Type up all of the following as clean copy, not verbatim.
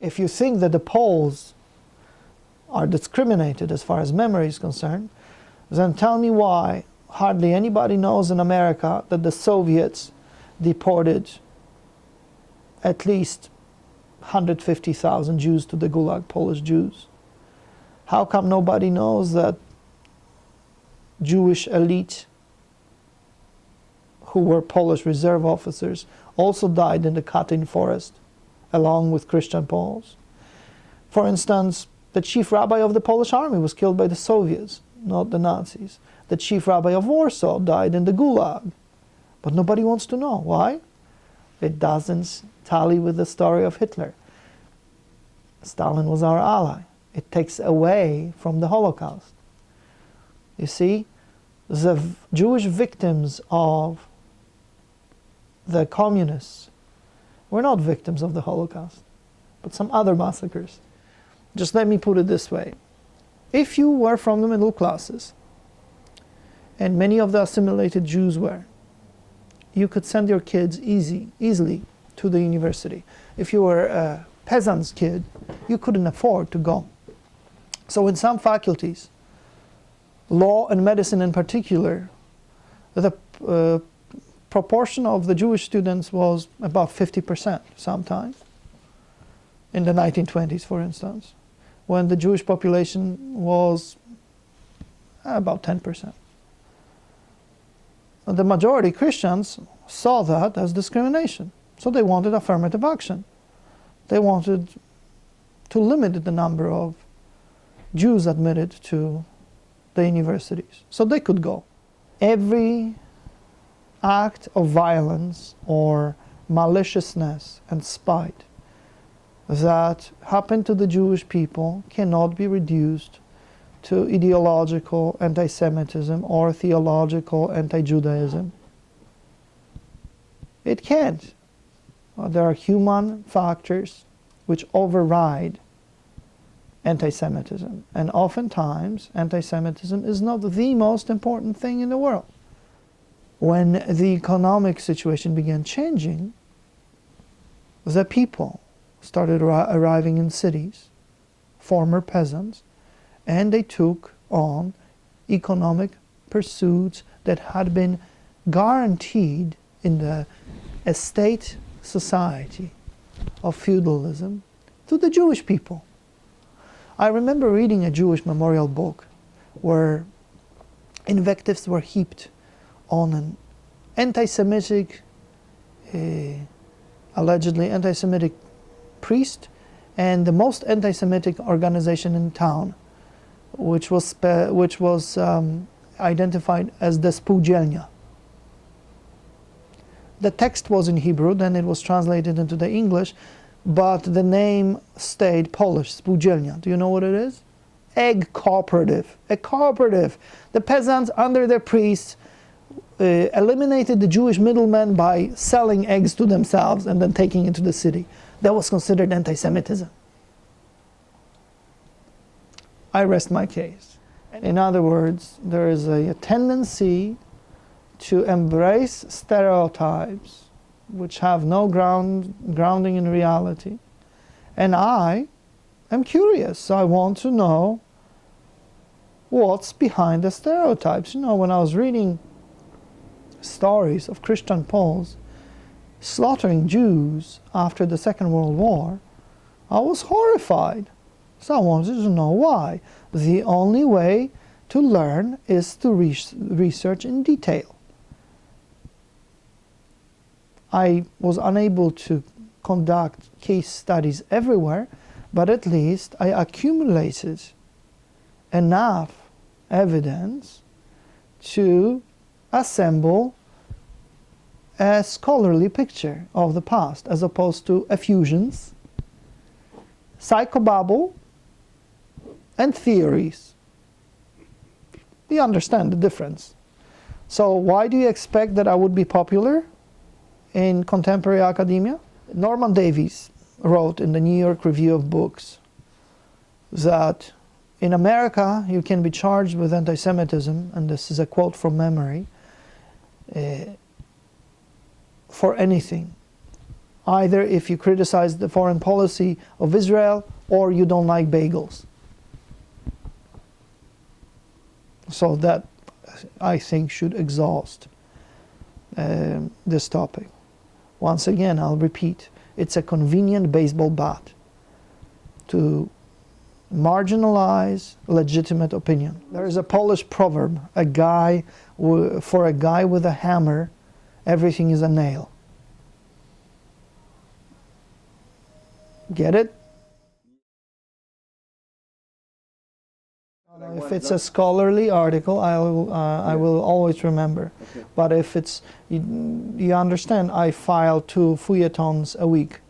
If you think that the Poles are discriminated as far as memory is concerned, then tell me why hardly anybody knows in America that the Soviets deported at least 150,000 Jews to the Gulag, Polish Jews. How come nobody knows that Jewish elite who were Polish reserve officers also died in the Katyn forest along with Christian Poles? For instance, the chief rabbi of the Polish army was killed by the Soviets, not the Nazis. The chief rabbi of Warsaw died in the Gulag. But nobody wants to know. Why? It doesn't tally with the story of Hitler. Stalin was our ally. It takes away from the Holocaust. You see, the Jewish victims of the communists were not victims of the Holocaust, but some other massacres. Just let me put it this way. If you were from the middle classes, and many of the assimilated Jews were, you could send your kids easily to the university. If you were a peasant's kid, you couldn't afford to go. So in some faculties, law and medicine in particular, the proportion of the Jewish students was about 50% sometimes, in the 1920s, for instance, when the Jewish population was about 10%. The majority Christians saw that as discrimination, so they wanted affirmative action. They wanted to limit the number of Jews admitted to the universities, so they could go. Every act of violence or maliciousness and spite that happened to the Jewish people cannot be reduced to ideological anti-Semitism or theological anti-Judaism. It can't. There are human factors which override anti-Semitism, and oftentimes anti-Semitism is not the most important thing in the world. When the economic situation began changing, the people started arriving in cities, former peasants, and they took on economic pursuits that had been guaranteed in the estate society of feudalism to the Jewish people. I remember reading a Jewish memorial book where invectives were heaped on an anti-Semitic, allegedly anti-Semitic priest and the most anti-Semitic organization in town, which was identified as the Spółdzielnia. The text was in Hebrew, then it was translated into the English, but the name stayed Polish, Spółdzielnia. Do you know what it is? Egg cooperative. A cooperative. The peasants under their priests eliminated the Jewish middlemen by selling eggs to themselves and then taking it to the city. That was considered anti-Semitism. I rest my case. In other words, there is a tendency to embrace stereotypes which have no grounding in reality. And I am curious. I want to know what's behind the stereotypes. You know, when I was reading stories of Christian Poles slaughtering Jews after the Second World War, I was horrified. So I wanted to know why. The only way to learn is to research in detail. I was unable to conduct case studies everywhere, but at least I accumulated enough evidence to assemble a scholarly picture of the past, as opposed to effusions, psychobabble, and theories. You understand the difference. So why do you expect that I would be popular in contemporary academia? Norman Davies wrote in the New York Review of Books that in America you can be charged with anti-Semitism, and this is a quote from memory, for anything. either if you criticize the foreign policy of Israel or you don't like bagels. So that, I think, should exhaust this topic. Once again, I'll repeat, it's a convenient baseball bat to marginalize legitimate opinion. There is a Polish proverb, for a guy with a hammer, everything is a nail. Get it? If it's a scholarly article, I will always remember. Okay. But if it's, you understand, I file 2 feuilletons a week.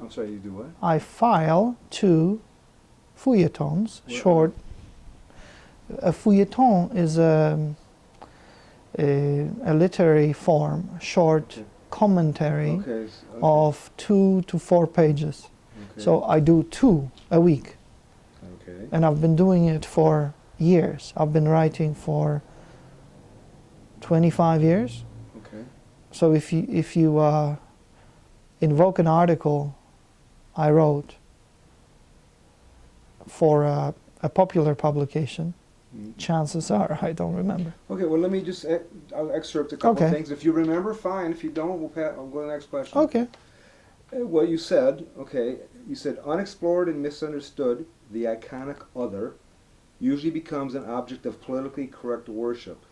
I'm sorry, you do what? I file 2 feuilletons, What short. A feuilleton is a literary form, short Okay. commentary Okay. of 2 to 4 pages. Okay. So I do 2 a week. Okay. And I've been doing it for years. I've been writing for 25 years. Okay. So if you invoke an article I wrote for a popular publication, chances are I don't remember. Okay, well, let me just I'll excerpt a couple Okay. things. If you remember, fine. If you don't, I'll go to the next question. Okay. What you said, okay, you said unexplored and misunderstood, the iconic other usually becomes an object of politically correct worship.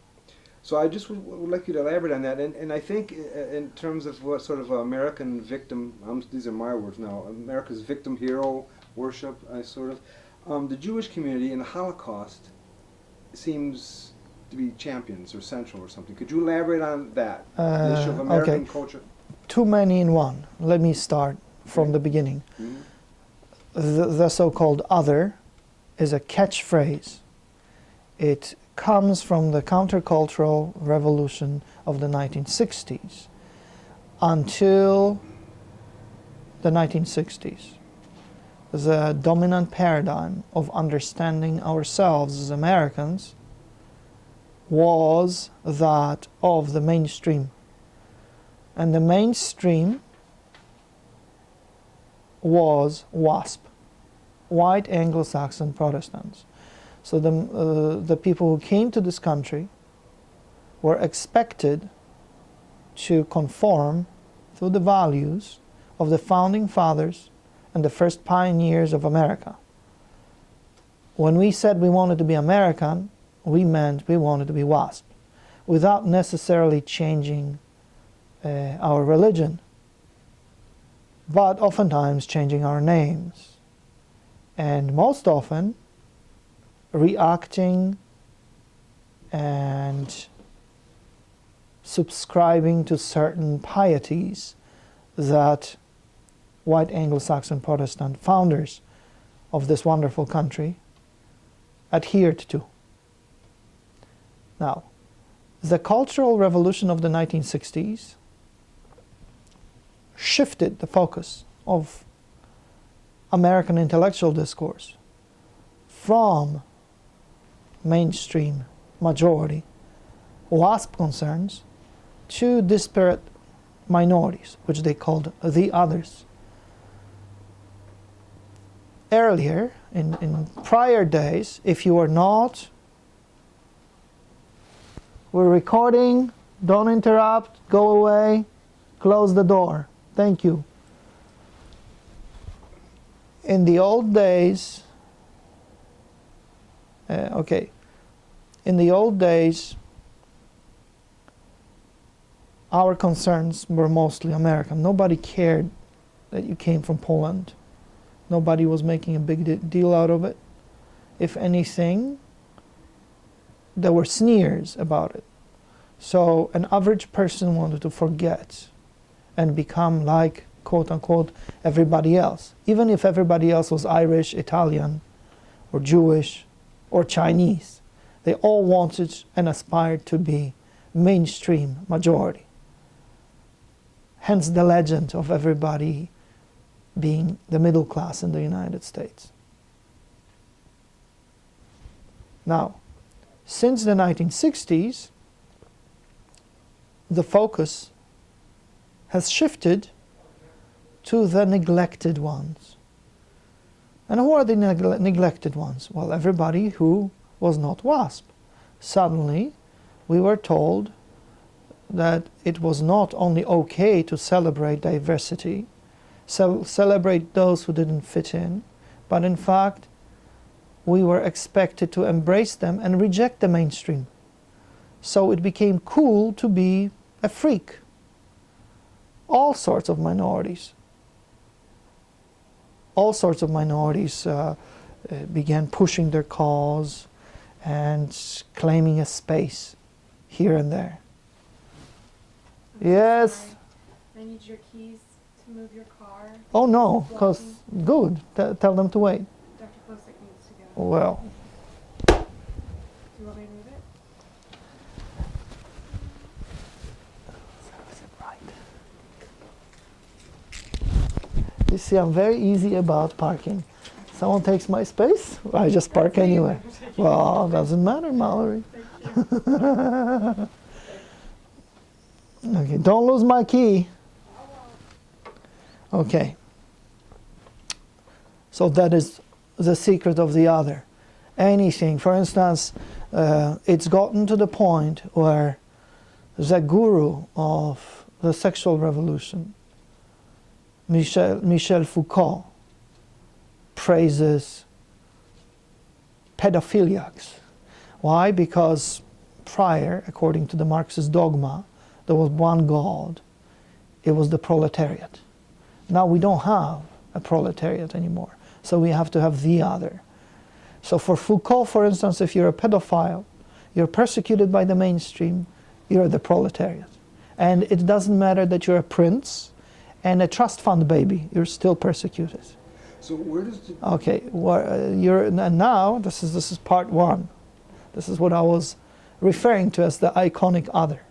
So I just would like you to elaborate on that. And I think in terms of what sort of American victim, these are my words now, America's victim hero worship, the Jewish community in the Holocaust seems to be champions or central or something. Could you elaborate on that, the issue of American okay. culture? Too many in one. Let me start from the beginning. Mhm. The so-called other is a catchphrase. It comes from the countercultural revolution of the 1960s. Until the 1960s, the dominant paradigm of understanding ourselves as Americans was that of the mainstream. And the mainstream was WASP, white Anglo-Saxon Protestants. So the people who came to this country were expected to conform to the values of the founding fathers and the first pioneers of America. When we said we wanted to be American, we meant we wanted to be WASP, without necessarily changing our religion, but oftentimes changing our names, and most often reacting and subscribing to certain pieties that white Anglo-Saxon Protestant founders of this wonderful country adhered to. Now, the cultural revolution of the 1960s shifted the focus of American intellectual discourse from mainstream majority WASP concerns to disparate minorities, which they called the others. Earlier, in prior days, if you were not, we're recording, don't interrupt, go away, close the door, thank you. In the old days, in the old days, our concerns were mostly American. Nobody cared that you came from Poland. Nobody was making a big deal out of it. If anything, there were sneers about it. So an average person wanted to forget and become like, quote unquote, everybody else. Even if everybody else was Irish, Italian, or Jewish, or Chinese. They all wanted and aspired to be mainstream majority. Hence the legend of everybody being the middle class in the United States. Now, since the 1960s, the focus has shifted to the neglected ones. And who are the neglected ones? Well, everybody who was not WASP. Suddenly, we were told that it was not only okay to celebrate diversity, celebrate those who didn't fit in, but in fact, we were expected to embrace them and reject the mainstream. So it became cool to be a freak. All sorts of minorities. All sorts of minorities began pushing their cause and claiming a space here and there. Yes? I need your keys to move your car. Oh no, because, good, tell them to wait. Dr. Klosik needs to go. Well. Do you want me to move it? You see, I'm very easy about parking. Someone takes my space, I just park anywhere. Well, doesn't matter, Mallory. Okay, don't lose my key. Okay. So that is the secret of the other. Anything, for instance, it's gotten to the point where the guru of the sexual revolution, Michel Foucault, praises pedophiliacs. Why? Because prior, according to the Marxist dogma, there was one God. It was the proletariat. Now we don't have a proletariat anymore, so we have to have the other. So for Foucault, for instance, if you're a pedophile, you're persecuted by the mainstream, you're the proletariat. And it doesn't matter that you're a prince and a trust fund baby, you're still persecuted. So where does the... Okay, and now this is part one. This is what I was referring to as the iconic other.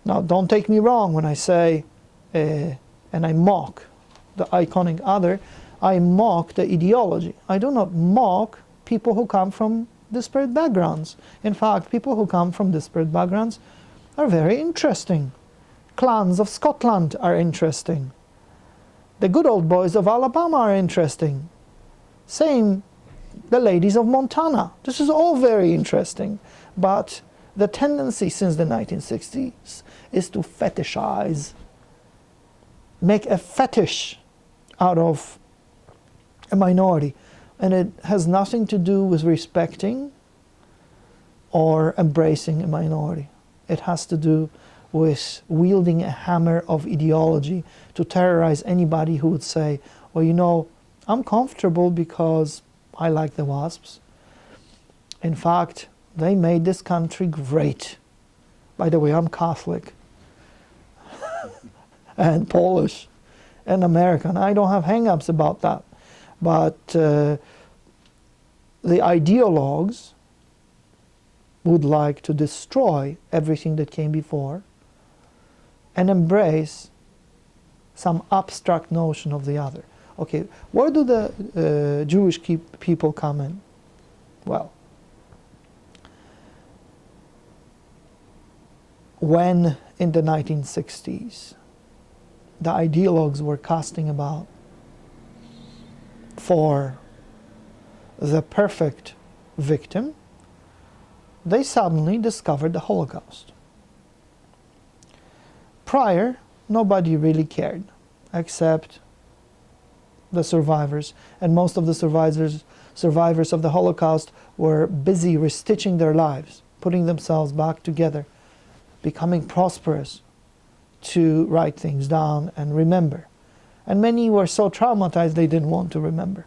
Now, don't take me wrong when I say, and I mock the iconic other, I mock the ideology. I do not mock people who come from disparate backgrounds. In fact, people who come from disparate backgrounds are very interesting. Clans of Scotland are interesting. The good old boys of Alabama are interesting. Same, the ladies of Montana. This is all very interesting. But the tendency since the 1960s is to fetishize, make a fetish out of a minority. And it has nothing to do with respecting or embracing a minority. It has to do with wielding a hammer of ideology to terrorize anybody who would say, well, you know, I'm comfortable because I like the WASPs. In fact, they made this country great. By the way, I'm Catholic and Polish and American. I don't have hang-ups about that. But the ideologues would like to destroy everything that came before and embrace some abstract notion of the other. Okay, where do the Jewish people come in? Well, when in the 1960s the ideologues were casting about for the perfect victim, they suddenly discovered the Holocaust. Prior, nobody really cared, except the survivors. And most of the survivors of the Holocaust were busy restitching their lives, putting themselves back together, becoming prosperous, to write things down and remember. And many were so traumatized they didn't want to remember.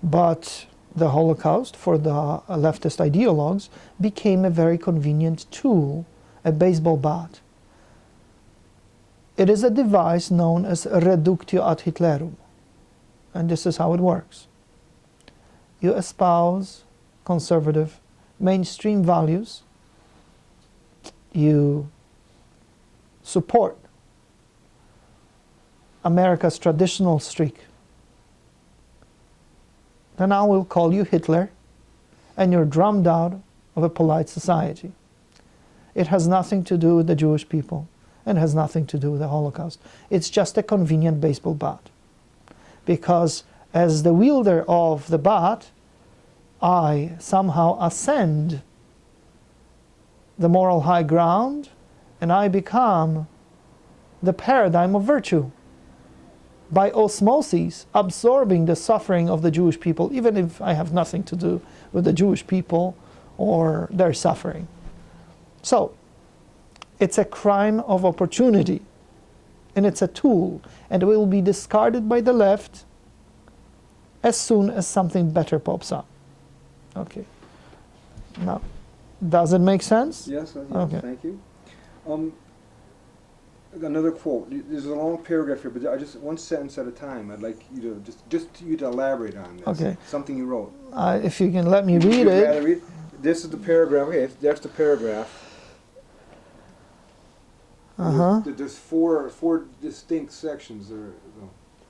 But the Holocaust, for the leftist ideologues, became a very convenient tool, a baseball bat. It is a device known as reductio ad Hitlerum. And this is how it works. You espouse conservative, mainstream values. You support America's traditional streak. Then I will call you Hitler, and you're drummed out of a polite society. It has nothing to do with the Jewish people. and has nothing to do with the Holocaust. It's just a convenient baseball bat. Because as the wielder of the bat, I somehow ascend the moral high ground, and I become the paradigm of virtue. By osmosis, absorbing the suffering of the Jewish people, even if I have nothing to do with the Jewish people or their suffering. So, it's a crime of opportunity, and it's a tool, and it will be discarded by the left as soon as something better pops up. Okay. Now, does it make sense? Yes, Okay. thank you. Another quote. There's a long paragraph here, but I just one sentence at a time. I'd like you to just elaborate on this. Okay. Something you wrote. If you can let me read You'd it. rather read? This is the paragraph. Okay, that's the paragraph. There's four distinct sections there.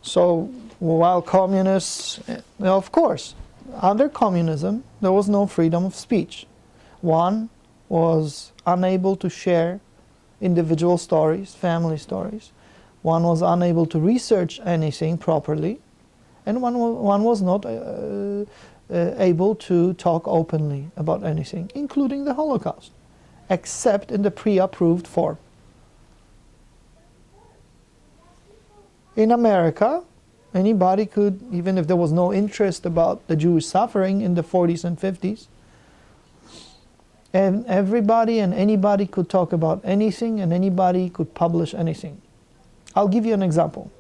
So, while communists, of course, under communism, there was no freedom of speech. One was unable to share individual stories, family stories. One was unable to research anything properly, and one was not able to talk openly about anything, including the Holocaust, except in the pre-approved form. In America, anybody could, even if there was no interest about the Jewish suffering in the 40s and 50s, and everybody and anybody could talk about anything, and anybody could publish anything. I'll give you an example.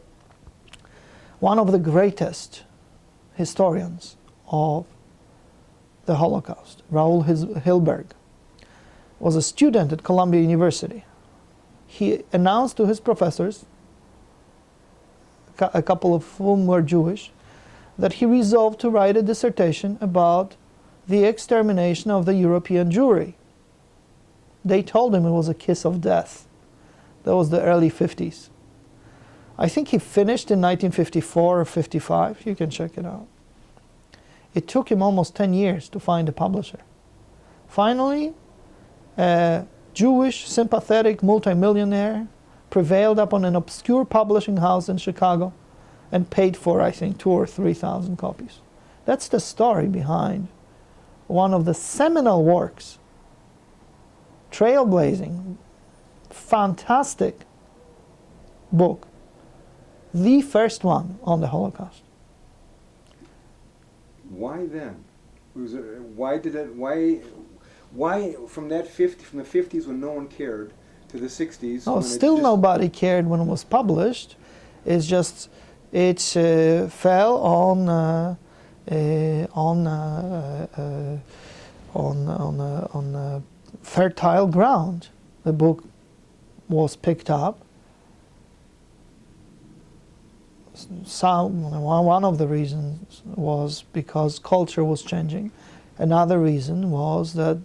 One of the greatest historians of the Holocaust, Raoul Hilberg, was a student at Columbia University. He announced to his professors, a couple of whom were Jewish, that he resolved to write a dissertation about the extermination of the European Jewry. They told him it was a kiss of death. That was the early 50s. I think he finished in 1954 or 55. You can check it out. It took him almost 10 years to find a publisher. Finally, a Jewish sympathetic multimillionaire prevailed upon an obscure publishing house in Chicago and paid for, I think, 2,000 or 3,000 copies. That's the story behind one of the seminal works, trailblazing, fantastic book, the first one on the Holocaust. Why then? Why from the 50s when no one cared to the 60s? Oh, still nobody cared when it was published. It's just it fell on fertile ground. The book was picked up. One of the reasons was because culture was changing. Another reason was that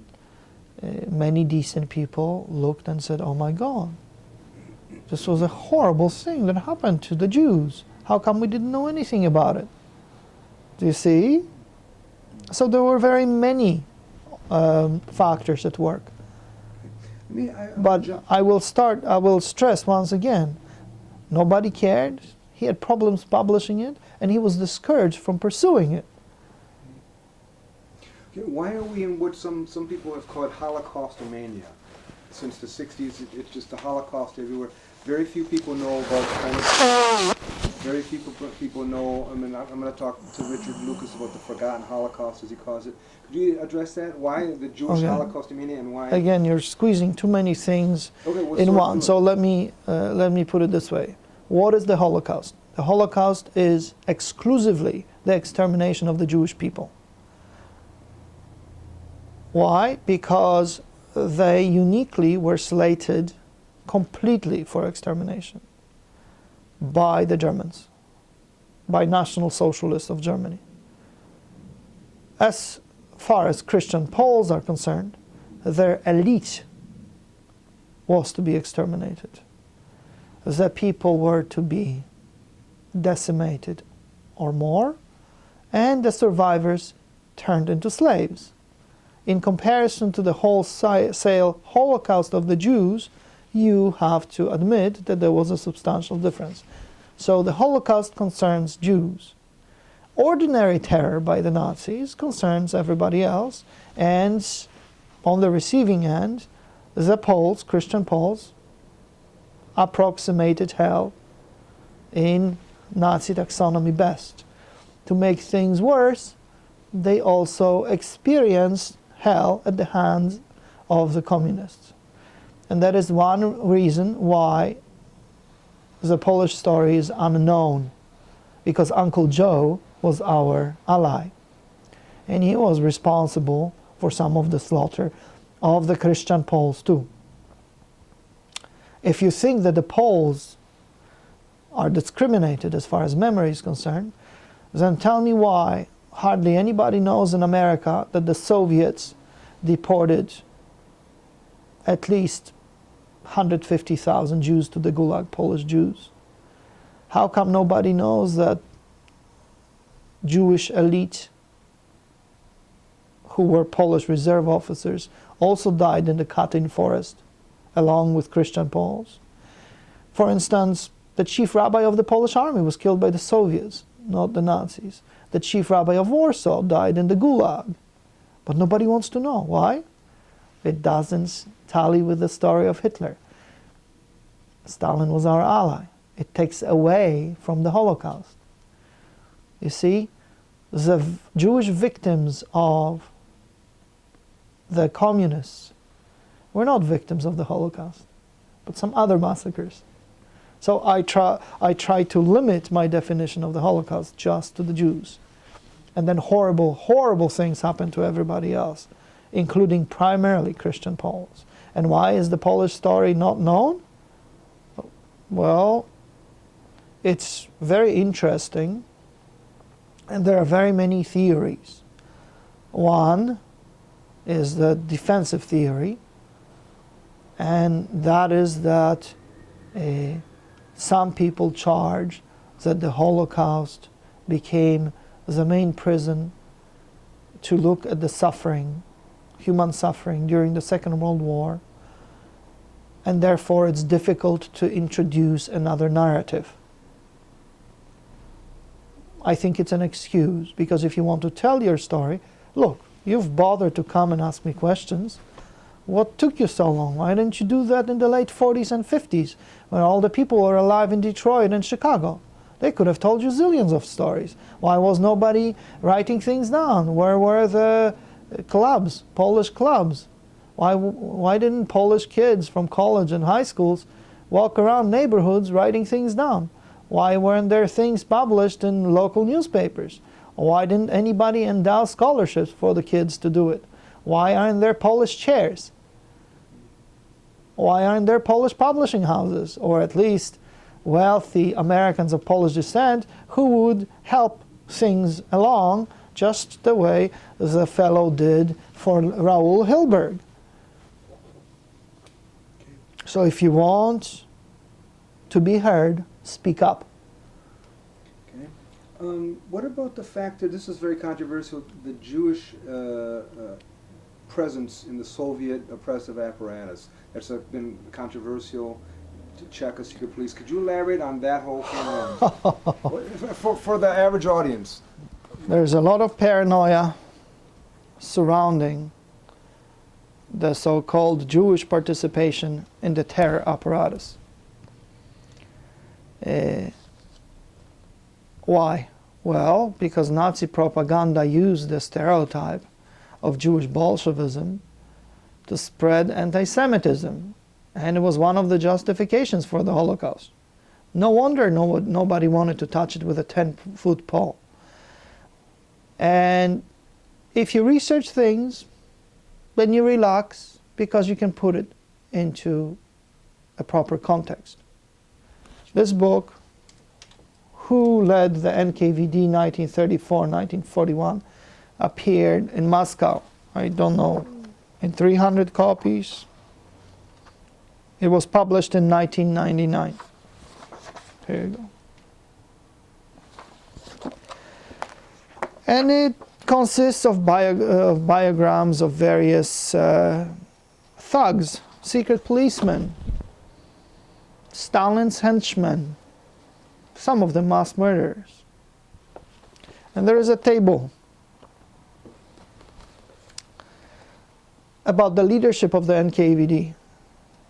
many decent people looked and said, "Oh my God, this was a horrible thing that happened to the Jews. How come we didn't know anything about it?" Do you see? So there were very many factors at work. But I will stress once again, nobody cared. He had problems publishing it, and he was discouraged from pursuing it. Okay, why are we in what some people have called Holocaustomania? Since the 60s, it's just the Holocaust everywhere. Very few people know about very few people know. I mean, I'm going to talk to Richard Lucas about the forgotten Holocaust, as he calls it. Could you address that? Why the Jewish Holocaustomania, and why? Again, you're squeezing too many things in one. So let me put it this way. What is the Holocaust? The Holocaust is exclusively the extermination of the Jewish people. Why? Because they uniquely were slated completely for extermination by the Germans, by National Socialists of Germany. As far as Christian Poles are concerned, their elite was to be exterminated. The people were to be decimated or more, and the survivors turned into slaves. In comparison to the wholesale Holocaust of the Jews, you have to admit that there was a substantial difference. So the Holocaust concerns Jews. Ordinary terror by the Nazis concerns everybody else, and on the receiving end, the Poles, Christian Poles, approximated hell in Nazi taxonomy best. To make things worse, they also experienced hell at the hands of the communists. And that is one reason why the Polish story is unknown, because Uncle Joe was our ally. And he was responsible for some of the slaughter of the Christian Poles too. If you think that the Poles are discriminated as far as memory is concerned, then tell me why hardly anybody knows in America that the Soviets deported at least 150,000 Jews to the Gulag, Polish Jews. How come nobody knows that Jewish elite who were Polish reserve officers also died in the Katyn forest along with Christian Poles? For instance, the chief rabbi of the Polish army was killed by the Soviets, not the Nazis. The chief rabbi of Warsaw died in the Gulag. But nobody wants to know. Why? It doesn't tally with the story of Hitler. Stalin was our ally. It takes away from the Holocaust. You see, the Jewish victims of the communists were not victims of the Holocaust, but some other massacres. So I try to limit my definition of the Holocaust just to the Jews. And then horrible, horrible things happen to everybody else, including primarily Christian Poles. And why is the Polish story not known? Well, it's very interesting, and there are very many theories. One is the defensive theory, and that is that some people charge that the Holocaust became the main prison to look at the suffering, human suffering during the Second World War, and therefore it's difficult to introduce another narrative. I think it's an excuse, because if you want to tell your story, look, you've bothered to come and ask me questions. What took you so long? Why didn't you do that in the late 40s and 50s, when all the people were alive in Detroit and Chicago? They could have told you zillions of stories. Why was nobody writing things down? Where were the clubs, Polish clubs? Why didn't Polish kids from college and high schools walk around neighborhoods writing things down? Why weren't there things published in local newspapers? Why didn't anybody endow scholarships for the kids to do it? Why aren't there Polish chairs? Why aren't there Polish publishing houses, or at least wealthy Americans of Polish descent who would help things along just the way the fellow did for Raoul Hilberg? So if you want to be heard, speak up. Okay. What about the fact that this is very controversial, the Jewish presence in the Soviet oppressive apparatus? That's been controversial to Czechoslovakia police. Could you elaborate on that whole thing? for the average audience? There's a lot of paranoia surrounding the so-called Jewish participation in the terror apparatus. Why? Well, because Nazi propaganda used the stereotype of Jewish Bolshevism to spread anti-Semitism, and it was one of the justifications for the Holocaust. No wonder nobody wanted to touch it with a 10-foot pole. And if you research things, then you relax, because you can put it into a proper context. This book, Who Led the NKVD 1934-1941, appeared in Moscow, I don't know, in 300 copies. It was published in 1999. Here you go. And it consists of biograms of various thugs, secret policemen, Stalin's henchmen, some of them mass murderers. And there is a table about the leadership of the NKVD,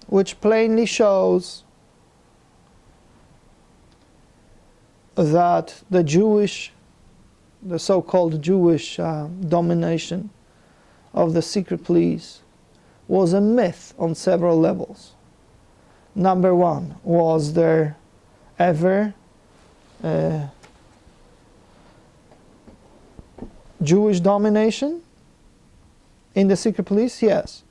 which plainly shows that the so-called Jewish domination of the secret police was a myth on several levels. Number one, was there ever Jewish domination in the secret police? Yes.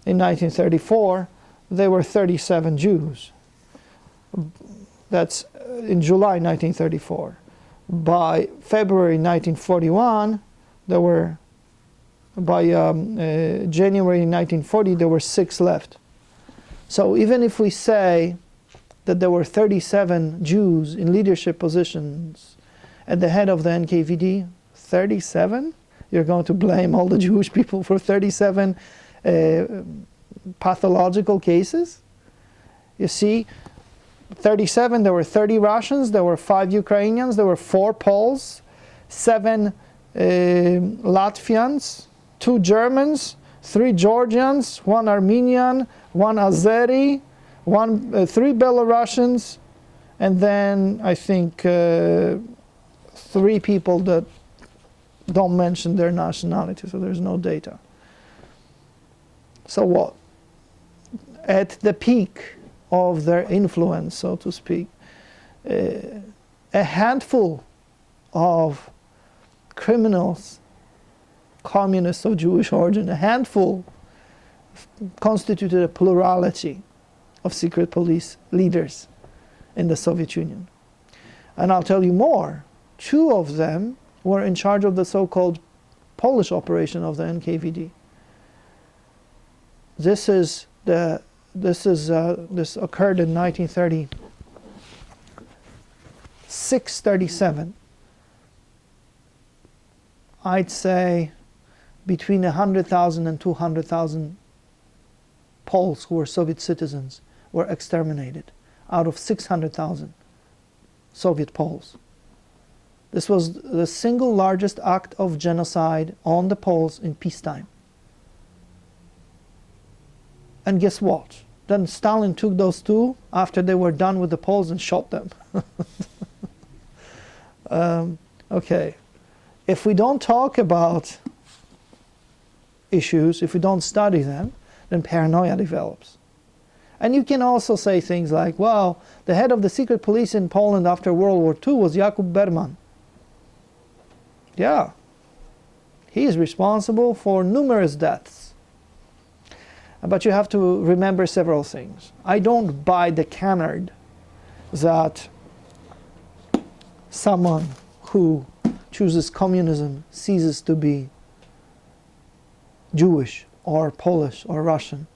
In 1934, there were 37 Jews. That's in July 1934. By February 1941, by January 1940, there were 6 left. So even if we say that there were 37 Jews in leadership positions at the head of the NKVD, 37? You're going to blame all the Jewish people for 37 pathological cases? You see, 37, there were 30 Russians, there were 5 Ukrainians, there were 4 Poles, 7 Latvians, 2 Germans, 3 Georgians, 1 Armenian, 1 Azeri, 3 Belarusians, and then I think 3 people that don't mention their nationality, so there's no data. So what? At the peak of their influence, so to speak, a handful of criminals, communists of Jewish origin, a handful constituted a plurality of secret police leaders in the Soviet Union. And I'll tell you more, 2 of them were in charge of the so-called Polish operation of the NKVD. This occurred in 1936-37. I'd say between 100,000 and 200,000 Poles who were Soviet citizens were exterminated out of 600,000 Soviet Poles. This was the single largest act of genocide on the Poles in peacetime. And guess what? Then Stalin took those 2 after they were done with the Poles and shot them. Okay. If we don't talk about issues, if we don't study them, then paranoia develops. And you can also say things like, well, the head of the secret police in Poland after World War II was Jakub Berman. Yeah. He is responsible for numerous deaths. But you have to remember several things. I don't buy the canard that someone who chooses communism ceases to be Jewish or Polish or Russian.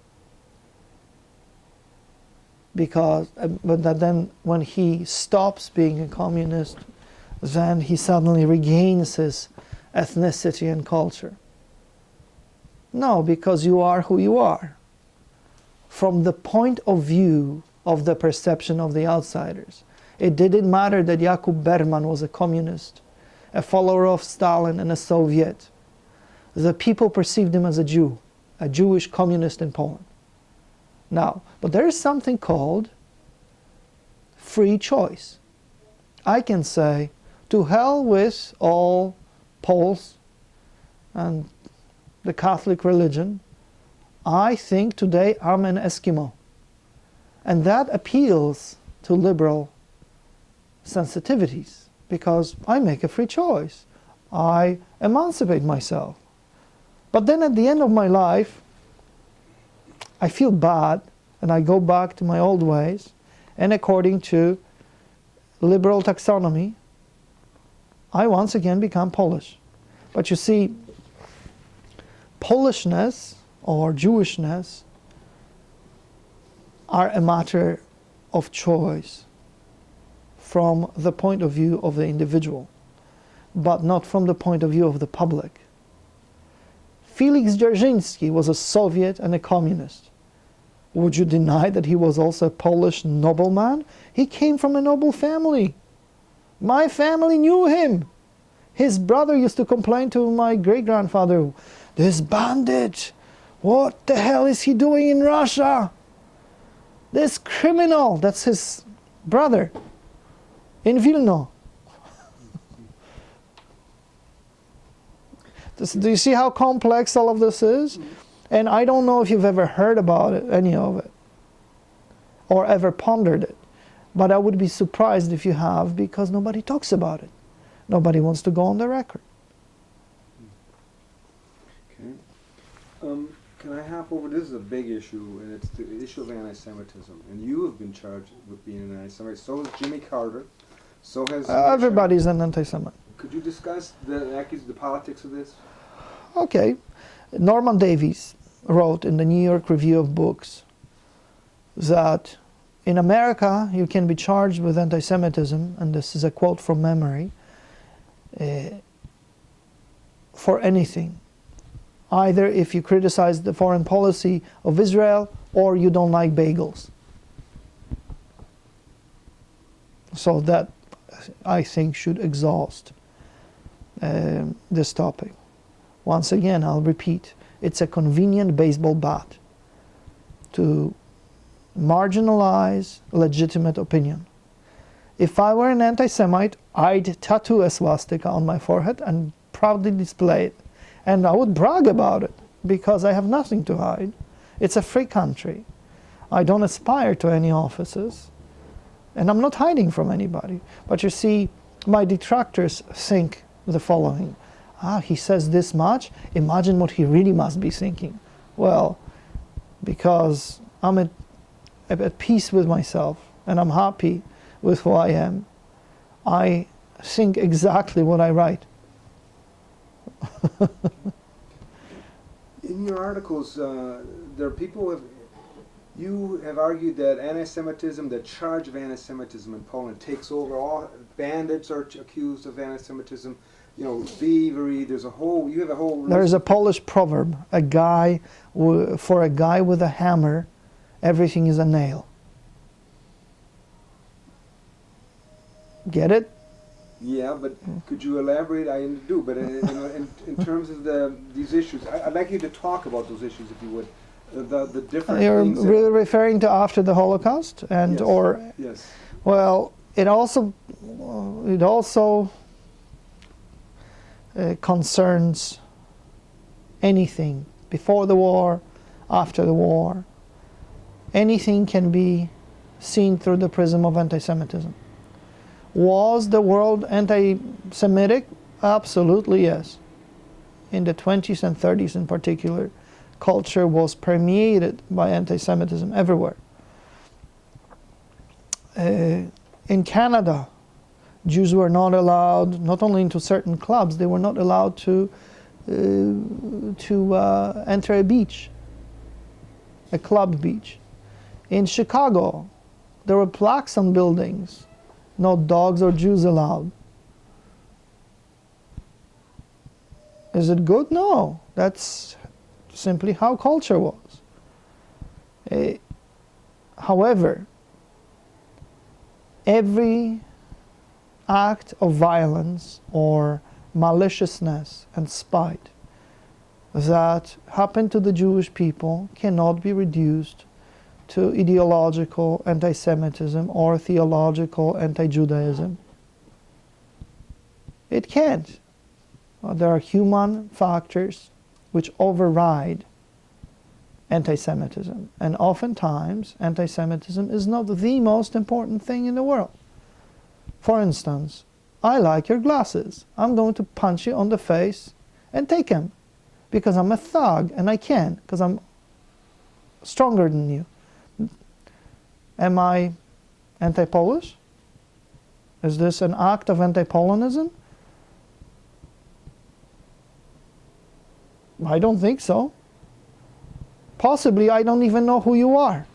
But then when he stops being a communist, then he suddenly regains his ethnicity and culture. No, because you are who you are. From the point of view of the perception of the outsiders, it didn't matter that Jakub Berman was a communist, a follower of Stalin and a Soviet. The people perceived him as a Jew, a Jewish communist in Poland. Now, but there is something called free choice. I can say, to hell with all Poles and the Catholic religion. I think today I'm an Eskimo. And that appeals to liberal sensitivities because I make a free choice. I emancipate myself. But then at the end of my life, I feel bad and I go back to my old ways, and according to liberal taxonomy, I once again become Polish. But you see, Polishness or Jewishness are a matter of choice from the point of view of the individual, but not from the point of view of the public. Felix Dzerzhinsky was a Soviet and a communist. Would you deny that he was also a Polish nobleman? He came from a noble family. My family knew him. His brother used to complain to my great-grandfather, "This bandit, what the hell is he doing in Russia? This criminal," that's his brother, in Vilno. Do you see how complex all of this is? And I don't know if you've ever heard about it, any of it, or ever pondered it. But I would be surprised if you have, because nobody talks about it. Nobody wants to go on the record. Okay. Can I hop over? This is a big issue, and it's the issue of anti-Semitism. And you have been charged with being an anti-Semite. So has Jimmy Carter. So has... Everybody's an anti-Semite. Could you discuss the politics of this? Okay. Norman Davies wrote in the New York Review of Books that in America you can be charged with anti-Semitism, and this is a quote from memory, for anything. Either if you criticize the foreign policy of Israel or you don't like bagels. So that, I think, should exhaust this topic. Once again, I'll repeat, it's a convenient baseball bat to marginalize legitimate opinion. If I were an anti-Semite, I'd tattoo a swastika on my forehead and proudly display it. And I would brag about it, because I have nothing to hide. It's a free country. I don't aspire to any offices, and I'm not hiding from anybody. But you see, my detractors think the following: he says this much, imagine what he really must be thinking. Well, because I'm at peace with myself, and I'm happy with who I am, I think exactly what I write. In your articles, there are people you have argued that anti-Semitism, the charge of anti-Semitism in Poland takes over. All bandits are accused of anti-Semitism. You know, thievery. There's a whole. You have a whole. There is a Polish proverb: for a guy with a hammer, everything is a nail. Get it? Yeah, but could you elaborate? I do, but in terms of these issues, I'd like you to talk about those issues, if you would. The different You're things. really referring to after the Holocaust, and Yes. or Yes. well, it also concerns anything before the war, after the war. Anything can be seen through the prism of anti-Semitism. Was the world anti-Semitic? Absolutely yes. In the 20s and 30s in particular, culture was permeated by anti-Semitism everywhere. In Canada, Jews were not allowed, not only into certain clubs, they were not allowed to enter a beach, a club beach. In Chicago, there were plaques on buildings: no dogs or Jews allowed. Is it good? No. That's simply how culture was. However, every act of violence or maliciousness and spite that happened to the Jewish people cannot be reduced to ideological anti-Semitism or theological anti-Judaism. It can't. There are human factors which override anti-Semitism, and oftentimes anti-Semitism is not the most important thing in the world. For instance, I like your glasses. I'm going to punch you on the face and take them, because I'm a thug and I can, because I'm stronger than you. Am I anti-Polish? Is this an act of anti-Polonism? I don't think so. Possibly I don't even know who you are.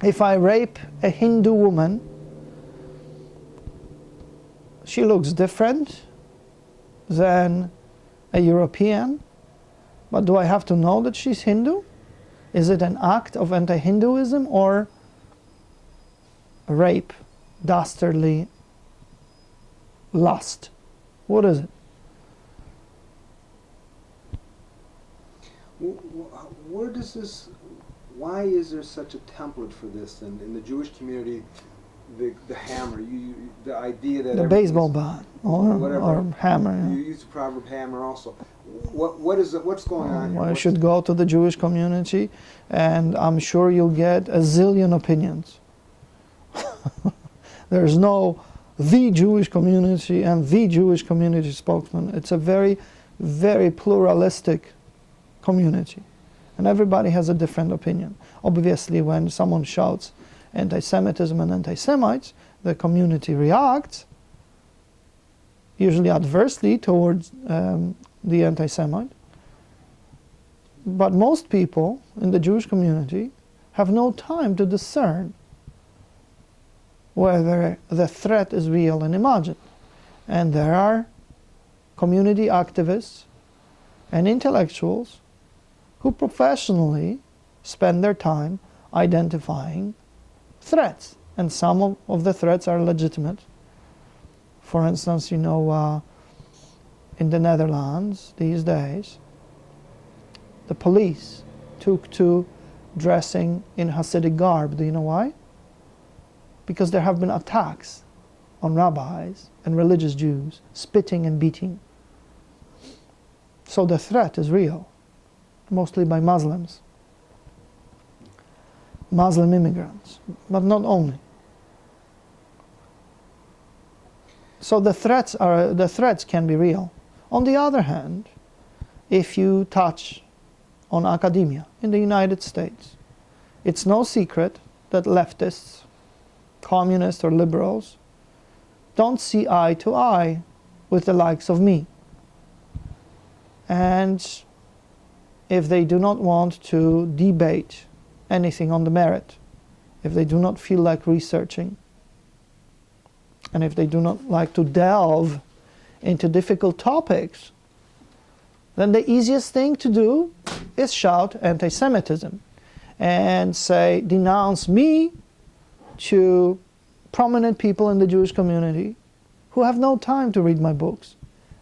If I rape a Hindu woman, she looks different than a European, But do I have to know that she's Hindu? Is it an act of anti-Hinduism or rape, dastardly lust? What is it? Where does this? Why is there such a template for this? And in the Jewish community, the hammer, the idea that The baseball bat or hammer. Yeah. You use the proverb hammer also. What is it? What's going on here? Well, you should go to the Jewish community, and I'm sure you'll get a zillion opinions. There's no the Jewish community and the Jewish community spokesman. It's a very, very pluralistic community, and everybody has a different opinion. Obviously, when someone shouts anti-Semitism and anti-Semites, the community reacts, usually adversely towards the anti-Semite. But most people in the Jewish community have no time to discern whether the threat is real and imagined. And there are community activists and intellectuals who professionally spend their time identifying threats. And some of the threats are legitimate. For instance, in the Netherlands these days, the police took to dressing in Hasidic garb. Do you know why? Because there have been attacks on rabbis and religious Jews, spitting and beating. So the threat is real, mostly by Muslims, Muslim immigrants, but not only. So the threats can be real. On the other hand, if you touch on academia in the United States, it's no secret that leftists, communists or liberals don't see eye to eye with the likes of me. And if they do not want to debate anything on the merit, if they do not feel like researching, and if they do not like to delve into difficult topics, then the easiest thing to do is shout anti-Semitism and say, denounce me to prominent people in the Jewish community who have no time to read my books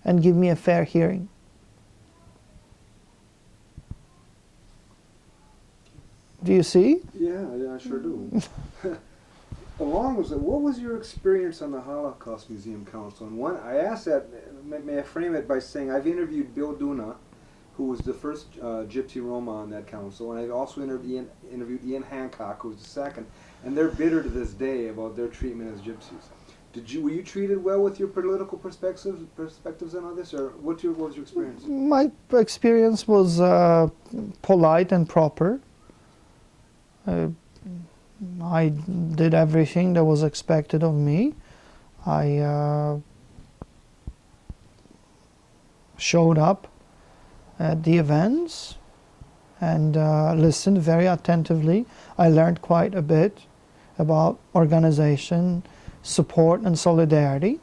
and give me a fair hearing. Do you see? Yeah, I sure do. Along with that, what was your experience on the Holocaust Museum Council? And I asked that, may I frame it by saying I've interviewed Bill Duna, who was the first Gypsy Roma on that council, and I've also interviewed Ian Hancock, who was the second, and they're bitter to this day about their treatment as Gypsies. Were you treated well with your political perspectives on all this, or what was your experience? My experience was polite and proper. I did everything that was expected of me. I showed up at the events and listened very attentively. I learned quite a bit about organization, support, and solidarity.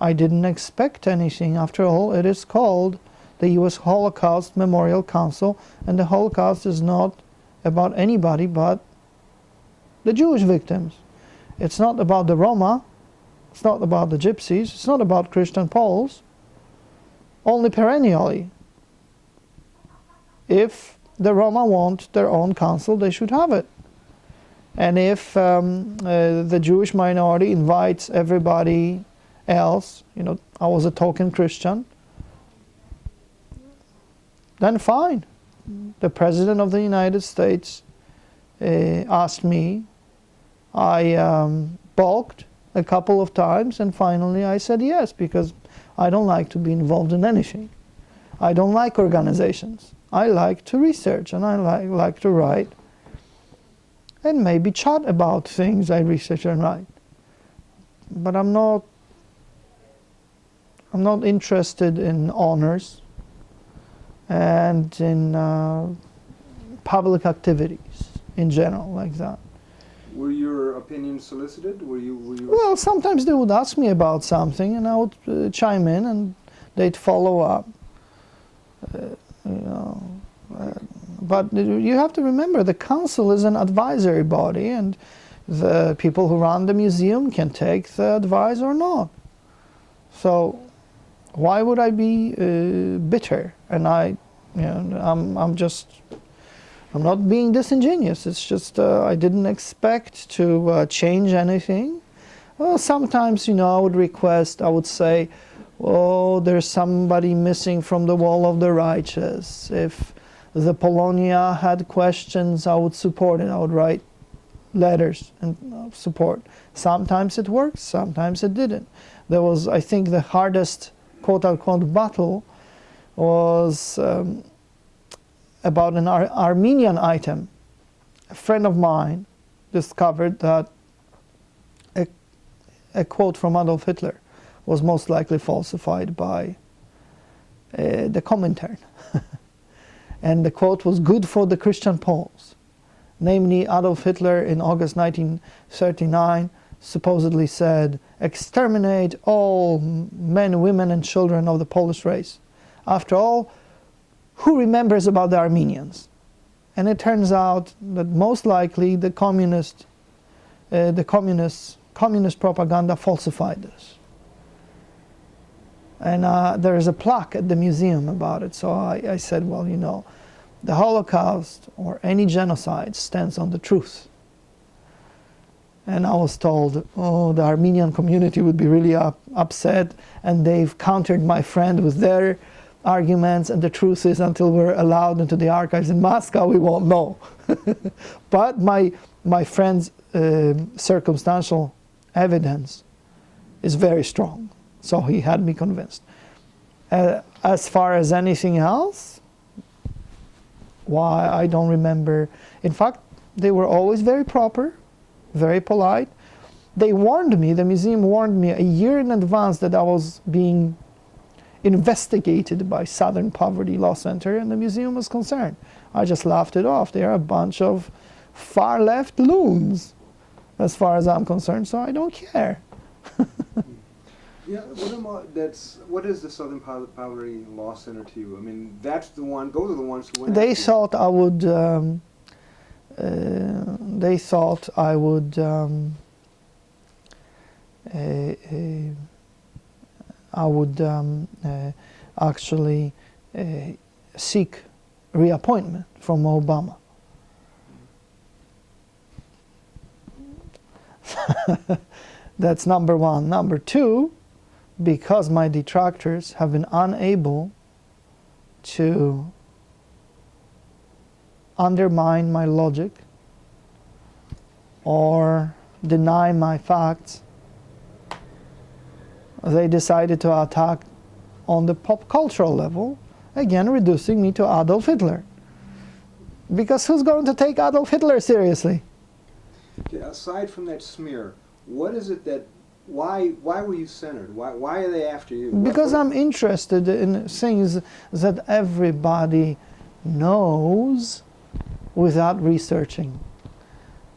I didn't expect anything. After all, it is called the U.S. Holocaust Memorial Council, and the Holocaust is not about anybody but the Jewish victims. It's not about the Roma, it's not about the Gypsies, it's not about Christian Poles, only perennially. If the Roma want their own council, they should have it. And if the Jewish minority invites everybody else, I was a token Christian, then fine. The President of the United States asked me. I balked a couple of times, and finally I said yes, because I don't like to be involved in anything. I don't like organizations. I like to research, and I like to write, and maybe chat about things I research and write. But I'm not interested in honors and in public activities in general, like that. Were your opinions solicited? Were you? Well, sometimes they would ask me about something, and I would chime in, and they'd follow up. you know, but you have to remember the council is an advisory body, and the people who run the museum can take the advice or not. So why would I be bitter? And I'm not being disingenuous. It's just I didn't expect to change anything. Well, sometimes, I would request, I would say, oh, there's somebody missing from the wall of the righteous. If the Polonia had questions, I would support it. I would write letters and support. Sometimes it worked, sometimes it didn't. There was, I think, the hardest quote-unquote battle was about an Armenian item. A friend of mine discovered that a quote from Adolf Hitler was most likely falsified by the Comintern. And the quote was good for the Christian Poles. Namely, Adolf Hitler in August 1939 supposedly said, "Exterminate all men, women and children of the Polish race. After all, who remembers about the Armenians?" And it turns out that most likely the communist propaganda falsified this. And there is a plaque at the museum about it. So I said, well, the Holocaust or any genocide stands on the truth. And I was told, oh, the Armenian community would be really upset, and they've countered my friend with their arguments, and the truth is, until we're allowed into the archives in Moscow, we won't know. But my friend's circumstantial evidence is very strong, so he had me convinced. As far as anything else, why, I don't remember. In fact, they were always very proper, very polite. They warned me, the museum warned me a year in advance that I was being investigated by Southern Poverty Law Center, and the museum was concerned. I just laughed it off. They are a bunch of far-left loons, as far as I'm concerned, so I don't care. Yeah, what is the Southern Poverty Law Center to you? I mean, those are the ones who went They thought I would, actually seek reappointment from Obama. That's number one. Number two, because my detractors have been unable to undermine my logic or deny my facts, they decided to attack on the pop cultural level, again reducing me to Adolf Hitler. Because who's going to take Adolf Hitler seriously? Okay, aside from that smear, what is it that, why were you centered? Why are they after you? Because I'm interested in things that everybody knows without researching.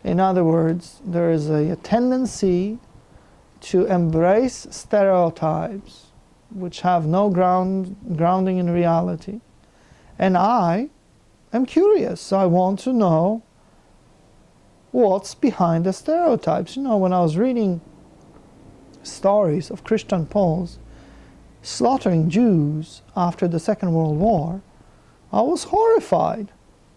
In other words, there is a tendency to embrace stereotypes which have no grounding in reality. And I am curious, so I want to know what's behind the stereotypes. When I was reading stories of Christian Poles slaughtering Jews after the Second World War, I was horrified.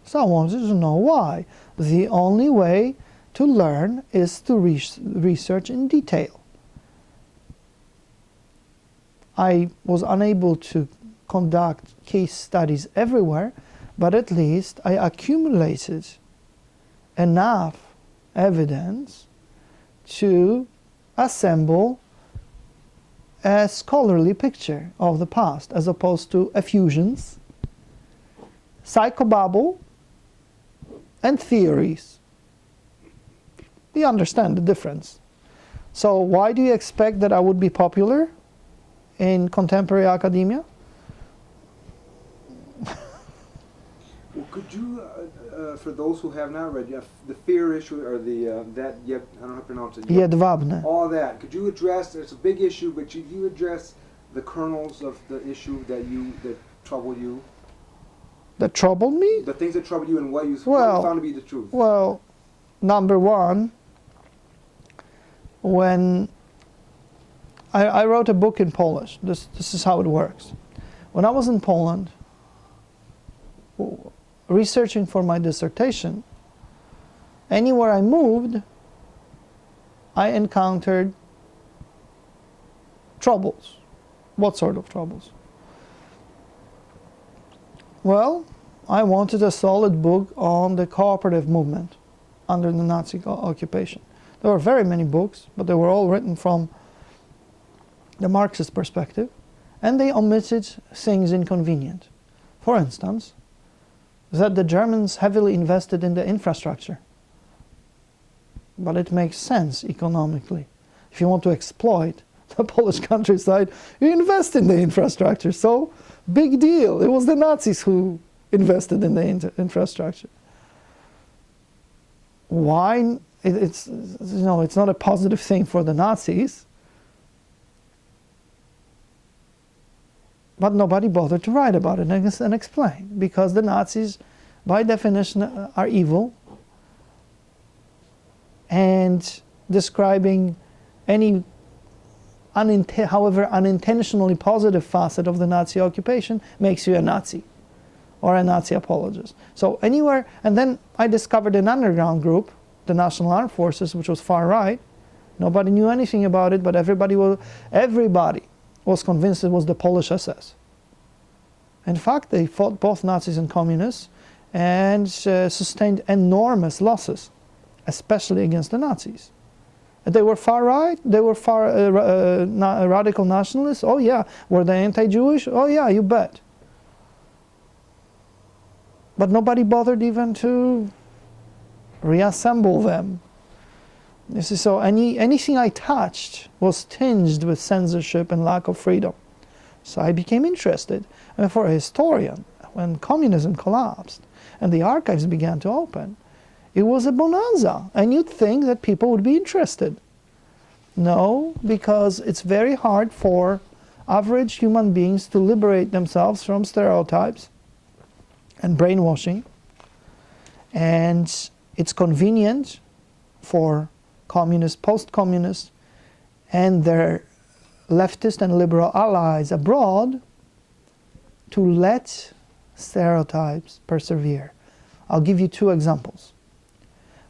So I wanted to know why. The only way to learn is to research in detail. I was unable to conduct case studies everywhere, but at least I accumulated enough evidence to assemble a scholarly picture of the past, as opposed to effusions, psychobabble, and theories. You understand the difference. So why do you expect that I would be popular in contemporary academia? Well, could you, for those who have not read, the fear issue, or I don't know how to pronounce it. Jedwabne. All that. Could you address? It's a big issue, but you address the kernels of the issue that trouble you? That troubled me? The things that troubled you and what you Well, found to be the truth. Well, number one, when I wrote a book in Polish. This is how it works. When I was in Poland, researching for my dissertation, anywhere I moved, I encountered troubles. What sort of troubles? Well, I wanted a solid book on the cooperative movement under the Nazi occupation. There were very many books, but they were all written from the Marxist perspective, and they omitted things inconvenient. For instance, that the Germans heavily invested in the infrastructure. But it makes sense economically. If you want to exploit the Polish countryside, you invest in the infrastructure. So, big deal. It was the Nazis who invested in the infrastructure. Why? It's not a positive thing for the Nazis. But nobody bothered to write about it and explain, because the Nazis, by definition, are evil, and describing any however unintentionally positive facet of the Nazi occupation makes you a Nazi or a Nazi apologist. So anywhere, and then I discovered an underground group, the National Armed Forces, which was far right. Nobody knew anything about it, but everybody was convinced it was the Polish SS. In fact, they fought both Nazis and communists and sustained enormous losses, especially against the Nazis. They were far right, they were radical nationalists, oh yeah. Were they anti-Jewish? Oh yeah, you bet. But nobody bothered even to reassemble them. You see, so anything I touched was tinged with censorship and lack of freedom. So I became interested. And for a historian, when communism collapsed and the archives began to open, it was a bonanza. And you'd think that people would be interested. No, because it's very hard for average human beings to liberate themselves from stereotypes and brainwashing. And it's convenient for communists, post-communists, and their leftist and liberal allies abroad to let stereotypes persevere. I'll give you two examples.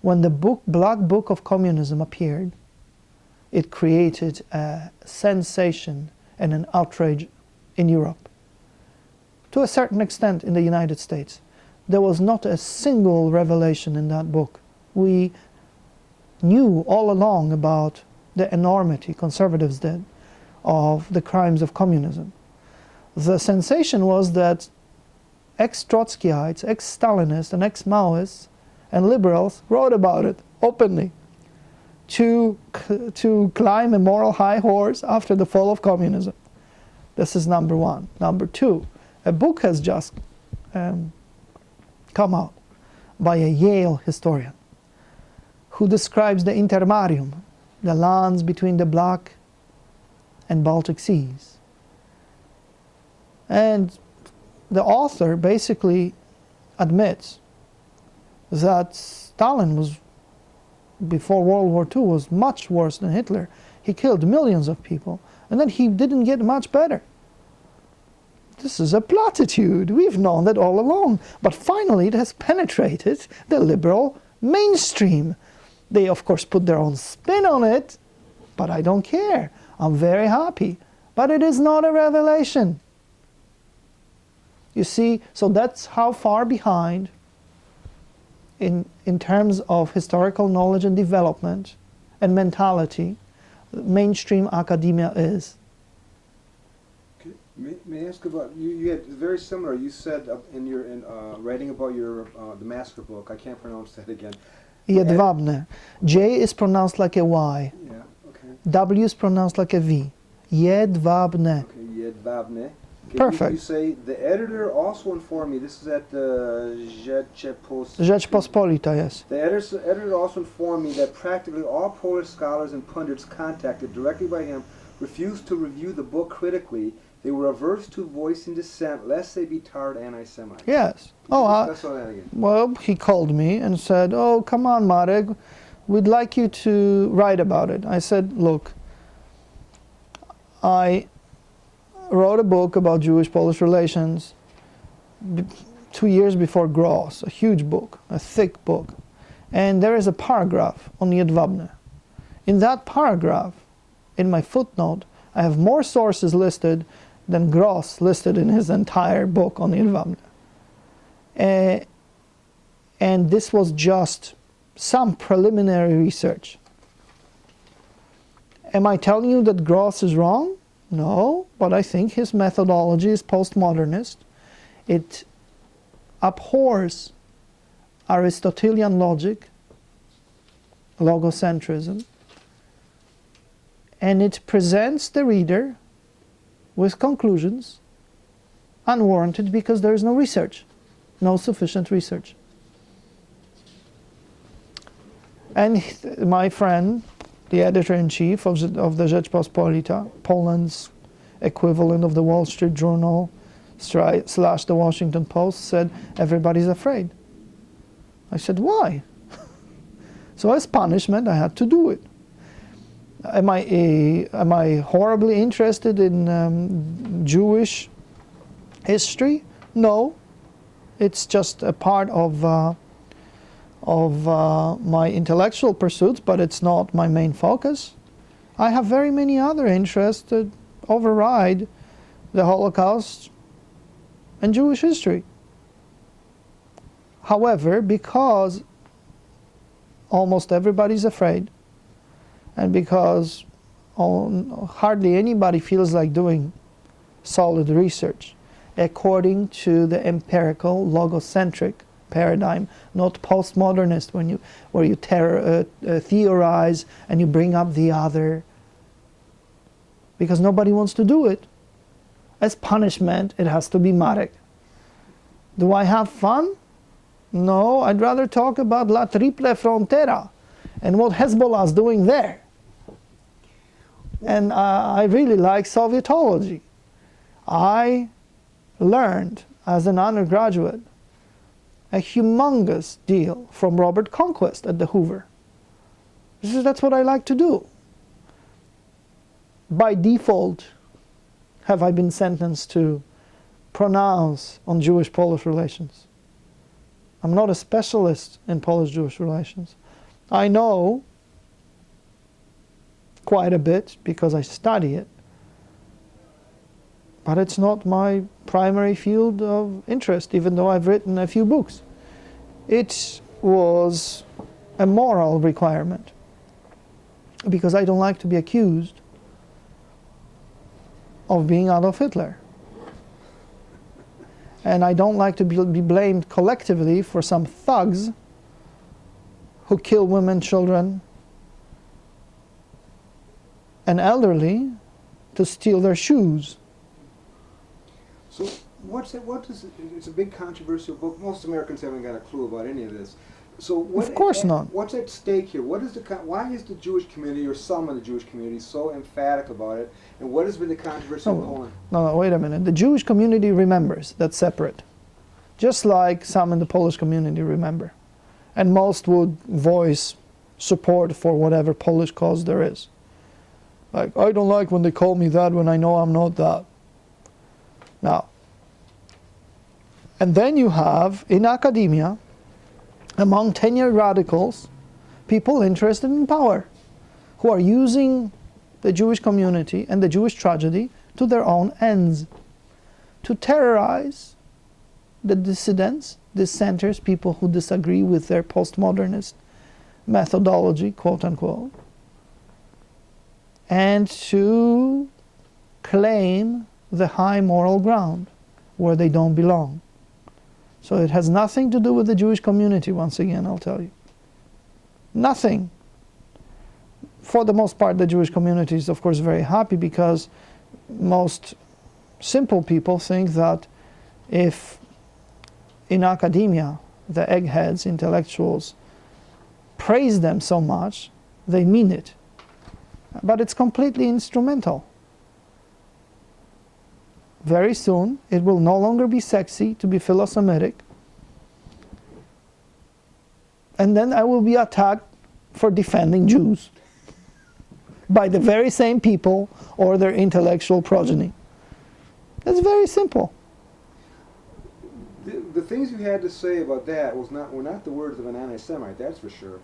When the Black Book of Communism appeared, it created a sensation and an outrage in Europe. To a certain extent in the United States. There was not a single revelation in that book. We knew all along about the enormity, conservatives did, of the crimes of communism. The sensation was that ex-Trotskyites, ex-Stalinists, and ex-Maoists and liberals wrote about it openly to climb a moral high horse after the fall of communism. This is number one. Number two, a book has just come out by a Yale historian who describes the Intermarium, the lands between the Black and Baltic Seas. And the author basically admits that Stalin was, before World War II, was much worse than Hitler. He killed millions of people, and then he didn't get much better. This is a platitude. We've known that all along. But finally it has penetrated the liberal mainstream. They, of course, put their own spin on it, but I don't care. I'm very happy. But it is not a revelation. You see, so that's how far behind in terms of historical knowledge and development and mentality mainstream academia is. Okay. May I ask about, you had very similar, you said in your writing about your the master book, I can't pronounce that again. Jedwabne. J is pronounced like a Y. Yeah, okay. W is pronounced like a V. Jedwabne. Okay, Jedwabne. Perfect. You say, the editor also informed me, this is at the Rzeczpospolita, yes. The editor also informed me that practically all Polish scholars and pundits contacted directly by him refused to review the book critically They were averse to voicing dissent lest they be tarred anti-Semites. Yes. Discuss all that again. Well, he called me and said, "Oh, come on, Marek, we'd like you to write about it." I said, "Look, I wrote a book about Jewish-Polish relations 2 years before Gross, a huge book, a thick book. And there is a paragraph on Jedwabne. In that paragraph, in my footnote, I have more sources listed than Gross listed in his entire book on Jedwabne. And this was just some preliminary research. Am I telling you that Gross is wrong? No, but I think his methodology is postmodernist. It abhors Aristotelian logic, logocentrism, and it presents the reader with conclusions unwarranted because there is no research, no sufficient research. And my friend, the editor-in-chief of the Rzeczpospolita, Poland's equivalent of the Wall Street Journal / the Washington Post, said, everybody's afraid. I said, why? So as punishment, I had to do it. Am I horribly interested in Jewish history? No. It's just a part of my intellectual pursuits, but it's not my main focus. I have very many other interests that override the Holocaust and Jewish history. However, because almost everybody's afraid, and because hardly anybody feels like doing solid research, according to the empirical logocentric paradigm, not postmodernist, where you theorize and you bring up the other, because nobody wants to do it. As punishment, it has to be Marek. Do I have fun? No, I'd rather talk about La Triple Frontera and what Hezbollah is doing there. And I really like Sovietology. I learned as an undergraduate a humongous deal from Robert Conquest at the Hoover. That's what I like to do. By default, have I been sentenced to pronounce on Jewish-Polish relations. I'm not a specialist in Polish-Jewish relations. I know quite a bit because I study it, but it's not my primary field of interest, even though I've written a few books. It was a moral requirement because I don't like to be accused of being Adolf Hitler. And I don't like to be blamed collectively for some thugs who kill women, children, and elderly to steal their shoes. So it's a big controversial book. Most Americans haven't got a clue about any of this. So of course not. What's at stake here? Why is the Jewish community, or some of the Jewish community, so emphatic about it? And what has been the controversy in Poland? No, wait a minute. The Jewish community remembers. That's separate. Just like some in the Polish community remember. And most would voice support for whatever Polish cause there is. Like, I don't like when they call me that when I know I'm not that. Now, and then you have, in academia, among tenured radicals, people interested in power, who are using the Jewish community and the Jewish tragedy to their own ends, to terrorize the dissidents, dissenters, people who disagree with their postmodernist methodology, quote unquote, and to claim the high moral ground where they don't belong. So it has nothing to do with the Jewish community, once again, I'll tell you. Nothing. For the most part, the Jewish community is, of course, very happy because most simple people think that if in academia the eggheads, intellectuals, praise them so much, they mean it. But it's completely instrumental. very soon, it will no longer be sexy to be philo-Semitic. And then I will be attacked for defending Jews by the very same people or their intellectual progeny. It's very simple. The things you had to say about that were not the words of an anti-Semite, that's for sure.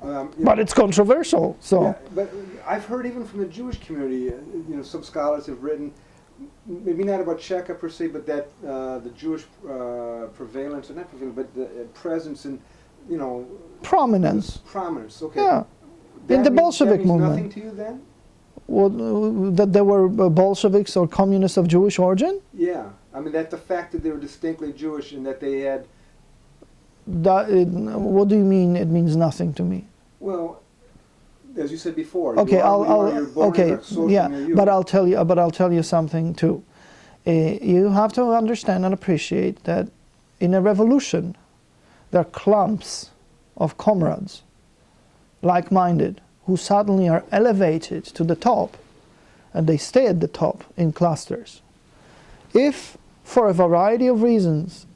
But it's controversial, so. Yeah, but I've heard even from the Jewish community, some scholars have written, maybe not about Cheka per se, but that the Jewish prevalence, or not prevalence, but the presence in, prominence. Prominence, okay. Yeah. In the Bolshevik movement. Nothing to you then? Well, that there were Bolsheviks or communists of Jewish origin? Yeah. I mean, that the fact that they were distinctly Jewish and that they had... What do you mean it means nothing to me? Well, as you said before, okay, but I'll tell you something too. You have to understand and appreciate that in a revolution, there are clumps of comrades, like-minded, who suddenly are elevated to the top, and they stay at the top in clusters. If, for a variety of reasons,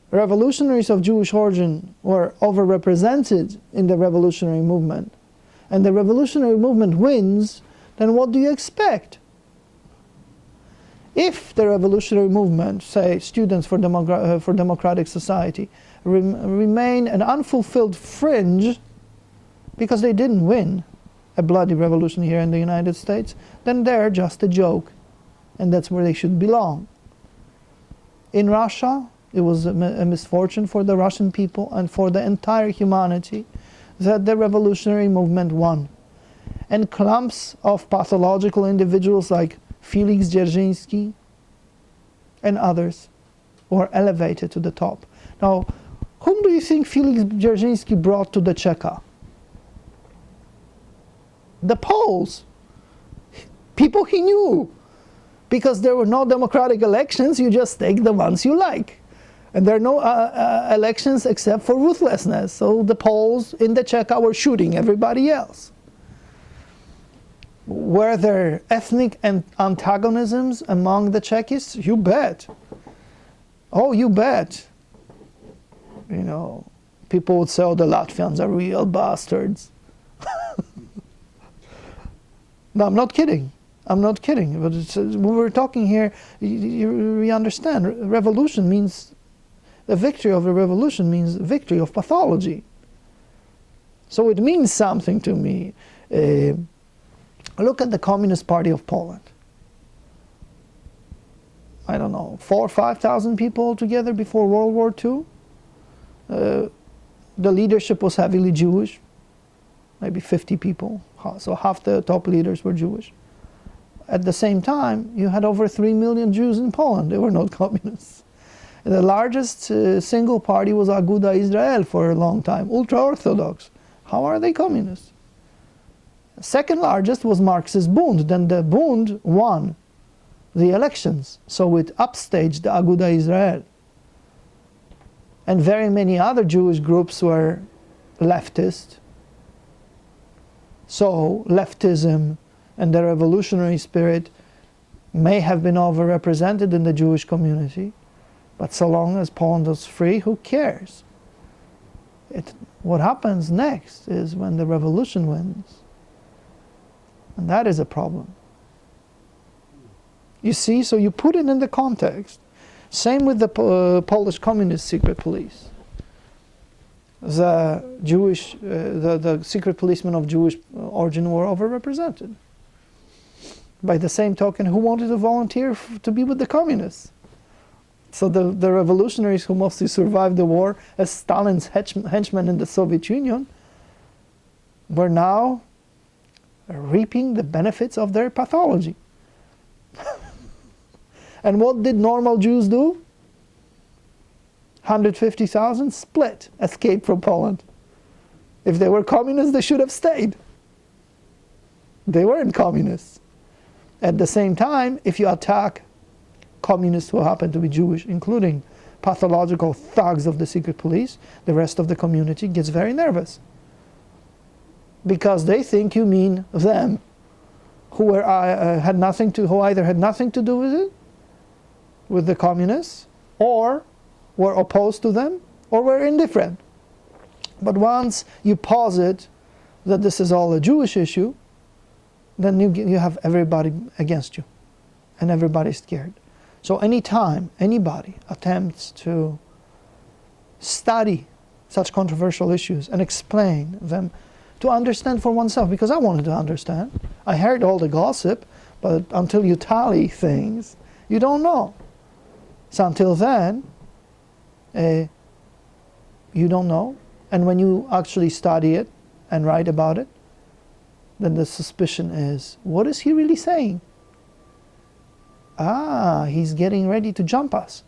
revolutionaries of Jewish origin were overrepresented in the revolutionary movement, and the revolutionary movement wins, then what do you expect? If the revolutionary movement, say Students for Democratic Society, remain an unfulfilled fringe because they didn't win a bloody revolution here in the United States, then they're just a joke, and that's where they should belong. In Russia, it was a misfortune for the Russian people and for the entire humanity that the revolutionary movement won. And clumps of pathological individuals like Felix Dzerzhinsky and others were elevated to the top. Now, whom do you think Felix Dzerzhinsky brought to the Cheka? The Poles. People he knew. Because there were no democratic elections, you just take the ones you like. And there are no elections except for ruthlessness. So the Poles in the Cheka were shooting everybody else. Were there ethnic antagonisms among the Czechists? You bet. Oh, you bet. People would say, oh, the Latvians are real bastards. No, I'm not kidding. I'm not kidding. But when we're talking here, we understand. Revolution means, the victory of the revolution means victory of pathology. So it means something to me. Look at the Communist Party of Poland. I don't know, 4,000 or 5,000 people altogether before World War II. The leadership was heavily Jewish, maybe 50 people. So half the top leaders were Jewish. At the same time, you had over 3 million Jews in Poland. They were not communists. And the largest single party was Aguda Israel for a long time, ultra-Orthodox. How are they communists? Second largest was Marxist Bund. Then the Bund won the elections, so it upstaged the Aguda Israel. And very many other Jewish groups were leftist. So leftism and the revolutionary spirit may have been overrepresented in the Jewish community, but so long as Poland was free, who cares? What happens next is when the revolution wins. And that is a problem. You see, so you put it in the context. Same with the Polish communist secret police. The Jewish, the secret policemen of Jewish origin were overrepresented. By the same token, who wanted to volunteer to be with the communists? So the revolutionaries who mostly survived the war as Stalin's henchmen in the Soviet Union were now reaping the benefits of their pathology. And what did normal Jews do? 150,000 split, escaped from Poland. If they were communists, they should have stayed. They weren't communists. At the same time, if you attack communists who happen to be Jewish, including pathological thugs of the secret police, the rest of the community gets very nervous. Because they think you mean them. who either had nothing to do with it, with the communists, or were opposed to them, or were indifferent. But once you posit that this is all a Jewish issue, then you have everybody against you, and everybody's scared. So anytime anybody attempts to study such controversial issues and explain them, to understand for oneself, because I wanted to understand. I heard all the gossip, but until you tally things, you don't know. So until then, you don't know. And when you actually study it and write about it, then the suspicion is, what is he really saying? He's getting ready to jump us.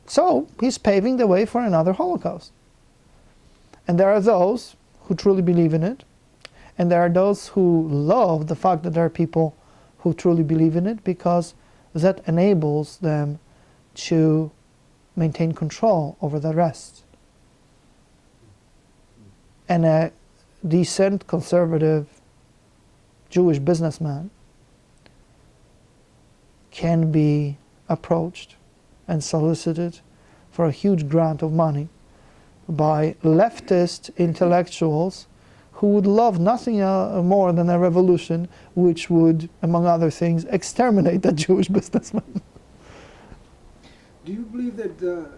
So he's paving the way for another Holocaust. And there are those who truly believe in it, and there are those who love the fact that there are people who truly believe in it, because that enables them to maintain control over the rest. And a decent, conservative Jewish businessman can be approached and solicited for a huge grant of money by leftist intellectuals who would love nothing more than a revolution which would, among other things, exterminate that Jewish businessman. Do you believe that the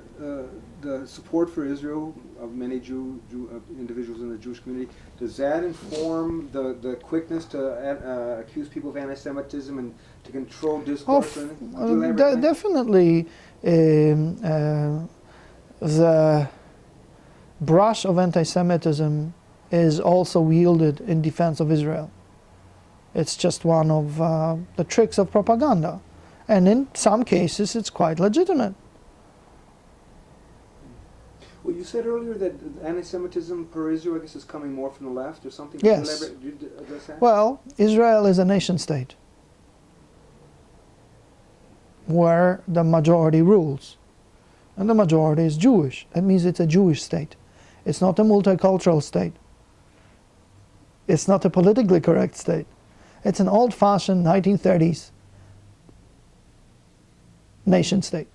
support for Israel of many individuals in the Jewish community, does that inform the quickness to accuse people of anti-Semitism and to control discourse? Definitely. The brush of anti-Semitism is also wielded in defense of Israel. It's just one of the tricks of propaganda. And in some cases, it's quite legitimate. Well, you said earlier that anti-Semitism per Israel, I guess, is coming more from the left or something. Yes. Can you address that? Well, Israel is a nation state where the majority rules. And the majority is Jewish. That means it's a Jewish state. It's not a multicultural state. It's not a politically correct state. It's an old-fashioned 1930s nation state.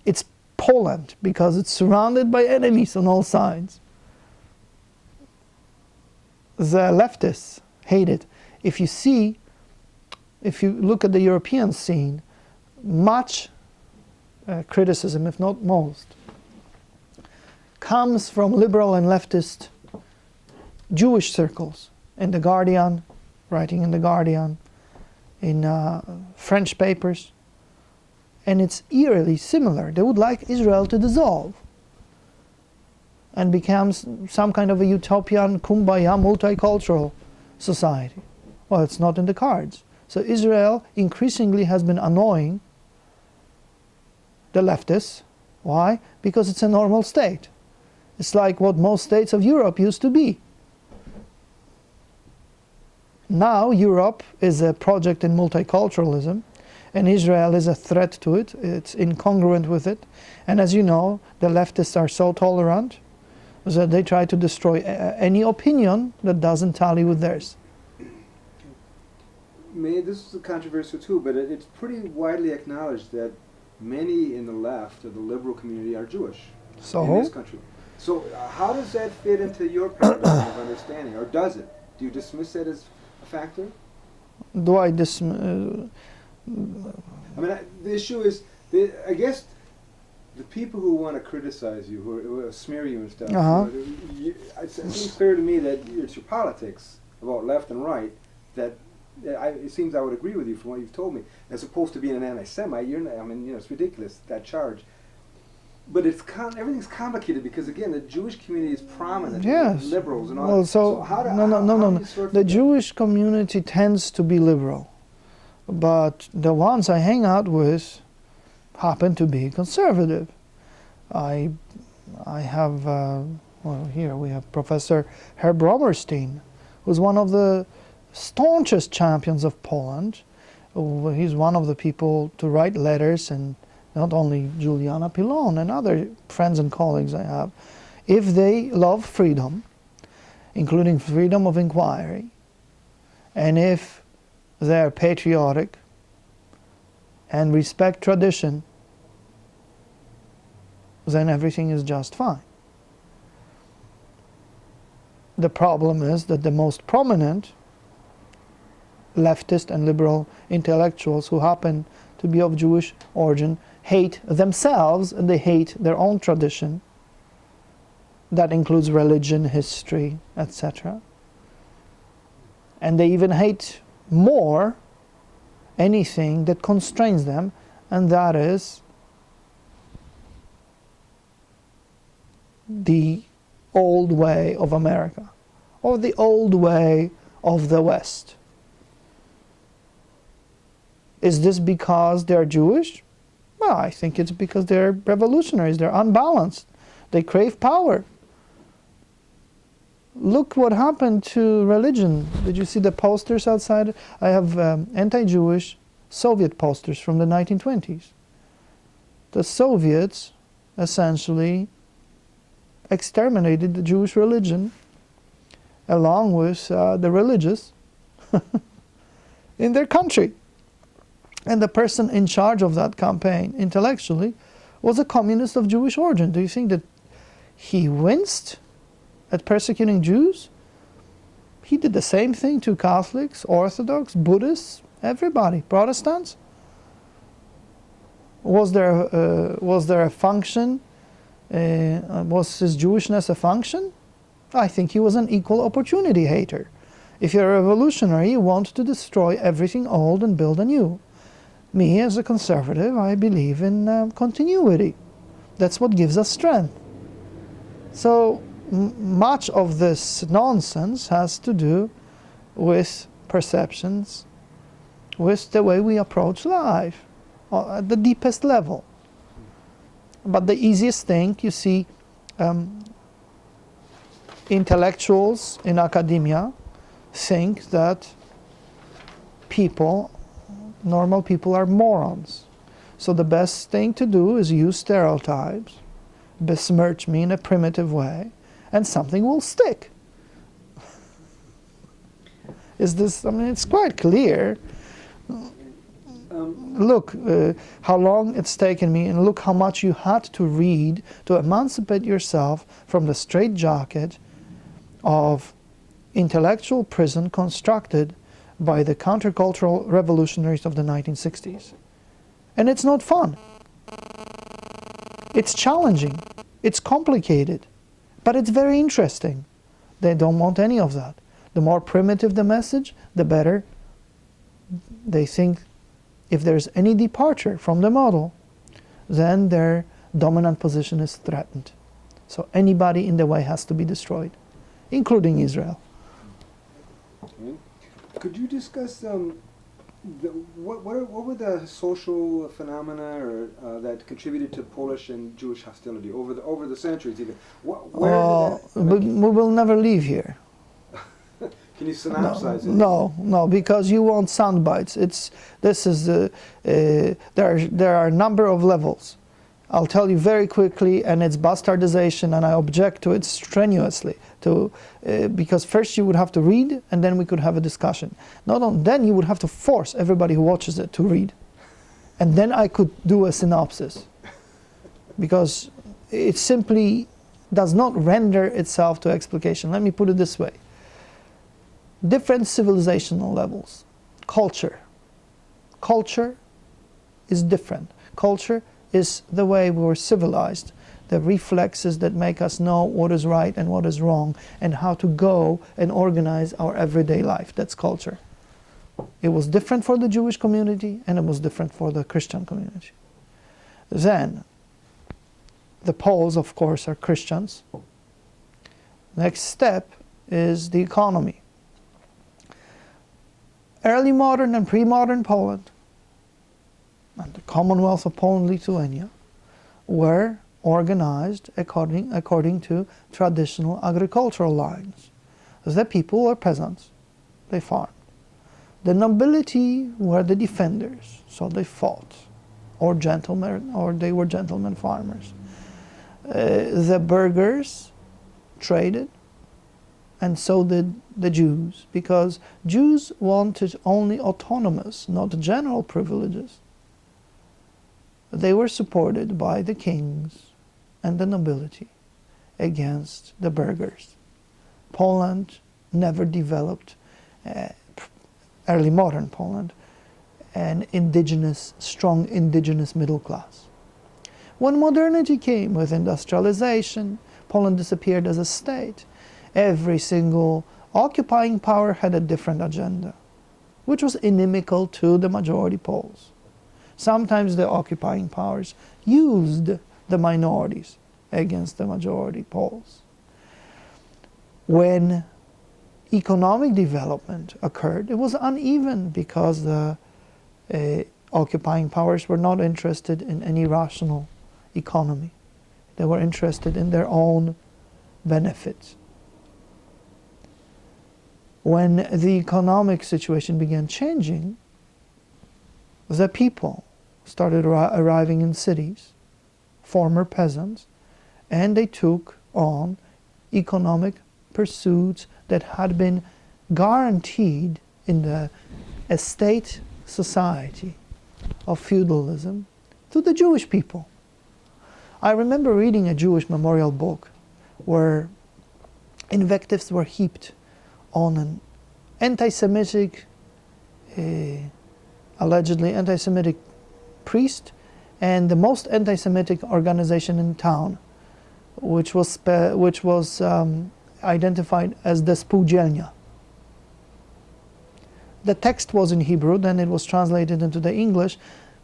It's Poland because it's surrounded by enemies on all sides. The leftists hate it. If you look at the European scene, much criticism, if not most, comes from liberal and leftist Jewish circles, in The Guardian, writing in The Guardian, in French papers, and it's eerily similar. They would like Israel to dissolve and become some kind of a utopian, kumbaya, multicultural society. Well, it's not in the cards. So Israel increasingly has been annoying the leftists. Why? Because it's a normal state. It's like what most states of Europe used to be. Now Europe is a project in multiculturalism, and Israel is a threat to it. It's incongruent with it. And as you know, the leftists are so tolerant that they try to destroy any opinion that doesn't tally with theirs. This is a controversial too, but it's pretty widely acknowledged that many in the left, or the liberal community, are Jewish in this country. So how does that fit into your paradigm of understanding, or does it? Do you dismiss that as a factor? Do I dismiss? I mean, the issue is, I guess, the people who want to criticize you, who smear you and stuff, it seems clear to me that it's your politics about left and right that it seems I would agree with you from what you've told me. As opposed to being an anti-Semite, it's ridiculous, that charge. But everything's complicated because, again, the Jewish community is prominent. Yes. Liberals and all well, that. So how do no. you sort The of Jewish community tends to be liberal, but the ones I hang out with happen to be conservative. I have, here we have Professor Herr Bromerstein, who's one of the staunchest champions of Poland. He's one of the people to write letters, and not only Juliana Pilon and other friends and colleagues I have, if they love freedom, including freedom of inquiry, and if they're patriotic and respect tradition, then everything is just fine. The problem is that the most prominent leftist and liberal intellectuals who happen to be of Jewish origin hate themselves and they hate their own tradition. That includes religion, history, etc. And they even hate more anything that constrains them, and that is the old way of America, or the old way of the West. Is this because they're Jewish? Well, I think it's because they're revolutionaries, they're unbalanced, they crave power. Look what happened to religion. Did you see the posters outside? I have anti-Jewish Soviet posters from the 1920s. The Soviets essentially exterminated the Jewish religion along with the religious in their country. And the person in charge of that campaign, intellectually, was a communist of Jewish origin. Do you think that he winced at persecuting Jews? He did the same thing to Catholics, Orthodox, Buddhists, everybody, Protestants. Was there a function? Was his Jewishness a function? I think he was an equal opportunity hater. If you're a revolutionary, you want to destroy everything old and build anew. Me, as a conservative, I believe in continuity. That's what gives us strength. So much of this nonsense has to do with perceptions, with the way we approach life at the deepest level. But the easiest thing, you see, intellectuals in academia think that normal people are morons. So the best thing to do is use stereotypes, besmirch me in a primitive way, and something will stick. Is this, I mean, it's quite clear. Look how long it's taken me, and look how much you had to read to emancipate yourself from the straitjacket of intellectual prison constructed by the countercultural revolutionaries of the 1960s. And it's not fun. It's challenging. It's complicated. But it's very interesting. They don't want any of that. The more primitive the message, the better. They think if there's any departure from the model, then their dominant position is threatened. So anybody in the way has to be destroyed, including Israel. Okay. Could you discuss what were the social phenomena that contributed to Polish and Jewish hostility over the centuries? Even we will never leave here. Can you synopsize it? No, because you want sound bites. There are a number of levels. I'll tell you very quickly, and it's bastardization, and I object to it strenuously. Because first you would have to read, and then we could have a discussion. Then you would have to force everybody who watches it to read, and then I could do a synopsis. Because it simply does not render itself to explication. Let me put it this way. Different civilizational levels. Culture. Culture is different. Culture is the way we were civilized, the reflexes that make us know what is right and what is wrong, and how to go and organize our everyday life. That's culture. It was different for the Jewish community, and it was different for the Christian community. Then, the Poles, of course, are Christians. Next step is the economy. Early modern and pre-modern Poland, and the Commonwealth of Poland, Lithuania, were organized according to traditional agricultural lines. The people were peasants, they farmed. The nobility were the defenders, so they fought, or they were gentlemen farmers. The burghers traded, and so did the Jews, because Jews wanted only autonomous, not general privileges. They were supported by the kings and the nobility against the burghers. Poland never developed, early modern Poland, an strong indigenous middle class. When modernity came with industrialization, Poland disappeared as a state. Every single occupying power had a different agenda, which was inimical to the majority Poles. Sometimes the occupying powers used the minorities against the majority Poles. When economic development occurred, it was uneven because the occupying powers were not interested in any rational economy. They were interested in their own benefits. When the economic situation began changing, the people started arriving in cities, former peasants, and they took on economic pursuits that had been guaranteed in the estate society of feudalism to the Jewish people. I remember reading a Jewish memorial book where invectives were heaped on an anti-Semitic, allegedly anti-Semitic priest and the most anti-Semitic organization in town, which was identified as the Spółdzielnia. The text was in Hebrew, then it was translated into the English,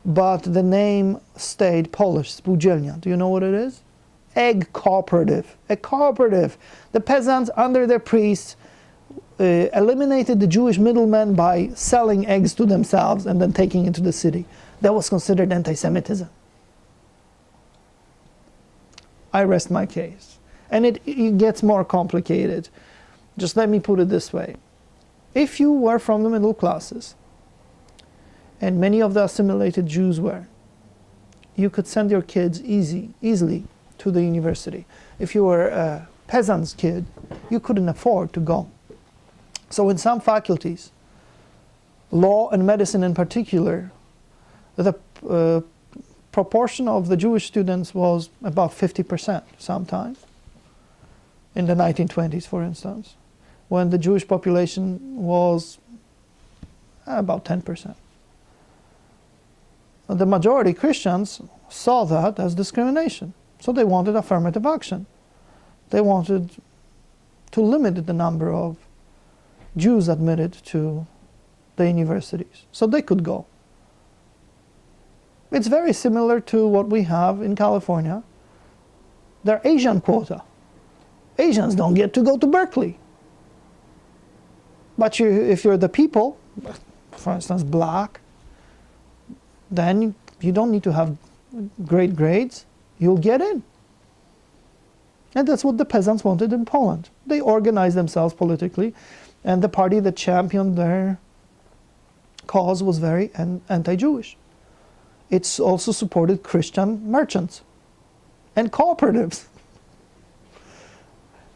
but the name stayed Polish, Spółdzielnia. Do you know what it is? Egg cooperative. A cooperative. The peasants, under their priests, eliminated the Jewish middlemen by selling eggs to themselves and then taking it to the city. That was considered anti-Semitism. I rest my case. And it gets more complicated. Just let me put it this way. If you were from the middle classes, and many of the assimilated Jews were, you could send your kids easily to the university. If you were a peasant's kid, you couldn't afford to go. So in some faculties, law and medicine in particular, the proportion of the Jewish students was about 50% sometimes, in the 1920s, for instance, when the Jewish population was about 10%. The majority Christians saw that as discrimination, so they wanted affirmative action. They wanted to limit the number of Jews admitted to the universities, so they could go. It's very similar to what we have in California. Their Asian quota. Asians don't get to go to Berkeley. But if you're the people, for instance, black, then you don't need to have great grades. You'll get in. And that's what the peasants wanted in Poland. They organized themselves politically, and the party that championed their cause was very anti-Jewish. It's also supported Christian merchants and cooperatives,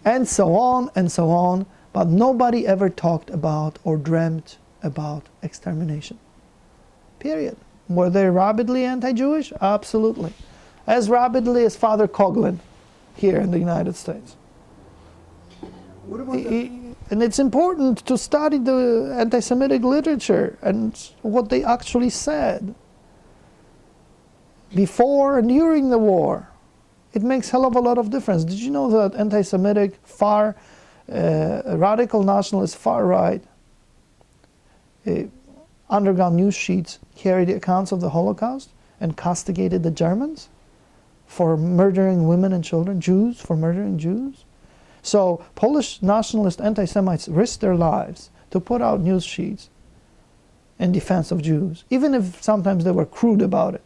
and so on, but nobody ever talked about or dreamt about extermination. Period. Were they rabidly anti-Jewish? Absolutely. As rabidly as Father Coughlin here in the United States. What about and it's important to study the anti-Semitic literature and what they actually said before and during the war. It makes a hell of a lot of difference. Did you know that anti-Semitic, radical nationalist, far-right underground news sheets carried accounts of the Holocaust and castigated the Germans for murdering women and children, Jews for murdering Jews? So Polish nationalist anti-Semites risked their lives to put out news sheets in defense of Jews, even if sometimes they were crude about it.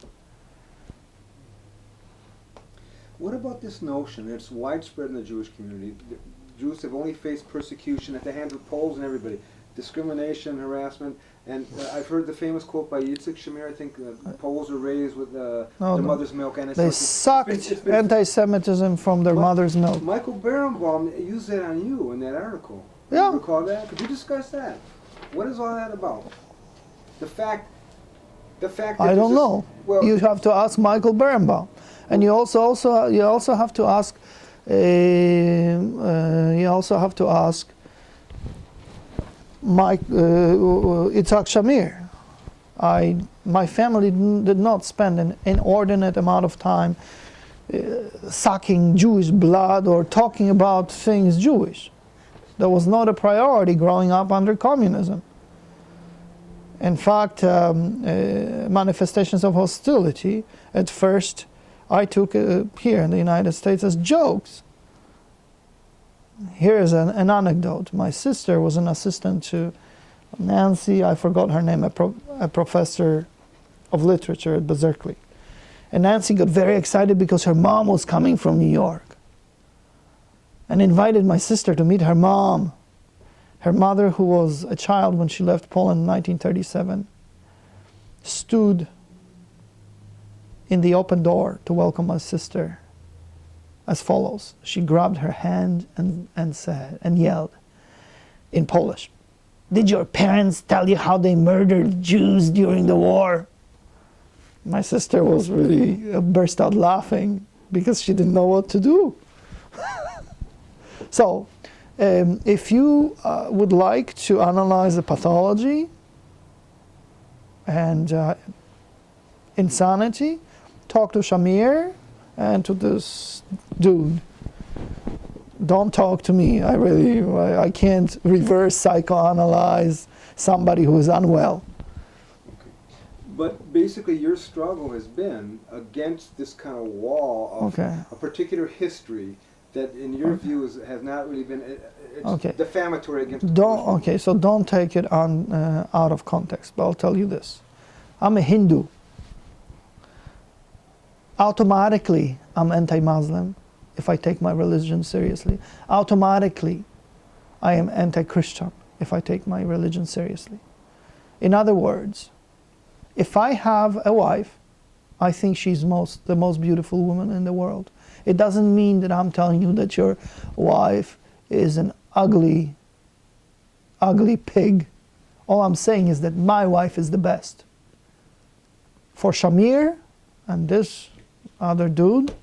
What about this notion? It's widespread in the Jewish community. The Jews have only faced persecution at the hands of Poles and everybody. discrimination, harassment, and I've heard the famous quote by Yitzhak Shamir. I think Poles were raised with their mother's milk, and they sucked anti-Semitism from their mother's milk. Michael Berenbaum used that on you in that article. Yeah. You recall that? Could you discuss that? What is all that about? The fact that I don't know. Well, you have to ask Michael Berenbaum, and you also have to ask. You also have to ask Yitzhak Shamir. My family did not spend an inordinate amount of time sucking Jewish blood or talking about things Jewish. That was not a priority growing up under communism. In fact, manifestations of hostility, at first, I took here in the United States as jokes. Here is an anecdote. My sister was an assistant to Nancy, I forgot her name, a professor of literature at Berkeley. And Nancy got very excited because her mom was coming from New York and invited my sister to meet her mom. Her mother, who was a child when she left Poland in 1937, stood in the open door to welcome my sister as follows. She grabbed her hand and said, and yelled in Polish, "Did your parents tell you how they murdered Jews during the war?" My sister was really burst out laughing because she didn't know what to do. So, if you would like to analyze the pathology and insanity, talk to Shamir and to this dude. Don't talk to me. I can't reverse psychoanalyze somebody who is unwell. Okay. But basically your struggle has been against this kind of wall of a particular history that in your view has not really been defamatory against so don't take it out of context, but I'll tell you this. I'm a Hindu. Automatically, I'm anti-Muslim if I take my religion seriously. Automatically, I am anti-Christian if I take my religion seriously. In other words, if I have a wife, I think she's the most beautiful woman in the world. It doesn't mean that I'm telling you that your wife is an ugly pig. All I'm saying is that my wife is the best. For Shamir and this other dude,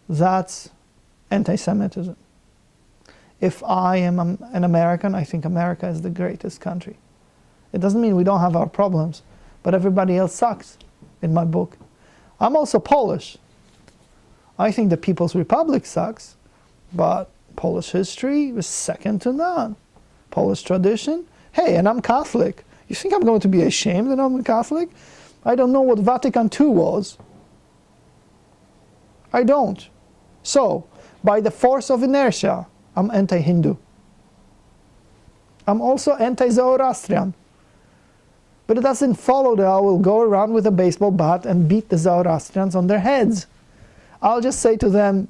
that's anti-Semitism. If I am an American, I think America is the greatest country. It doesn't mean we don't have our problems, but everybody else sucks in my book. I'm also Polish. I think the People's Republic sucks, but Polish history is second to none. Polish tradition, hey, and I'm Catholic. You think I'm going to be ashamed that I'm a Catholic? I don't know what Vatican II was. I don't. So, by the force of inertia, I'm anti-Hindu. I'm also anti-Zoroastrian. But it doesn't follow that I will go around with a baseball bat and beat the Zoroastrians on their heads. I'll just say to them,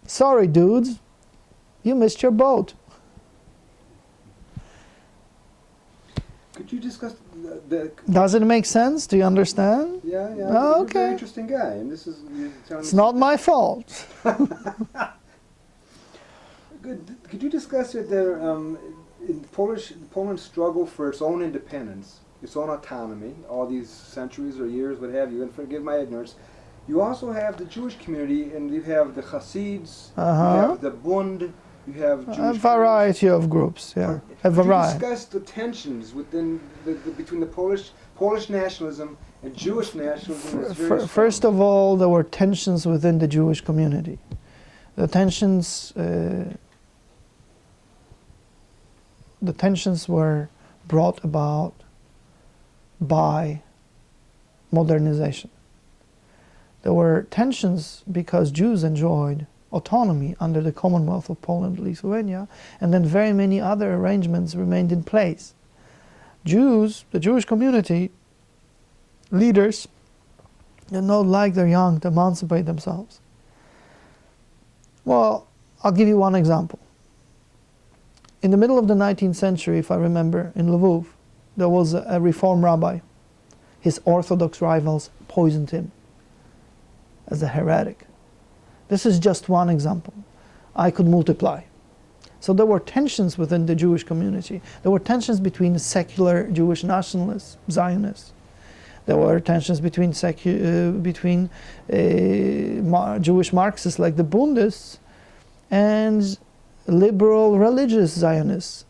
sorry dudes, you missed your boat. Could you discuss Does it make sense? Do you understand? Yeah. Oh, You're okay. a very interesting guy, and this is. It's not my fault. Good. Could you discuss in Poland's struggle for its own independence, its own autonomy, all these centuries or years, what have you? And forgive my ignorance. You also have the Jewish community, and you have the Hasids, you have the Bund, you have Jewish a variety of groups, yeah. A variety. Could you discuss the tensions within between the Polish nationalism and Jewish nationalism? First of all, there were tensions within the Jewish community. The tensions were brought about by modernization. There were tensions because Jews enjoyed autonomy under the Commonwealth of Poland and Lithuania, and then very many other arrangements remained in place. Jews, the Jewish community, leaders, did not like their young to emancipate themselves. Well, I'll give you one example. in the middle of the 19th century, if I remember, in Lvov, there was a Reform rabbi. His Orthodox rivals poisoned him as a heretic. This is just one example. I could multiply. So there were tensions within the Jewish community. There were tensions between secular Jewish nationalists, Zionists. There were tensions between Jewish Marxists like the Bundists and liberal religious Zionists,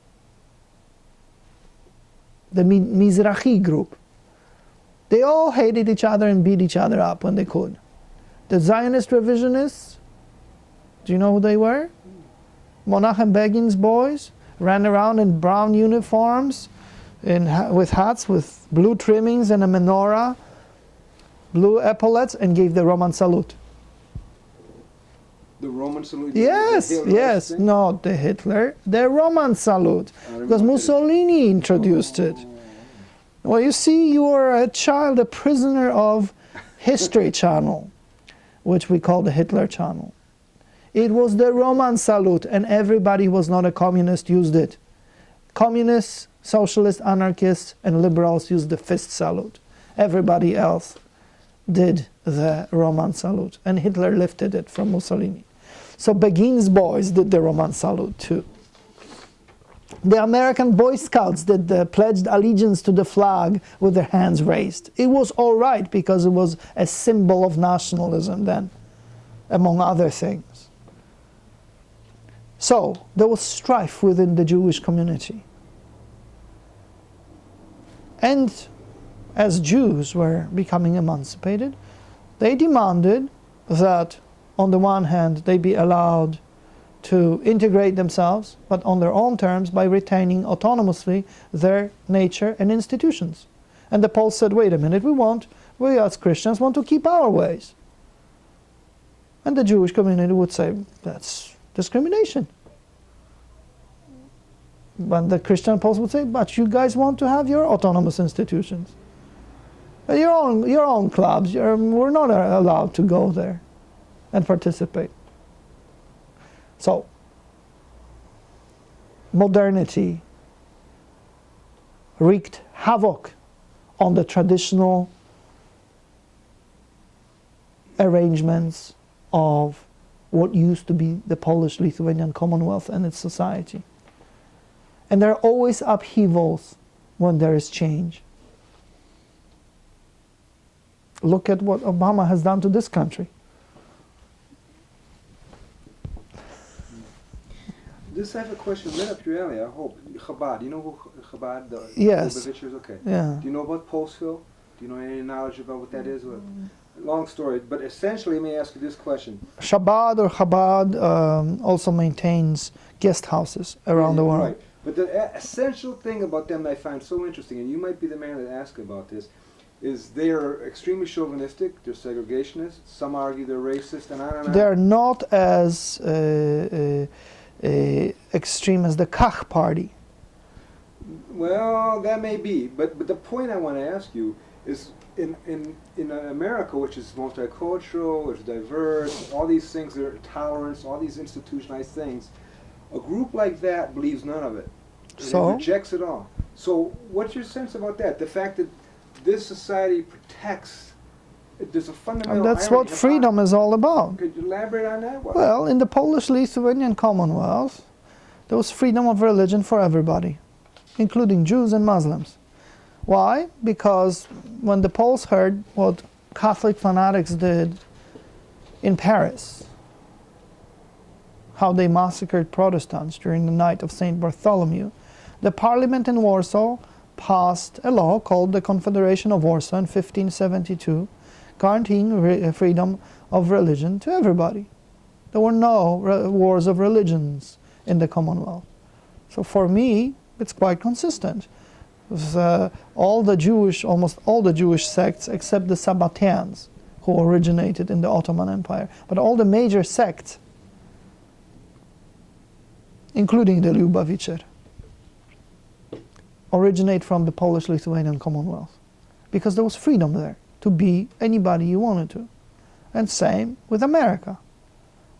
the Mizrahi group. They all hated each other and beat each other up when they could. The Zionist revisionists, do you know who they were? Menachem Begin's boys ran around in brown uniforms, with hats with blue trimmings and a menorah, blue epaulets, and gave the Roman salute. The Roman salute? Yes, yes. Thing? Not the Hitler, the Roman salute. Because Mussolini introduced it. Well, you see, you are a child, a prisoner of History Channel, which we call the Hitler Channel. It was the Roman salute, and everybody who was not a communist used it. Communists, socialists, anarchists, and liberals used the fist salute. Everybody else did the Roman salute, and Hitler lifted it from Mussolini. So Begin's boys did the Roman salute too. The American Boy Scouts did the pledged allegiance to the flag with their hands raised. It was all right because it was a symbol of nationalism then, among other things. So there was strife within the Jewish community. And as Jews were becoming emancipated, they demanded that on the one hand they be allowed to integrate themselves, but on their own terms by retaining autonomously their nature and institutions. And the Poles said, wait a minute, we as Christians want to keep our ways. And the Jewish community would say, that's discrimination. But the Christian Poles would say, but you guys want to have your autonomous institutions. Your own clubs, we're not allowed to go there and participate. So, modernity wreaked havoc on the traditional arrangements of what used to be the Polish-Lithuanian Commonwealth and its society. And there are always upheavals when there is change. Look at what Obama has done to this country. This I have a question right up your alley, I hope. Chabad, you know who Chabad, the Yes. Lubavitchers? Okay. Yeah. Do you know about Postville? Do you know any knowledge about what that is? Long story, but essentially, let me ask you this question. Shabbat or Chabad also maintains guest houses around the world. Right. But the essential thing about them that I find so interesting, and you might be the man to ask about this, is they are extremely chauvinistic, they're segregationists, some argue they're racist, and on and on. They're not as extreme as the Kach party. Well, that may be, but the point I want to ask you is in America, which is multicultural, it's diverse, all these things, there are tolerance, all these institutionalized things, a group like that believes none of it. So? It rejects it all. So what's your sense about that? The fact that this society protects, there's a fundamental That's irony what freedom is all about. Could you elaborate on that? Well, in the Polish-Lithuanian Commonwealth, there was freedom of religion for everybody, including Jews and Muslims. Why? Because when the Poles heard what Catholic fanatics did in Paris, how they massacred Protestants during the night of St. Bartholomew, the parliament in Warsaw passed a law called the Confederation of Warsaw in 1572, guaranteeing freedom of religion to everybody. There were no wars of religions in the Commonwealth. So for me, it's quite consistent. Almost all the Jewish sects, except the Sabbateans, who originated in the Ottoman Empire, but all the major sects, including the Lubavitcher, originate from the Polish-Lithuanian Commonwealth, because there was freedom there to be anybody you wanted to. And same with America.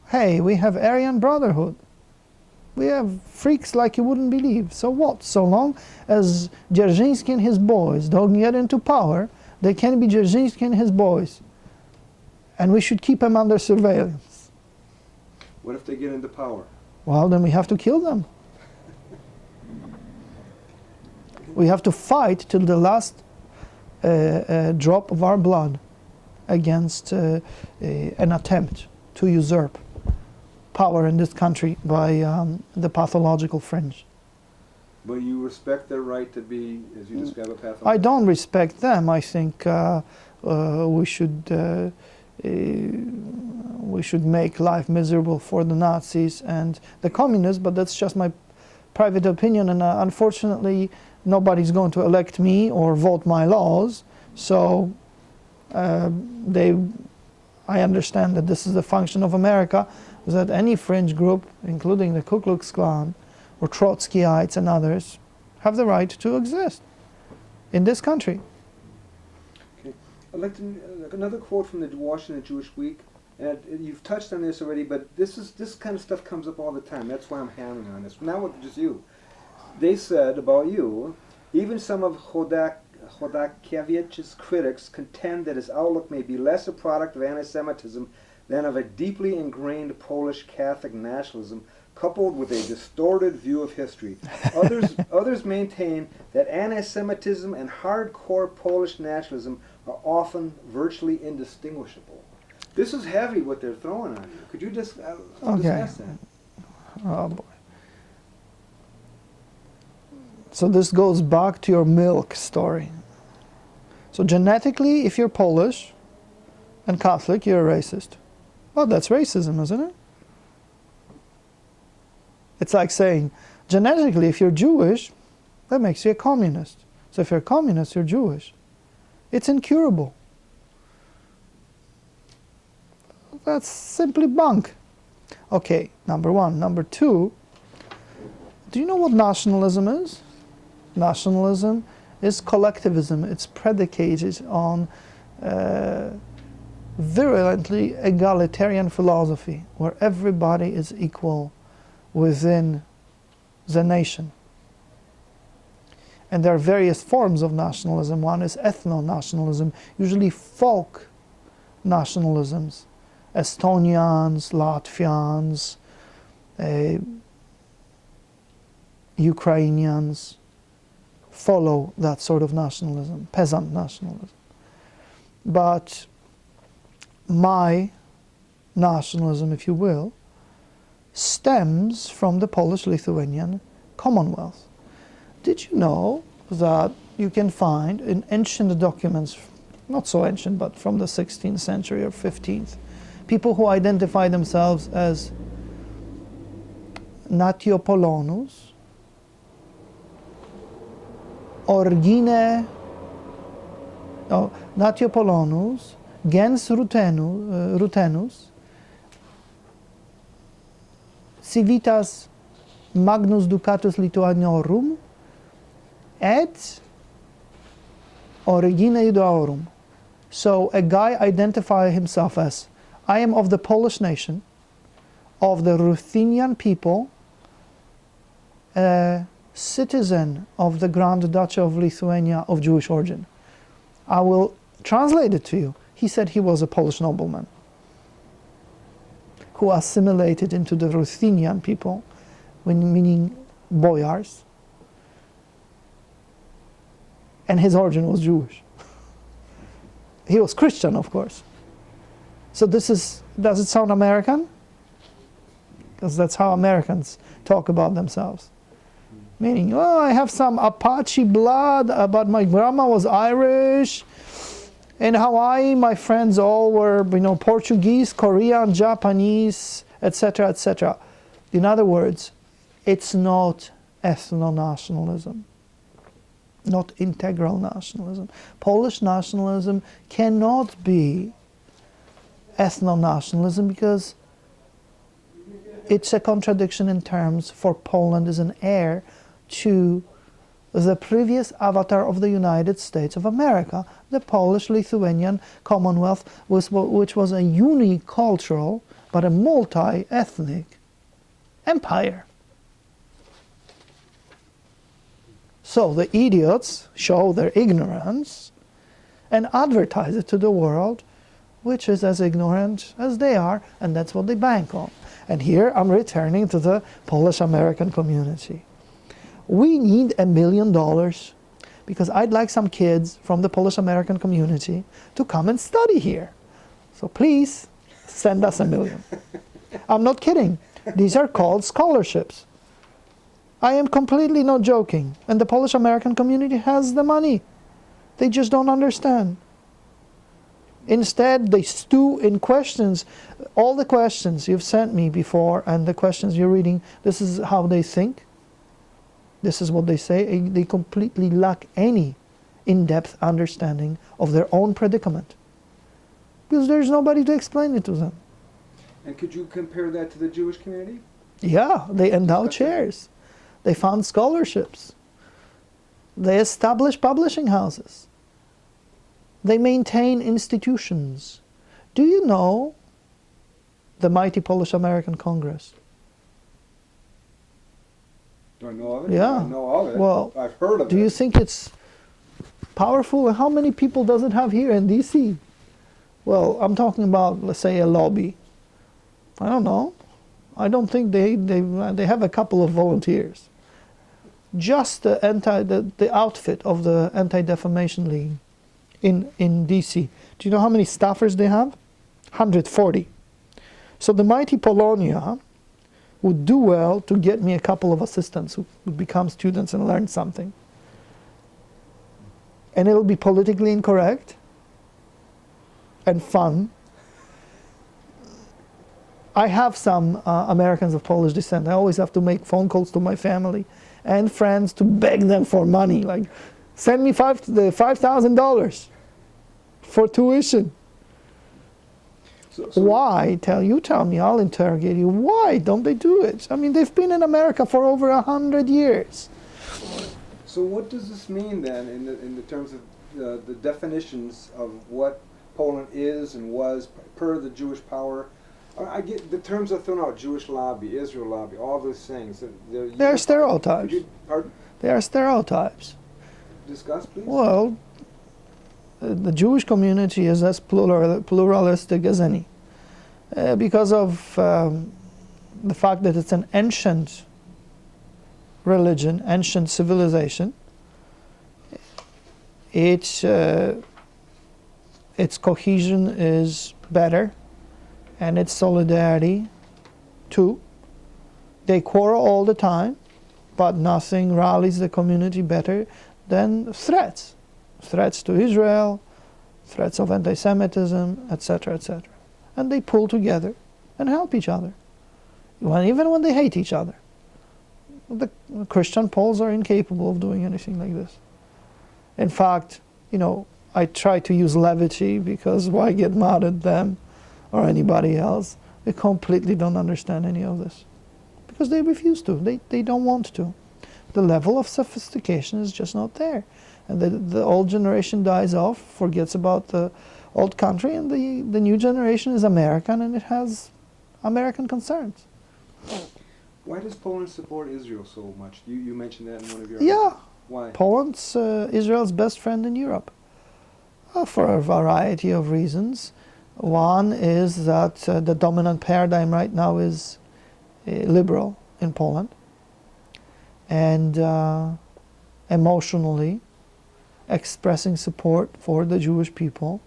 Hey, we have Aryan Brotherhood. We have freaks like you wouldn't believe. So what? So long as Dzerzhinsky and his boys don't get into power, they can be Dzerzhinsky and his boys. And we should keep them under surveillance. What if they get into power? Well, then we have to kill them. We have to fight till the last drop of our blood against an attempt to usurp power in this country by the pathological fringe. But you respect their right to be, as you describe it, pathological? I don't respect them. I think we should make life miserable for the Nazis and the communists, but that's just my private opinion, and unfortunately nobody's going to elect me or vote my laws, so I understand that this is the function of America, that any fringe group, including the Ku Klux Klan or Trotskyites and others, have the right to exist in this country. Okay. I'd like to another quote from the Washington Jewish Week, and you've touched on this already, but this kind of stuff comes up all the time. That's why I'm hammering on this. Not with just you. They said about you, even some of Chodakiewicz's critics contend that his outlook may be less a product of anti-Semitism than of a deeply ingrained Polish Catholic nationalism coupled with a distorted view of history. Others maintain that anti-Semitism and hardcore Polish nationalism are often virtually indistinguishable. This is heavy what they're throwing on you. Could you just discuss that? Oh boy. So this goes back to your milk story. So genetically, if you're Polish and Catholic, you're a racist. Well, that's racism, isn't it? It's like saying, genetically, if you're Jewish, that makes you a communist. So if you're a communist, you're Jewish. It's incurable. That's simply bunk. Okay, number one. Number two, do you know what nationalism is? Nationalism is collectivism. It's predicated on virulently egalitarian philosophy, where everybody is equal within the nation. And there are various forms of nationalism. One is ethno-nationalism, usually folk nationalisms. Estonians, Latvians, Ukrainians follow that sort of nationalism, peasant nationalism. But my nationalism, if you will, stems from the Polish-Lithuanian Commonwealth. Did you know that you can find in ancient documents, not so ancient, but from the 16th century or 15th, people who identify themselves as Natiopolonus, Natiopolonus, gens Rutenus, civitas magnus ducatus Lituaniorum, et origine Judaorum. So a guy identified himself as, I am of the Polish nation, of the Ruthenian people, a citizen of the Grand Duchy of Lithuania of Jewish origin. I will translate it to you. He said he was a Polish nobleman who assimilated into the Ruthenian people, meaning boyars, and his origin was Jewish. He was Christian, of course. So this is, does it sound American? Because that's how Americans talk about themselves. Meaning, oh, I have some Apache blood, but my grandma was Irish. In Hawaii, my friends all were, Portuguese, Korean, Japanese, etc., etc. In other words, it's not ethno-nationalism, not integral nationalism. Polish nationalism cannot be ethno-nationalism because it's a contradiction in terms, for Poland is an heir to the previous avatar of the United States of America, the Polish-Lithuanian Commonwealth, which was a unicultural but a multi-ethnic empire. So the idiots show their ignorance and advertise it to the world, which is as ignorant as they are, and that's what they bank on. And here I'm returning to the Polish-American community. We need $1 million because I'd like some kids from the Polish-American community to come and study here. So please, send us $1 million. I'm not kidding. These are called scholarships. I am completely not joking. And the Polish-American community has the money. They just don't understand. Instead, they stew in questions. All the questions you've sent me before and the questions you're reading, this is how they think. This is what they say. They completely lack any in-depth understanding of their own predicament. Because there's nobody to explain it to them. And could you compare that to the Jewish community? Yeah, they endow chairs. They found scholarships. They establish publishing houses. They maintain institutions. Do you know the mighty Polish-American Congress? Do I know of it? Yeah. I know of it. Well, I've heard of it. do you think it's powerful? And how many people does it have here in D.C.? Well, I'm talking about, let's say, a lobby. I don't know. I don't think they have a couple of volunteers. Just the outfit of the Anti-Defamation League in D.C. Do you know how many staffers they have? 140. So the mighty Polonia would do well to get me a couple of assistants who would become students and learn something. And it'll be politically incorrect and fun. I have some Americans of Polish descent. I always have to make phone calls to my family and friends to beg them for money. Like, send me $5,000 for tuition. So Why? You tell me, I'll interrogate you. Why don't they do it? I mean, they've been in America for over 100 years. So what does this mean then in the terms of the definitions of what Poland is and was per the Jewish power? I get the terms are thrown out: Jewish lobby, Israel lobby, all those things. They're stereotypes. Pardon? They are stereotypes. Discuss, please. Well, the Jewish community is as pluralistic as any because of the fact that it's an ancient religion, ancient civilization. Its cohesion is better, and its solidarity too. They quarrel all the time, but nothing rallies the community better than threats. Threats to Israel, threats of anti-Semitism, etc., etc. And they pull together and help each other, even when they hate each other. The Christian Poles are incapable of doing anything like this. In fact, I try to use levity because why get mad at them or anybody else? They completely don't understand any of this because they refuse to. They don't want to. The level of sophistication is just not there. And the old generation dies off, forgets about the old country, and the new generation is American, and it has American concerns. Why does Poland support Israel so much? You mentioned that in one of your Yeah. articles. Why? Poland's Israel's best friend in Europe. For a variety of reasons. One is that the dominant paradigm right now is liberal in Poland. And emotionally expressing support for the Jewish people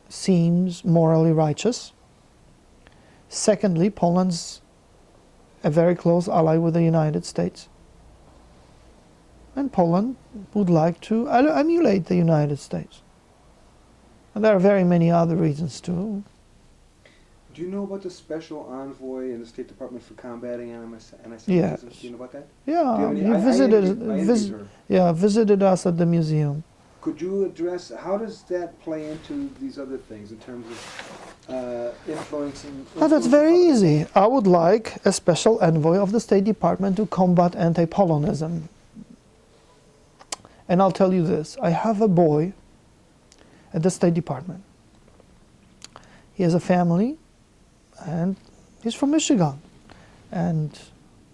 seems morally righteous. Secondly, Poland's a very close ally with the United States. And Poland would like to emulate the United States. And there are very many other reasons too. Do you know about the special envoy in the State Department for combating anti-Semitism? Yes. Do you know about that? Yeah, Do you he have any, visited us at the museum. Could you address, how does that play into these other things in terms of influencing... That's very easy. I would like a special envoy of the State Department to combat anti-Polonism. And I'll tell you this, I have a boy at the State Department. He has a family, and he's from Michigan, and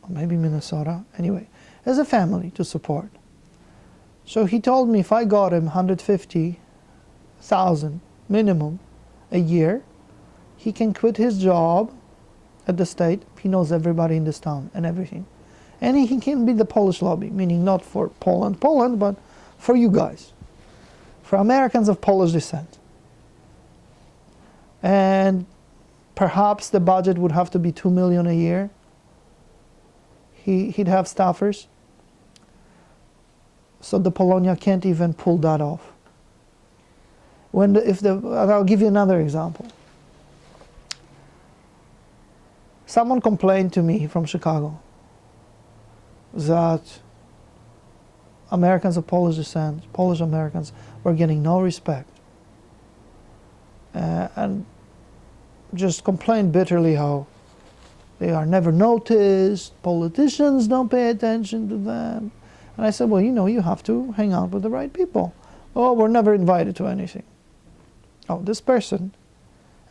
maybe Minnesota. Anyway, he has a family to support. So he told me if I got him 150,000 minimum a year, he can quit his job at the state. He knows everybody in this town and everything. And he can be the Polish lobby, meaning not for Poland, but for you guys, for Americans of Polish descent. And perhaps the budget would have to be 2 million a year. He'd have staffers. So the Polonia can't even pull that off. I'll give you another example. Someone complained to me from Chicago that Americans of Polish descent, Polish Americans, were getting no respect. And just complained bitterly how they are never noticed, politicians don't pay attention to them. And I said, well, you have to hang out with the right people. Oh, we're never invited to anything. Oh, this person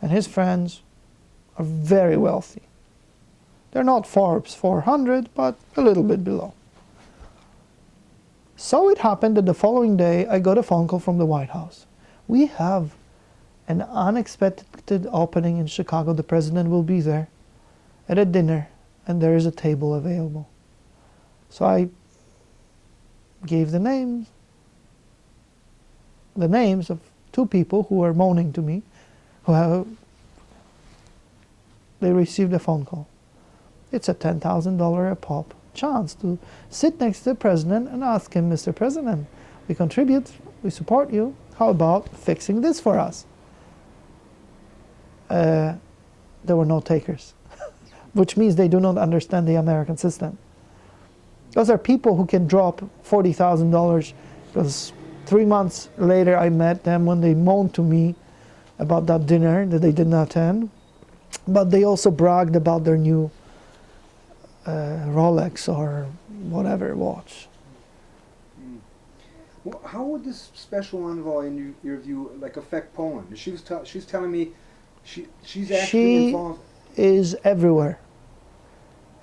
and his friends are very wealthy. They're not Forbes 400, but a little bit below. So it happened that the following day, I got a phone call from the White House. We have an unexpected opening in Chicago. The president will be there at a dinner, and there is a table available. So I gave the names of two people who were moaning to me, they received a phone call. It's a $10,000 a pop chance to sit next to the president and ask him, Mr. President, we contribute, we support you, how about fixing this for us? There were no takers, which means they do not understand the American system. Those are people who can drop $40,000, because 3 months later I met them when they moaned to me about that dinner that they did not attend, but they also bragged about their new Rolex or whatever watch. Well, how would this special envoy, in your view, affect Poland? She's telling me she's actually involved. She is everywhere.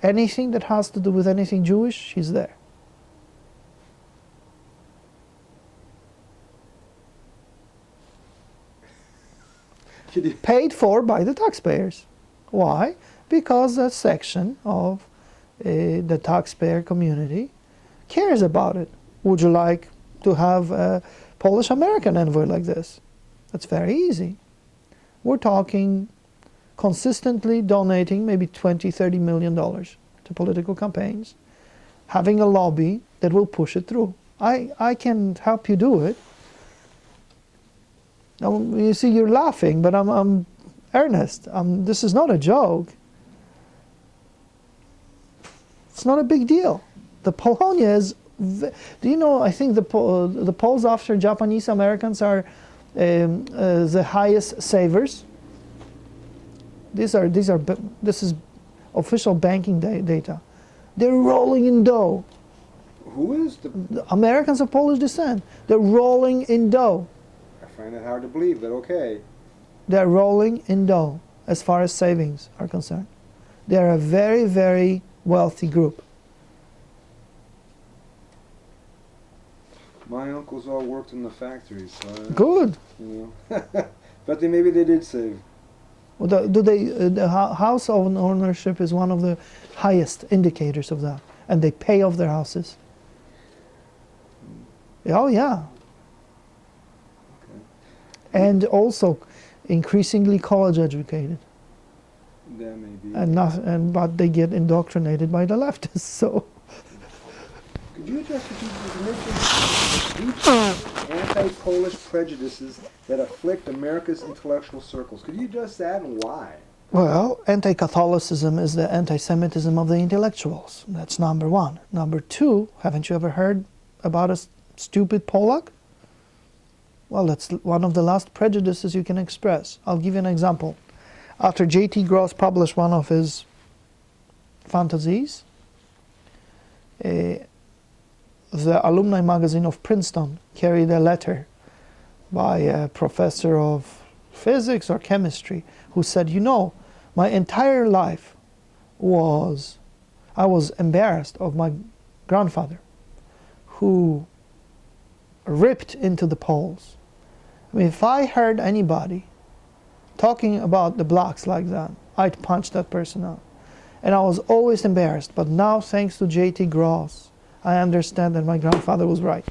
Anything that has to do with anything Jewish, she's there. Paid for by the taxpayers. Why? Because a section of the taxpayer community cares about it. Would you like to have a Polish-American envoy like this? That's very easy. We're talking consistently donating maybe $20–30 million to political campaigns, having a lobby that will push it through. I can help you do it. Now, you see, you're laughing, but I'm earnest. This is not a joke. It's not a big deal. The Polonians, do you know, I think the Poles after Japanese Americans are the highest savers. This is official banking data. They're rolling in dough. Who is the Americans of Polish descent? They're rolling in dough. I find it hard to believe, but okay. They're rolling in dough as far as savings are concerned. They're a very, very wealthy group. My uncles all worked in the factories. So Good. But maybe they did save. Well, the house ownership is one of the highest indicators of that, and they pay off their houses. Oh yeah. Okay. And also increasingly college educated. That may be. But they get indoctrinated by the leftists. So. Could you address the deep anti-Polish prejudices that afflict America's intellectual circles? Could you address that and why? Well, anti-Catholicism is the anti-Semitism of the intellectuals. That's number one. Number two, haven't you ever heard about a stupid Polak? Well, that's one of the last prejudices you can express. I'll give you an example. After J.T. Gross published one of his fantasies, the alumni magazine of Princeton carried a letter by a professor of physics or chemistry who said, you know, my entire life I was embarrassed of my grandfather, who ripped into the polls. I mean, if I heard anybody talking about the blacks like that, I'd punch that person out. And I was always embarrassed. But now, thanks to J.T. Gross, I understand that my grandfather was right.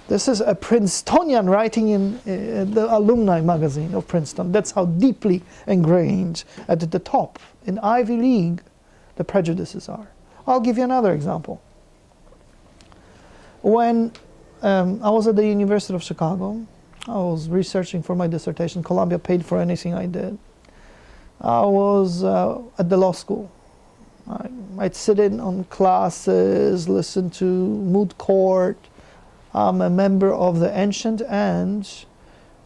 This is a Princetonian writing in the alumni magazine of Princeton. That's how deeply ingrained at the top in Ivy League the prejudices are. I'll give you another example. When I was at the University of Chicago, I was researching for my dissertation. Columbia paid for anything I did. I was at the law school. I'd sit in on classes, listen to moot court. I'm a member of the Ancient and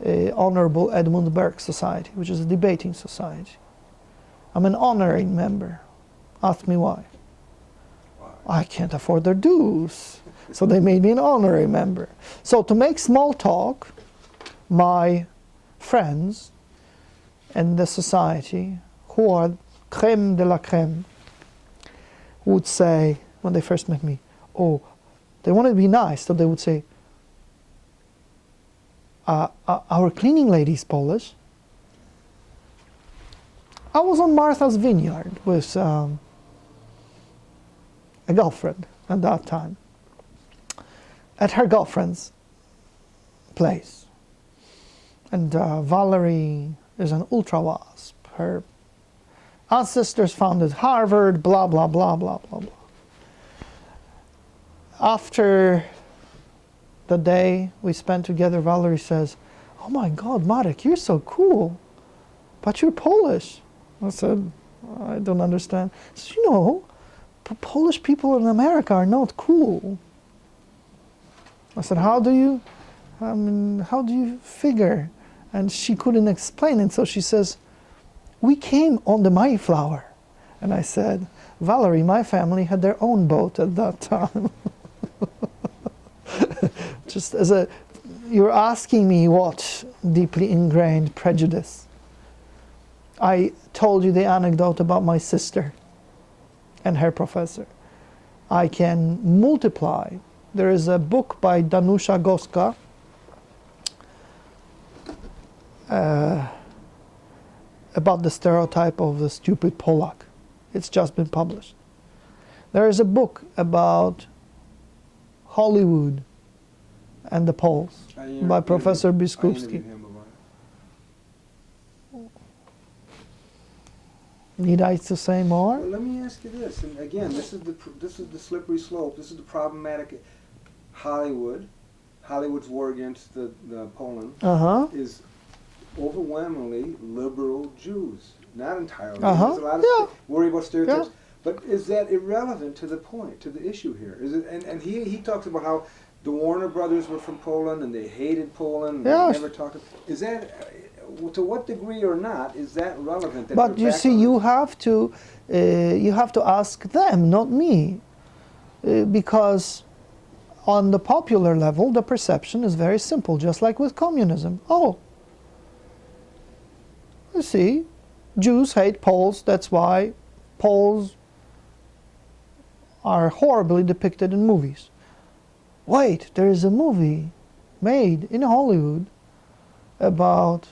Honorable Edmund Burke Society, which is a debating society. I'm an honorary member. Ask me why. I can't afford their dues. So they made me an honorary member. So to make small talk, my friends in the society, who are crème de la crème, would say, when they first met me, oh, they wanted to be nice, so they would say, our cleaning lady's Polish. I was on Martha's Vineyard with a girlfriend at that time, at her girlfriend's place. And Valerie is an ultra-wasp. Her ancestors founded Harvard, blah, blah, blah, blah, blah, blah. After the day we spent together, Valerie says, oh my God, Marek, you're so cool, but you're Polish. I said, I don't understand. She said, you know, Polish people in America are not cool. I said, how do you figure? And she couldn't explain it, so she says, we came on the Mayflower. And I said, Valerie, my family had their own boat at that time. Just as you're asking me what deeply ingrained prejudice. I told you the anecdote about my sister and her professor. I can multiply. There is a book by Danusza Goska, about the stereotype of the stupid Polak. It's just been published. There is a book about Hollywood and the Poles by Professor Biskupski. Need I to say more? Well, let me ask you this, and again, this is the slippery slope. This is the problematic. Hollywood's war against the Poland is overwhelmingly liberal Jews. Not entirely. There's a lot of worry about stereotypes. Yeah. But is that irrelevant to the point, to the issue here? Is it? And he talks about how the Warner brothers were from Poland and they hated Poland. And they never talked. Is that, to what degree or not, is that relevant? That but you see, you have to ask them, not me, because on the popular level, the perception is very simple, just like with communism. Oh, you see, Jews hate Poles. That's why Poles are horribly depicted in movies. Wait, there is a movie made in Hollywood about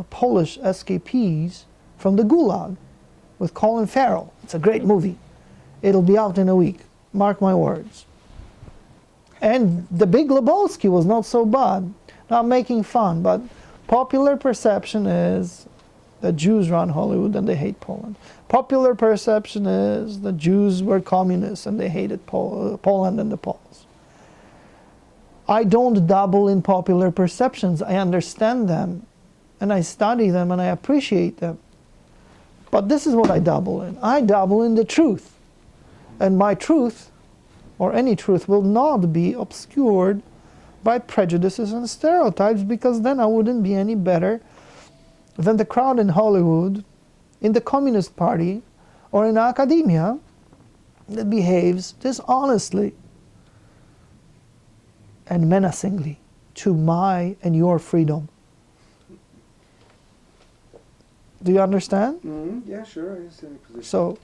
Polish escapees from the Gulag with Colin Farrell. It's a great movie. It'll be out in a week. Mark my words. And The Big Lebowski was not so bad. Not making fun, but popular perception is that Jews run Hollywood and they hate Poland. Popular perception is that Jews were communists and they hated Poland and the Poles. I don't dabble in popular perceptions. I understand them and I study them and I appreciate them. But this is what I dabble in. I dabble in the truth. And my truth, or any truth, will not be obscured by prejudices and stereotypes, because then I wouldn't be any better than the crowd in Hollywood, in the Communist Party, or in academia that behaves dishonestly and menacingly to my and your freedom. Do you understand? Mm-hmm. Yeah, sure. I understand your position. So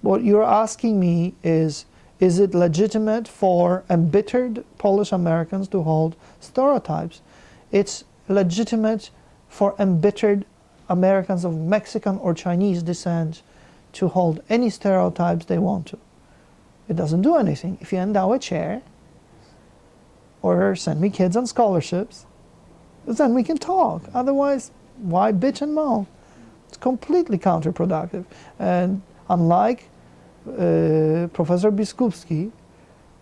what you're asking me is Is it legitimate for embittered Polish Americans to hold stereotypes? It's legitimate for embittered Americans of Mexican or Chinese descent to hold any stereotypes they want to. It doesn't do anything. If you endow a chair or send me kids on scholarships, then we can talk. Otherwise, why bitch and moan? It's completely counterproductive. And unlike Professor Biskupski,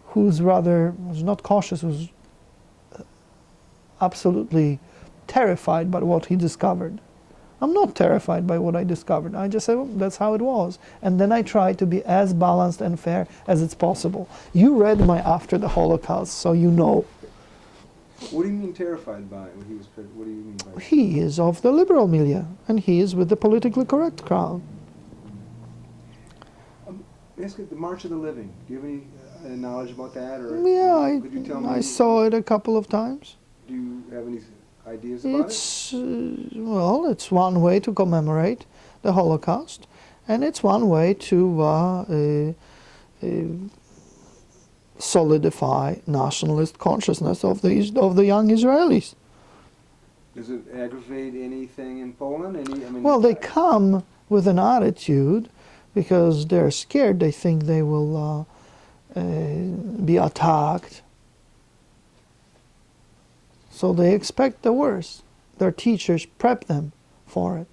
who's not cautious, who's absolutely terrified by what he discovered. I'm not terrified by what I discovered. I just say, well, that's how it was. And then I try to be as balanced and fair as it's possible. You read my After the Holocaust, so you know. What do you mean terrified by? What do you mean by? He is of the liberal milieu, and he is with the politically correct crowd. Ask it, the March of the Living. Do you have any knowledge about that, or Yeah, could you tell me? I saw it a couple of times. Do you have any ideas about It's well, it's one way to commemorate the Holocaust, and it's one way to solidify nationalist consciousness of the young Israelis. Does it aggravate anything in Poland? Well, they come with an attitude because they're scared. They think they will be attacked. So they expect the worst. Their teachers prep them for it.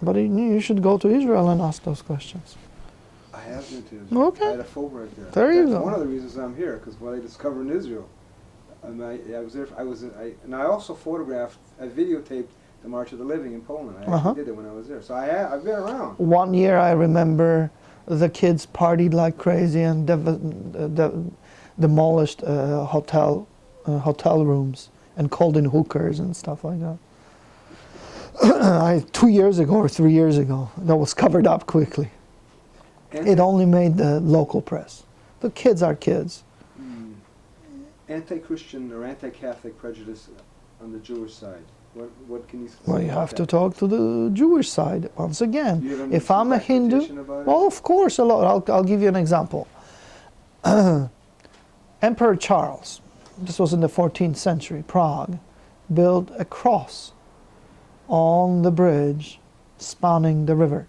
But you should go to Israel and ask those questions. I have been to Israel. Okay. I had a Fulbright there. There you That's go. one of the reasons I'm here, because what I discovered in Israel. I was there. And I also photographed. I videotaped the March of the Living in Poland. I actually did it when I was there. So I've been around. One year I remember the kids partied like crazy and demolished hotel rooms and called in hookers and stuff like that. 2 years ago or 3 years ago, that was covered up quickly. It only made the local press. The kids are kids. Anti-Christian or anti-Catholic prejudice on the Jewish side. What can you say? Well, you about have to that? talk to the Jewish side once again. Do you have If some I'm a Hindu, documentation about it? well, of course, a lot. I'll give you an example. Emperor Charles, this was in the 14th century, Prague, built a cross on the bridge spanning the river.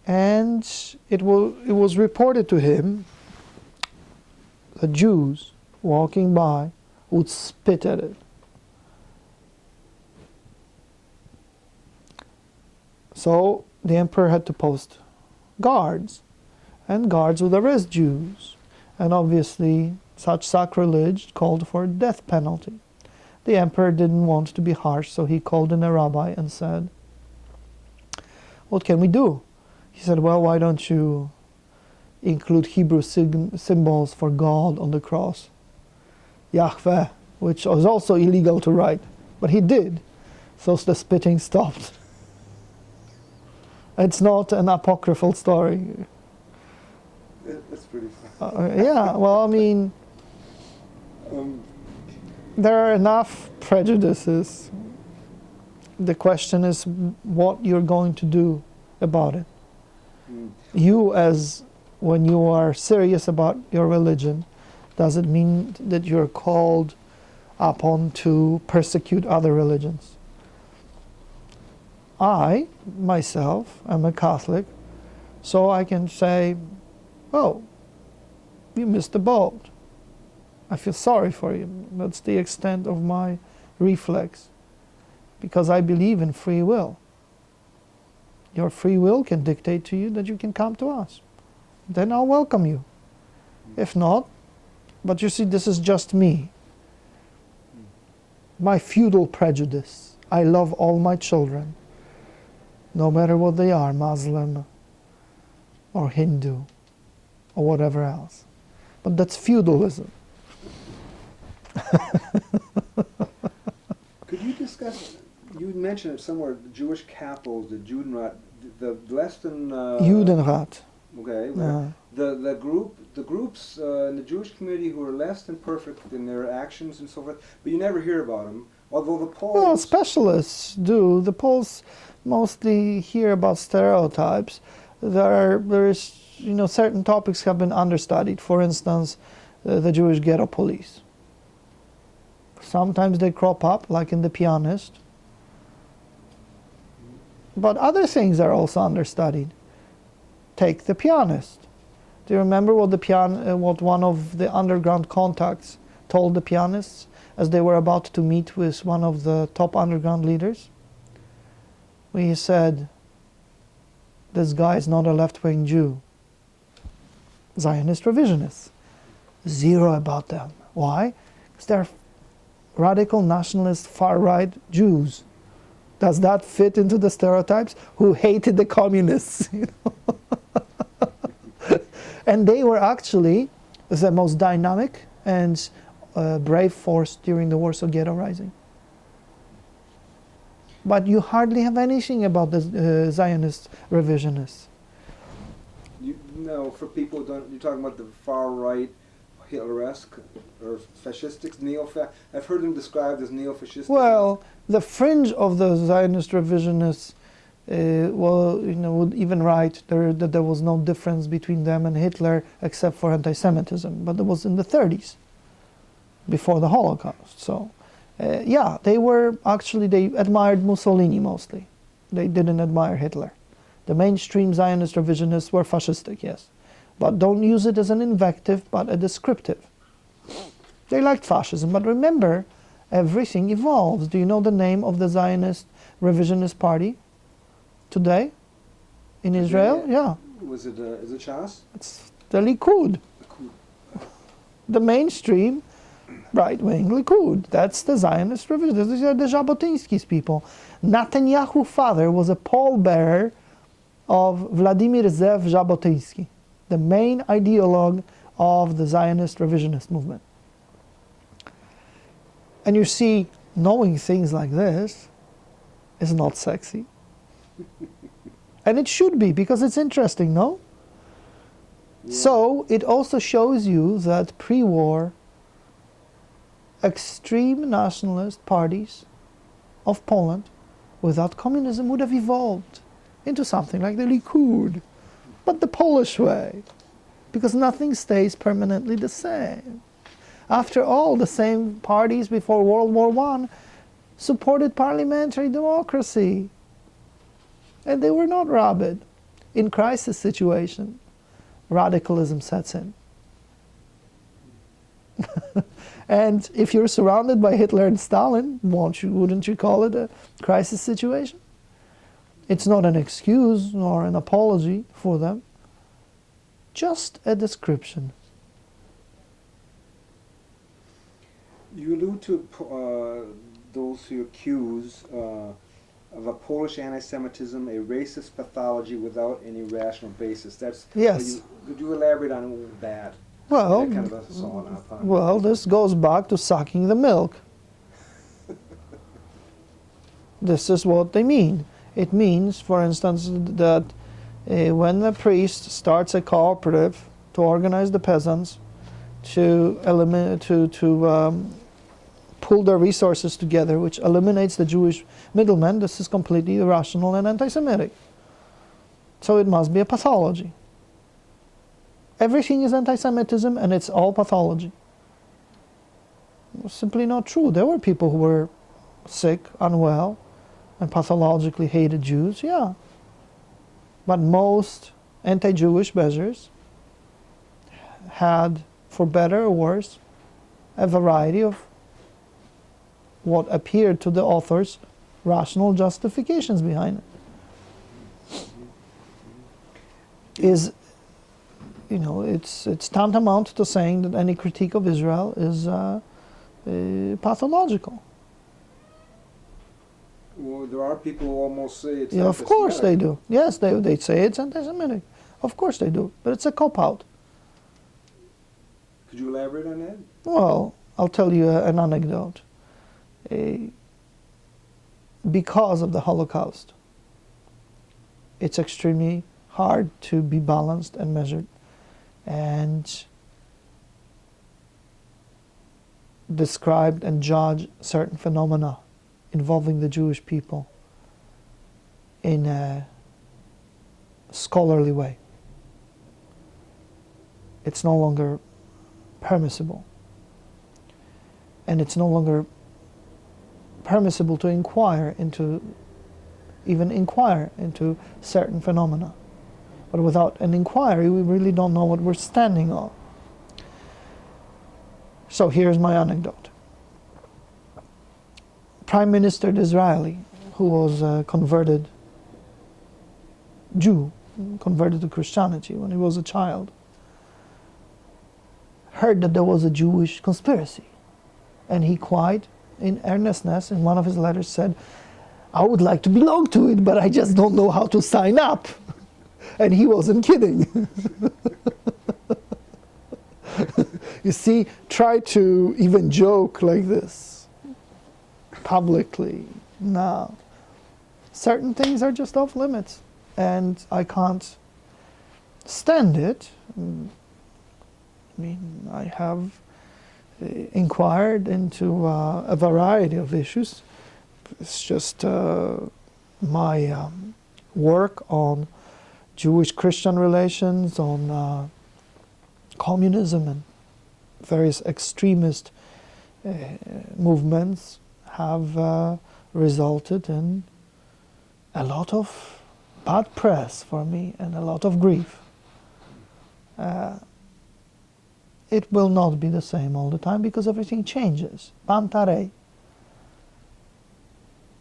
And it was reported to him that Jews walking by would spit at it. So the emperor had to post guards, and guards would arrest Jews. And obviously such sacrilege called for a death penalty. The emperor didn't want to be harsh, so he called in a rabbi and said, "What can we do?" He said, "Well, why don't you include Hebrew symbols for God on the cross? Yahweh," which was also illegal to write, but he did. So the spitting stopped. It's not an apocryphal story. That's pretty fun. Yeah, well, I mean, there are enough prejudices. The question is what you're going to do about it. You, as when you are serious about your religion, does it mean that you're called upon to persecute other religions? I, myself, am a Catholic, so I can say, "Oh, you missed the boat. I feel sorry for you." That's the extent of my reflex, because I believe in free will. Your free will can dictate to you that you can come to us. Then I'll welcome you. If not, but you see, this is just me. My feudal prejudice. I love all my children, no matter what they are, Muslim or Hindu or whatever else. But that's feudalism. Could you discuss? You mentioned it somewhere. The Jewish capitals, the Judenrat, the less than. Judenrat. Okay. Yeah. The groups in the Jewish community who are less than perfect in their actions and so forth, but you never hear about them. Although the Poles. Well, specialists do. The Poles mostly hear about stereotypes. There is, certain topics have been understudied. For instance, the Jewish ghetto police. Sometimes they crop up, like in The Pianist. But other things are also understudied. Take The Pianist. Do you remember what one of the underground contacts told the pianists as they were about to meet with one of the top underground leaders? He said, "This guy is not a left-wing Jew." Zionist revisionists. Zero about them. Why? Because they're radical nationalist far-right Jews. Does that fit into the stereotypes? Who hated the communists? And they were actually the most dynamic and brave force during the Warsaw Ghetto Rising. But you hardly have anything about the Zionist revisionists. For people who don't, you're talking about the far right, Hitleresque or fascistic, I've heard them described as neo-fascistic. Well, the fringe of the Zionist revisionists, would even write that there was no difference between them and Hitler except for anti-Semitism, but it was in the 30s, before the Holocaust. So, they admired Mussolini mostly. They didn't admire Hitler. The mainstream Zionist revisionists were fascistic, yes. But don't use it as an invective, but a descriptive. They liked fascism, but remember, everything evolves. Do you know the name of the Zionist revisionist party today in Israel? Yeah. Is it Shas? It's the Likud. The mainstream right-wing Likud. That's the Zionist revisionists. These are the Jabotinsky's people. Netanyahu's father was a pallbearer of Vladimir Zev Jabotinsky, the main ideologue of the Zionist revisionist movement. And you see, knowing things like this is not sexy. And it should be, because it's interesting, no? Yeah. So it also shows you that pre-war extreme nationalist parties of Poland without communism would have evolved into something like the Likud, but the Polish way, because nothing stays permanently the same. After all, the same parties before World War I supported parliamentary democracy, and they were not rabid. In crisis situation, radicalism sets in. And if you're surrounded by Hitler and Stalin, wouldn't you call it a crisis situation? It's not an excuse nor an apology for them, just a description. You allude to those who accuse of a Polish anti-Semitism, a racist pathology without any rational basis. Yes. Could you elaborate on that? Well, that kind of assault upon this goes back to sucking the milk. This is what they mean. It means, for instance, that when the priest starts a cooperative to organize the peasants, to pull their resources together, which eliminates the Jewish middleman, this is completely irrational and anti-Semitic. So it must be a pathology. Everything is anti-Semitism and it's all pathology. It's simply not true. There were people who were sick, unwell, and pathologically hated Jews, yeah. But most anti-Jewish measures had, for better or worse, a variety of what appeared to the authors rational justifications behind it. It's tantamount to saying that any critique of Israel is pathological. Well, there are people who almost say it's anti-Semitic. Of course they do. Yes, they say it's anti-Semitic. Of course they do. But it's a cop-out. Could you elaborate on that? Well, I'll tell you an anecdote. Because of the Holocaust, it's extremely hard to be balanced and measured and describe and judge certain phenomena involving the Jewish people in a scholarly way. It's no longer permissible. And it's no longer permissible to even inquire into certain phenomena. But without an inquiry, we really don't know what we're standing on. So here's my anecdote. Prime Minister Disraeli, who was a converted Jew, converted to Christianity when he was a child, heard that there was a Jewish conspiracy. And he quite, in earnestness, in one of his letters said, I would like to belong to it, but I just don't know how to sign up. And he wasn't kidding. You see, try to even joke like this publicly. No. Certain things are just off limits, and I can't stand it. I mean, I have inquired into a variety of issues. It's just my work on Jewish-Christian relations, on communism and various extremist movements have resulted in a lot of bad press for me and a lot of grief. It will not be the same all the time because everything changes. Pantare.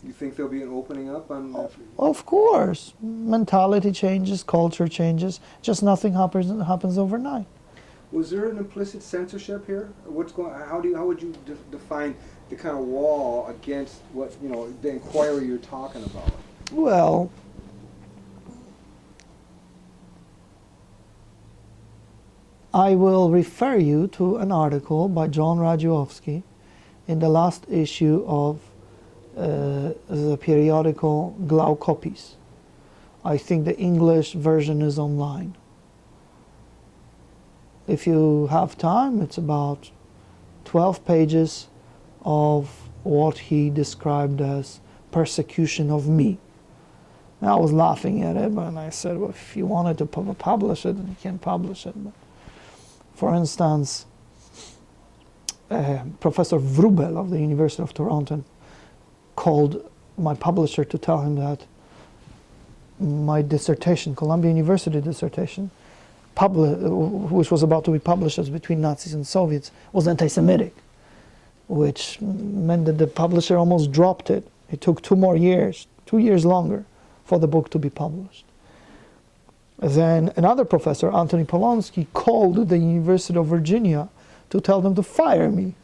You think there'll be an opening up on? Of course, mentality changes, culture changes. Just nothing happens overnight. Was there an implicit censorship here? What's going? How would you define the kind of wall against what the inquiry you're talking about? Well, I will refer you to an article by John Radziłowski in the last issue of the periodical Glaukopis. I think the English version is online. If you have time, it's about 12 pages of what he described as persecution of me. And I was laughing at it, and I said, well, if you wanted to publish it, then you can publish it. But for instance, Professor Wrubel of the University of Toronto called my publisher to tell him that my dissertation, Columbia University dissertation, which was about to be published as Between Nazis and Soviets, was anti-Semitic, which meant that the publisher almost dropped it. It took 2 years longer for the book to be published. Then another professor, Antoni Polonsky, called the University of Virginia to tell them to fire me.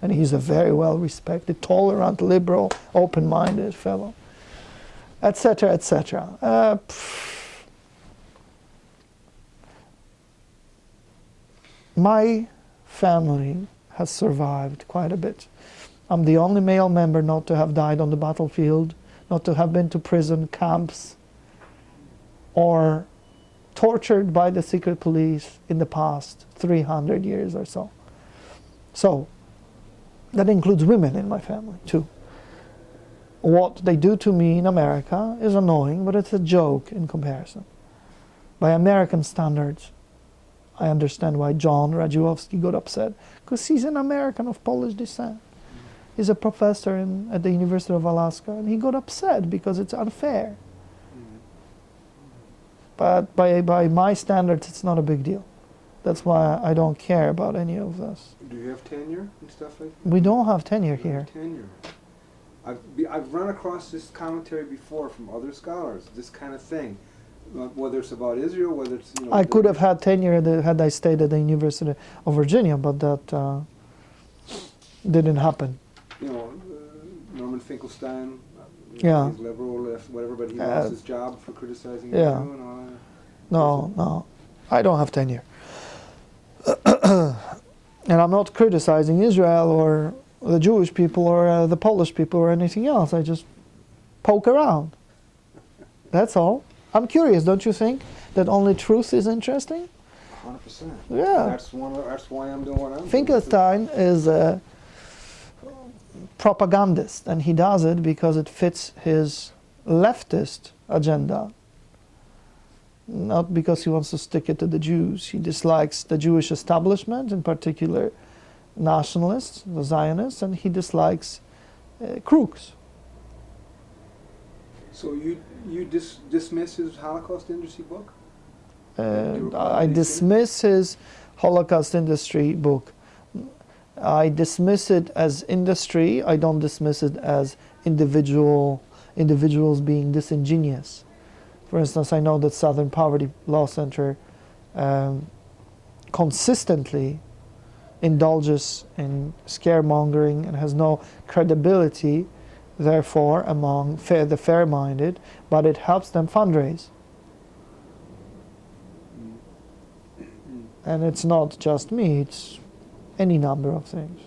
And he's a very well-respected, tolerant, liberal, open-minded fellow, etc., etc. My family has survived quite a bit. I'm the only male member not to have died on the battlefield, not to have been to prison camps, or tortured by the secret police in the past 300 years or so. So, that includes women in my family, too. What they do to me in America is annoying, but it's a joke in comparison. By American standards, I understand why John Radziłowski got upset, because he's an American of Polish descent. He's a professor at the University of Alaska, and he got upset because it's unfair. But by my standards, it's not a big deal. That's why I don't care about any of this. Do you have tenure and stuff like that? We don't have tenure here. Tenure. I've run across this commentary before from other scholars, this kind of thing. Whether it's about Israel, whether it's... I could have had tenure had I stayed at the University of Virginia, but that didn't happen. Norman Finkelstein, Yeah. he's liberal, left, whatever, but he lost his job for criticizing Yeah. Israel and all that. No, I don't have tenure. And I'm not criticizing Israel or the Jewish people or the Polish people or anything else. I just poke around. That's all. I'm curious, don't you think, that only truth is interesting? 100%. Yeah. That's why I'm doing what I'm doing. Finkelstein is a propagandist, and he does it because it fits his leftist agenda, not because he wants to stick it to the Jews. He dislikes the Jewish establishment, in particular nationalists, the Zionists, and he dislikes crooks. So you dismiss his Holocaust industry book? I dismiss his Holocaust industry book. I dismiss it as industry. I don't dismiss it as individuals being disingenuous. For instance, I know that Southern Poverty Law Center consistently indulges in scaremongering and has no credibility, therefore, among the fair-minded, but it helps them fundraise. And it's not just me, it's any number of things.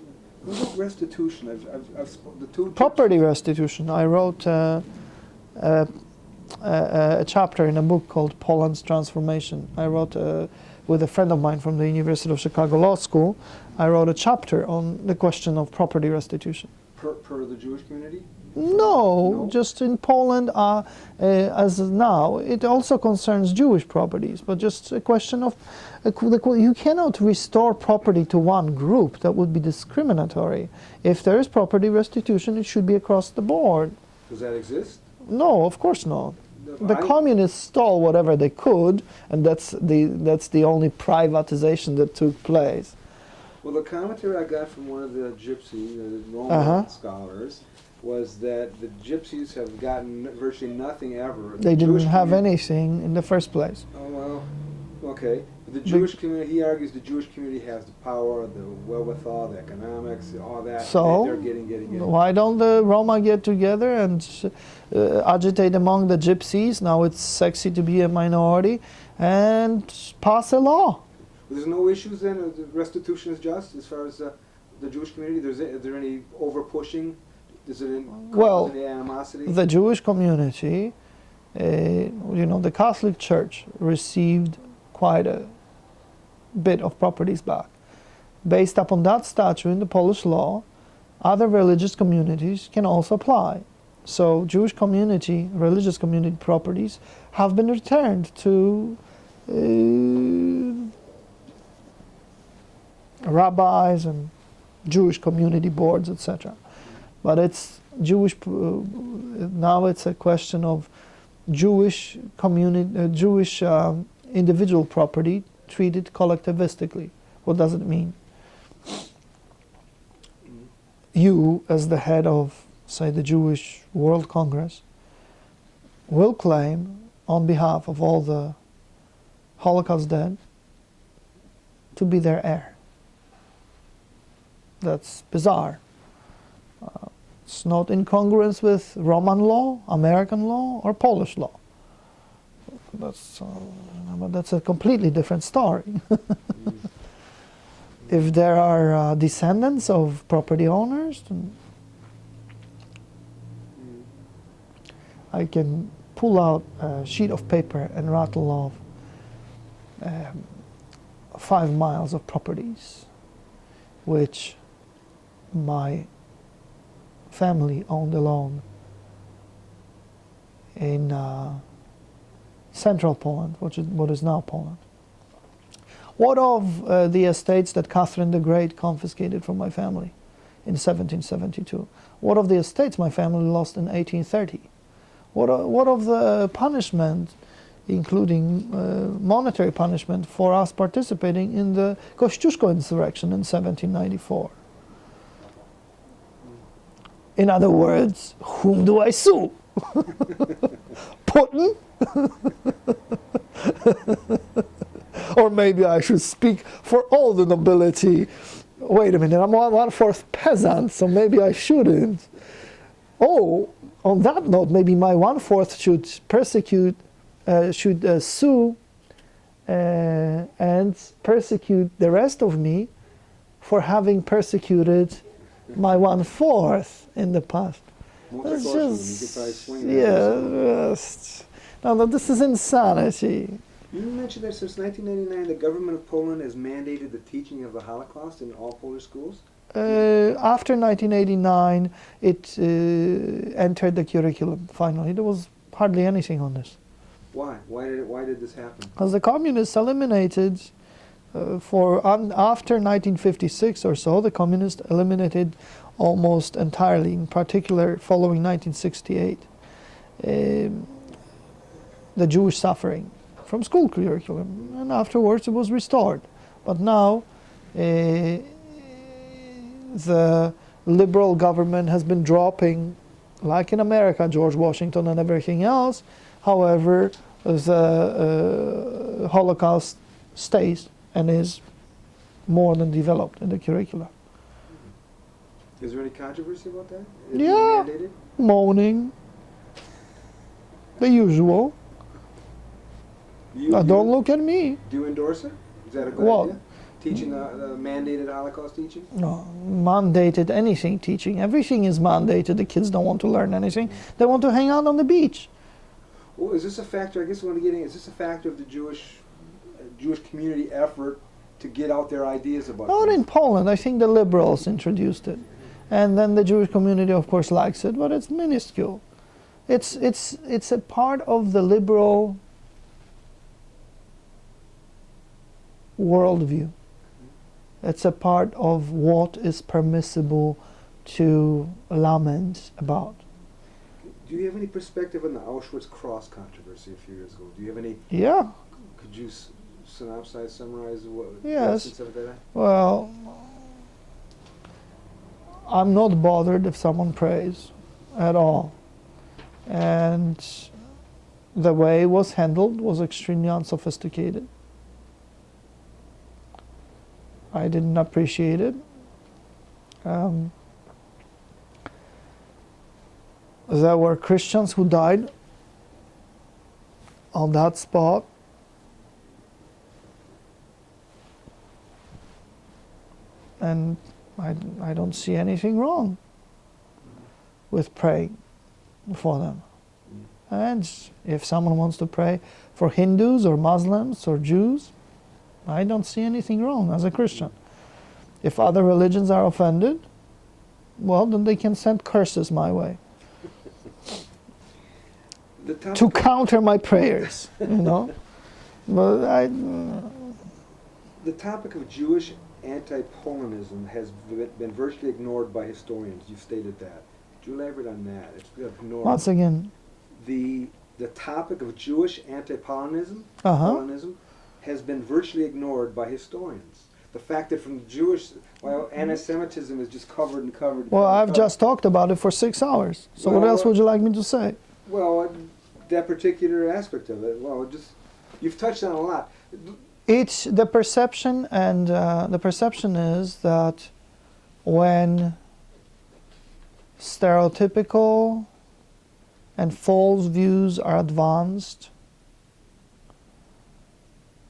What about restitution? The two Property restitution. I wrote a chapter in a book called Poland's Transformation. I wrote with a friend of mine from the University of Chicago Law School. I wrote a chapter on the question of property restitution. Per the Jewish community? No, just in Poland, as now, it also concerns Jewish properties, but just a question of, you cannot restore property to one group. That would be discriminatory. If there is property restitution, it should be across the board. Does that exist? No, of course not. The communists stole whatever they could, and that's the only privatization that took place. Well, the commentary I got from one of the Gypsy, the Roman scholars, was that the Gypsies have gotten virtually nothing ever. They didn't have anything in the first place. Oh, well, okay. The Jewish community, he argues the Jewish community has the power, the wherewithal, the economics, all that. So, they're getting. Why don't the Roma get together and agitate among the Gypsies? Now it's sexy to be a minority, and pass a law. There's no issues then? The restitution is just as far as the Jewish community? Is there any over-pushing? Is it cause any animosity? The Jewish community, the Catholic Church received quite a bit of properties back. Based upon that statute in the Polish law, other religious communities can also apply. So Jewish community, religious community properties have been returned to rabbis and Jewish community boards, etc. But it's Jewish. Now it's a question of Jewish community, Jewish individual property treated collectivistically. What does it mean? You, as the head of, say, the Jewish World Congress, will claim on behalf of all the Holocaust dead to be their heir. That's bizarre. It's not incongruous with Roman law, American law, or Polish law. But that's a completely different story. If there are descendants of property owners, then I can pull out a sheet of paper and rattle off 5 miles of properties which my family owned alone in central Poland, what is now Poland. What of the estates that Catherine the Great confiscated from my family in 1772? What of the estates my family lost in 1830? What of the punishment, including monetary punishment, for us participating in the Kościuszko insurrection in 1794? In other words, whom do I sue? Putin? Or maybe I should speak for all the nobility. Wait a minute, I'm one-fourth peasant, so maybe I shouldn't. Oh, on that note, maybe my one-fourth should sue and persecute the rest of me for having persecuted my one-fourth in the past. It's just, no, this is insanity. You mentioned that since 1999, the government of Poland has mandated the teaching of the Holocaust in all Polish schools? After 1989, it entered the curriculum. Finally, there was hardly anything on this. Why? Why did this happen? Because the communists eliminated, after 1956 or so, the communists eliminated almost entirely, in particular following 1968, the Jewish suffering from school curriculum, and afterwards it was restored. But now the liberal government has been dropping, like in America, George Washington and everything else. However, the Holocaust stays and is more than developed in the curricula. Is there any controversy about that? Yeah, moaning, the usual. Don't look at me. Do you endorse it? Is that a good idea? Teaching the mandated Holocaust teaching? No, mandated anything teaching. Everything is mandated. The kids don't want to learn anything. They want to hang out on the beach. Well, is this a factor? I guess what I'm getting is this a factor of the Jewish community effort to get out their ideas about? Not in Poland. I think the liberals introduced it, and then the Jewish community, of course, likes it, but it's minuscule. It's a part of the liberal worldview. It's a part of what is permissible to lament about. Do you have any perspective on the Auschwitz cross controversy a few years ago? Do you have any? Yeah. Could you summarize what? Yes. Well, I'm not bothered if someone prays at all, and the way it was handled was extremely unsophisticated. I didn't appreciate it. There were Christians who died on that spot. And I don't see anything wrong with praying for them. And if someone wants to pray for Hindus or Muslims or Jews, I don't see anything wrong as a Christian. If other religions are offended, well, then they can send curses my way to counter my prayers, you know. But the topic of Jewish anti-Polonism has been virtually ignored by historians. You've stated that. Could you elaborate on that? It's been ignored. Once again, the topic of Jewish anti-Polonism Polonism has been virtually ignored by historians. The fact that from the Jewish, anti-Semitism is just covered and covered. Well, I've just talked about it for 6 hours. So what else would you like me to say? Well, that particular aspect of it. Well, you've touched on a lot. It's the perception, and the perception is that when stereotypical and false views are advanced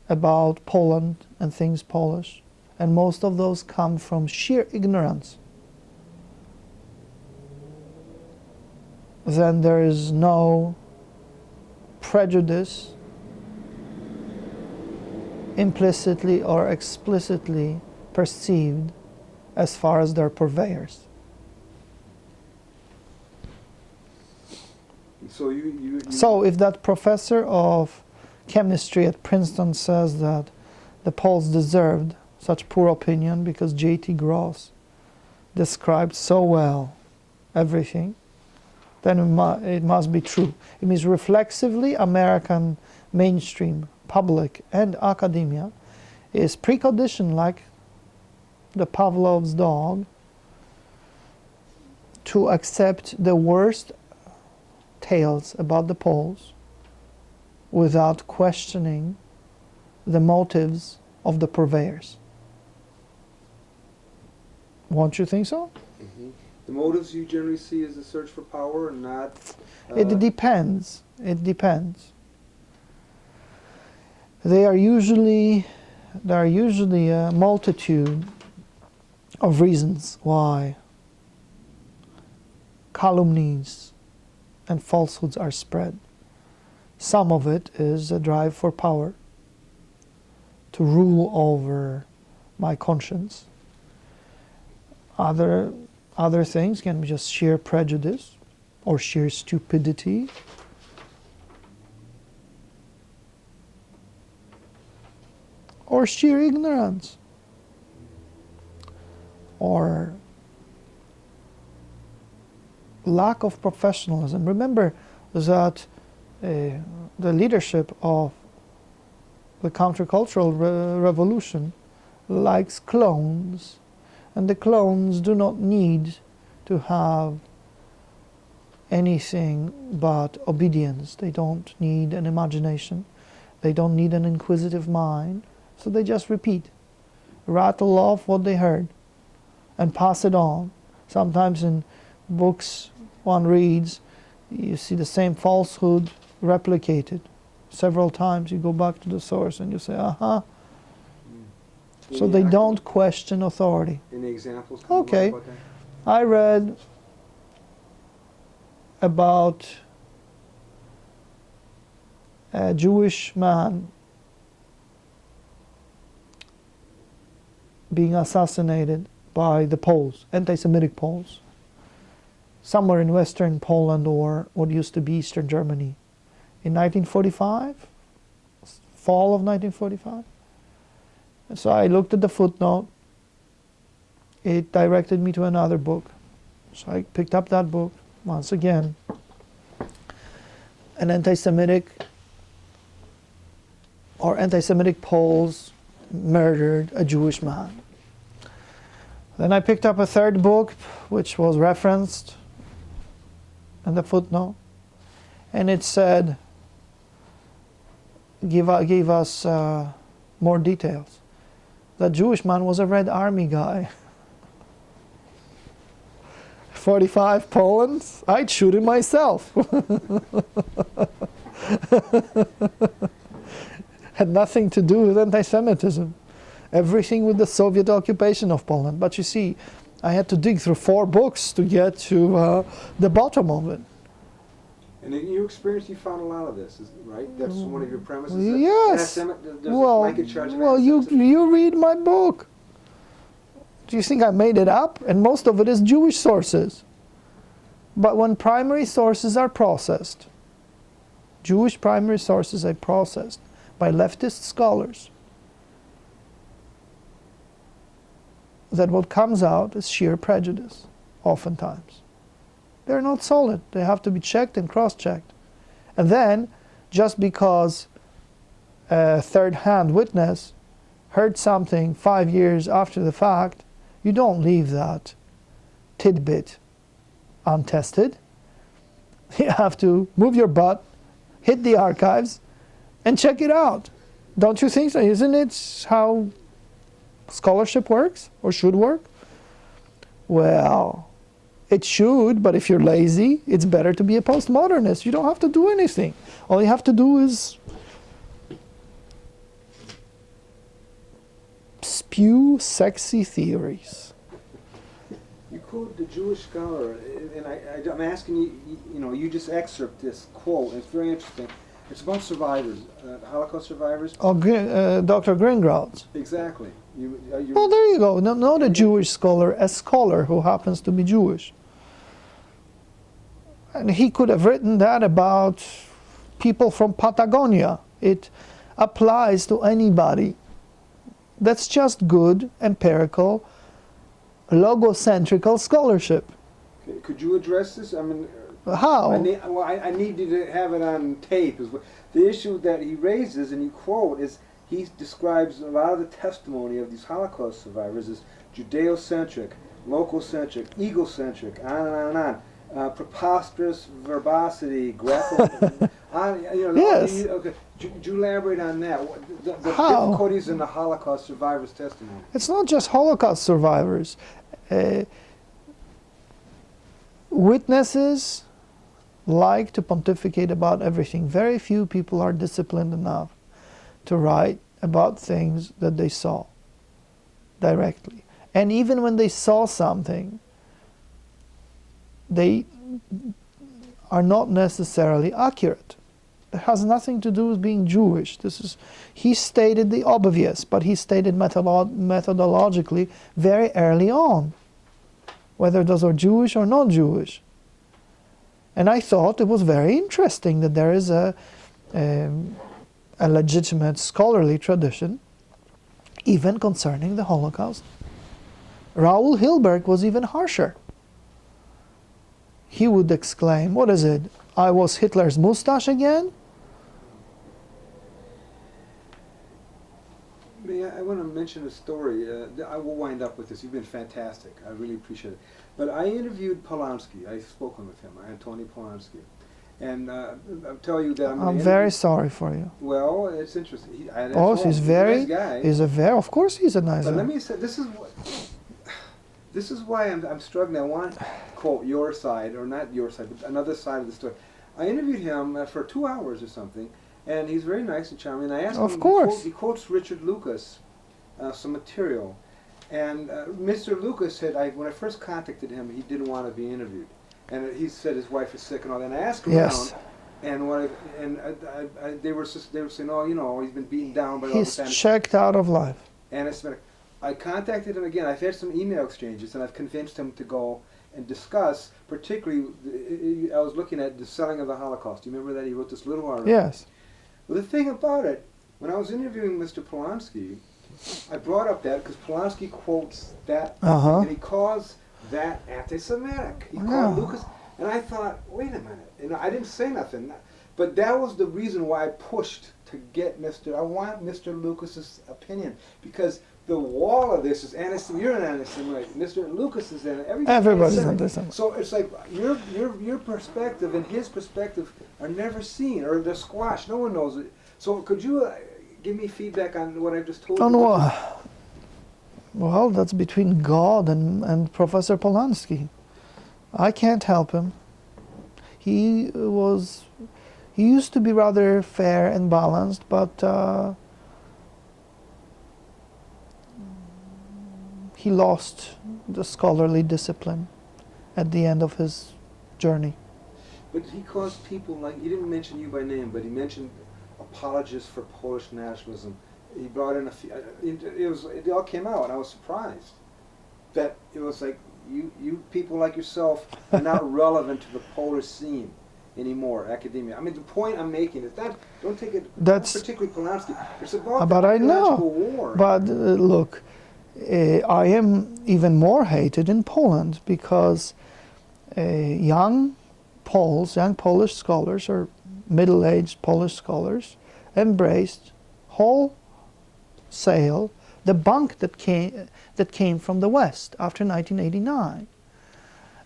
about Poland and things Polish, and most of those come from sheer ignorance, then there is no prejudice implicitly or explicitly perceived as far as their purveyors. So if that professor of chemistry at Princeton says that the Poles deserved such poor opinion because J.T. Gross described so well everything, then it must be true. It means reflexively American mainstream, public and academia is preconditioned, like the Pavlov's dog, to accept the worst tales about the Poles without questioning the motives of the purveyors. Won't you think so? Mm-hmm. The motives you generally see is the search for power and not... It depends. It depends. There are usually a multitude of reasons why calumnies and falsehoods are spread. Some of it is a drive for power, to rule over my conscience. Other things can be just sheer prejudice or sheer stupidity. Or sheer ignorance. Or lack of professionalism. Remember that the leadership of the countercultural revolution likes clones, and the clones do not need to have anything but obedience. They don't need an imagination. They don't need an inquisitive mind. So they just repeat, rattle off what they heard, and pass it on. Sometimes in books one reads, you see the same falsehood replicated several times. You go back to the source and you say, aha. So they don't question authority. Any examples? Okay. About that? I read about a Jewish man being assassinated by the Poles, anti-Semitic Poles, somewhere in Western Poland or what used to be Eastern Germany, in 1945, fall of 1945. And so I looked at the footnote. It directed me to another book. So I picked up that book. Once again, an anti-Semitic Poles murdered a Jewish man. Then I picked up a third book, which was referenced in the footnote, and it said, gave us more details. That Jewish man was a Red Army guy. 45 Poland, I'd shoot him myself. Had nothing to do with anti-Semitism. Everything with the Soviet occupation of Poland. But you see, I had to dig through 4 books to get to the bottom of it. And in your experience, you found a lot of this, right? That's one of your premises? Yes. Well, you read my book. Do you think I made it up? And most of it is Jewish sources. But when primary sources are processed, Jewish primary sources are processed by leftist scholars, that what comes out is sheer prejudice, oftentimes. They're not solid. They have to be checked and cross-checked. And then, just because a third-hand witness heard something 5 years after the fact, you don't leave that tidbit untested. You have to move your butt, hit the archives, and check it out. Don't you think so? Isn't it how scholarship works, or should work? Well, it should, but if you're lazy, it's better to be a postmodernist. You don't have to do anything. All you have to do is spew sexy theories. You quote the Jewish scholar, and I'm asking you, you just excerpt this quote, and it's very interesting. It's about survivors, Holocaust survivors. Oh, Dr. Gringrauds. Exactly. Well, there you go. Not a Jewish scholar, a scholar who happens to be Jewish. And he could have written that about people from Patagonia. It applies to anybody. That's just good, empirical, logocentrical scholarship. Okay. Could you address this? I mean, how? I need you to have it on tape. The issue that he raises, and you quote, is he describes a lot of the testimony of these Holocaust survivors as Judeo-centric, local-centric, egocentric, on and on and on. Preposterous verbosity, graphic. Yes. Okay. Could you elaborate on that? The difficulties in the Holocaust survivors' testimony. It's not just Holocaust survivors. Witnesses like to pontificate about everything. Very few people are disciplined enough to write about things that they saw directly. And even when they saw something, they are not necessarily accurate. It has nothing to do with being Jewish. He stated the obvious, but he stated methodologically very early on. whether those are Jewish or not Jewish. And I thought it was very interesting that there is a legitimate scholarly tradition even concerning the Holocaust. Raoul Hilberg was even harsher. He would exclaim, what is it? I was Hitler's mustache again? I want to mention a story. I will wind up with this. You've been fantastic. I really appreciate it. But I interviewed Polanski. I've spoken with him, Antoni Polanski. And I'll tell you that I'm very sorry for you. Well, it's interesting. He's very, a nice guy. He's a very, of course he's a nice guy. But let me say, this is why I'm struggling. I want to quote your side, or not your side, but another side of the story. I interviewed him for 2 hours or something, and he's very nice and charming. And I asked him, of course. He quotes Richard Lucas, some material. And Mr. Lucas said, when I first contacted him, he didn't want to be interviewed. And he said his wife is sick and all that. And I asked him around, and they were saying, oh, you know, he's been beaten down by all He's the checked out of life. Anti-Semitic. I contacted him again. I've had some email exchanges, and I've convinced him to go and discuss, particularly, I was looking at the selling of the Holocaust. Do you remember that? He wrote this little article. Yes. Well, the thing about it, when I was interviewing Mr. Polanski, I brought up that because Polanski quotes that, and he calls that anti-Semitic. He called Lucas, and I thought, wait a minute. You know, I didn't say nothing, but that was the reason why I pushed to get I want Mr. Lucas's opinion, because the wall of this is anti-Semitic. You're an anti-Semitic. Mr. Lucas is everybody's anti-Semitic. So it's like your perspective and his perspective are never seen, or they're squashed. No one knows it. So could you give me feedback on what I've just told you? On what? Well, that's between God and Professor Polanski. I can't help him. He used to be rather fair and balanced, but he lost the scholarly discipline at the end of his journey. But he caused people like, he didn't mention you by name, but he mentioned apologists for Polish nationalism. He brought in it all came out, and I was surprised that it was like, you people like yourself are not relevant to the Polish scene anymore, academia. I mean, the point I'm making is that, don't take it, that's particularly Polanski, it's about but the I know. war. But look, I am even more hated in Poland because young Polish scholars, or middle-aged Polish scholars, embraced wholesale the bunk that came from the West after 1989.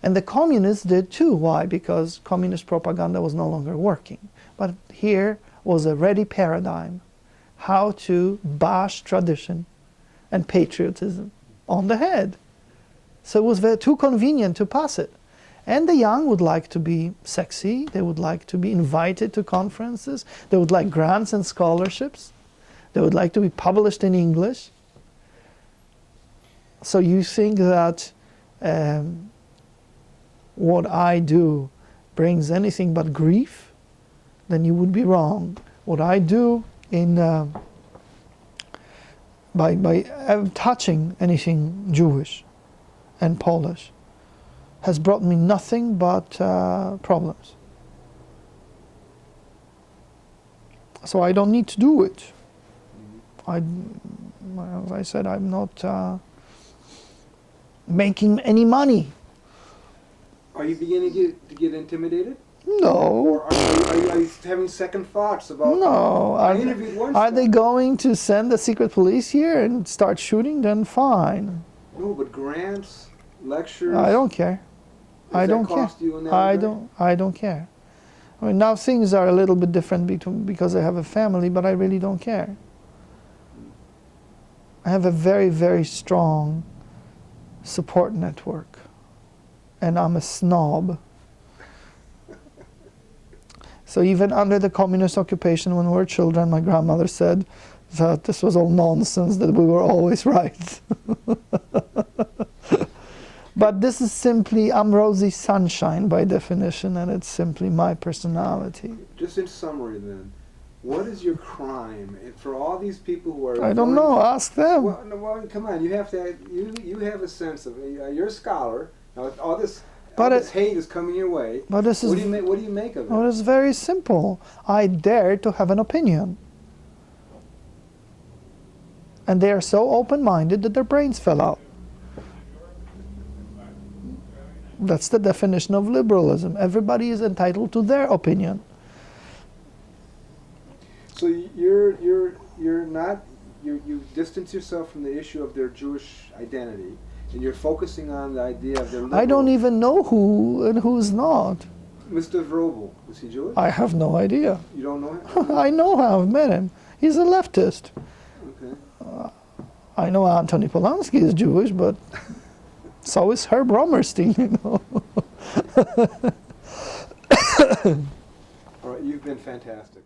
And the communists did too. Why? Because communist propaganda was no longer working. But here was a ready paradigm how to bash tradition and patriotism on the head. So it was too convenient to pass it. And the young would like to be sexy, they would like to be invited to conferences, they would like grants and scholarships, they would like to be published in English. So you think that what I do brings anything but grief? Then you would be wrong. What I do by touching anything Jewish and Polish has brought me nothing but problems. So I don't need to do it. As I said, I'm not making any money. Are you beginning to get intimidated? No. Or are you having second thoughts about? No. I interviewed one. Are they going to send the secret police here and start shooting? Then fine. No, but grants, lectures. I don't care. I don't care. I don't care. I mean, now things are a little bit different because I have a family, but I really don't care. I have a very, very strong support network, and I'm a snob. So even under the communist occupation, when we were children, my grandmother said that this was all nonsense, that we were always right. But this is simply, I'm rosy sunshine by definition, and it's simply my personality. Just in summary then, what is your crime? And for all these people who are... I don't know, ask them. Well, come on, you have to, you have a sense of, you're a scholar, Now, if all this But hate is coming your way. But this What is do you make of it? well, it's very simple. I dare to have an opinion. And they are so open-minded that their brains fell out. That's the definition of liberalism. Everybody is entitled to their opinion. So you're not you distance yourself from the issue of their Jewish identity, and you're focusing on the idea of their liberal. I don't even know who and who's not. Mr. Vrobel, is he Jewish? I have no idea. You don't know him? I know how I've met him. He's a leftist. Okay. I know Anthony Polanski is Jewish, but so is Herb Romerstein, you know. All right, you've been fantastic.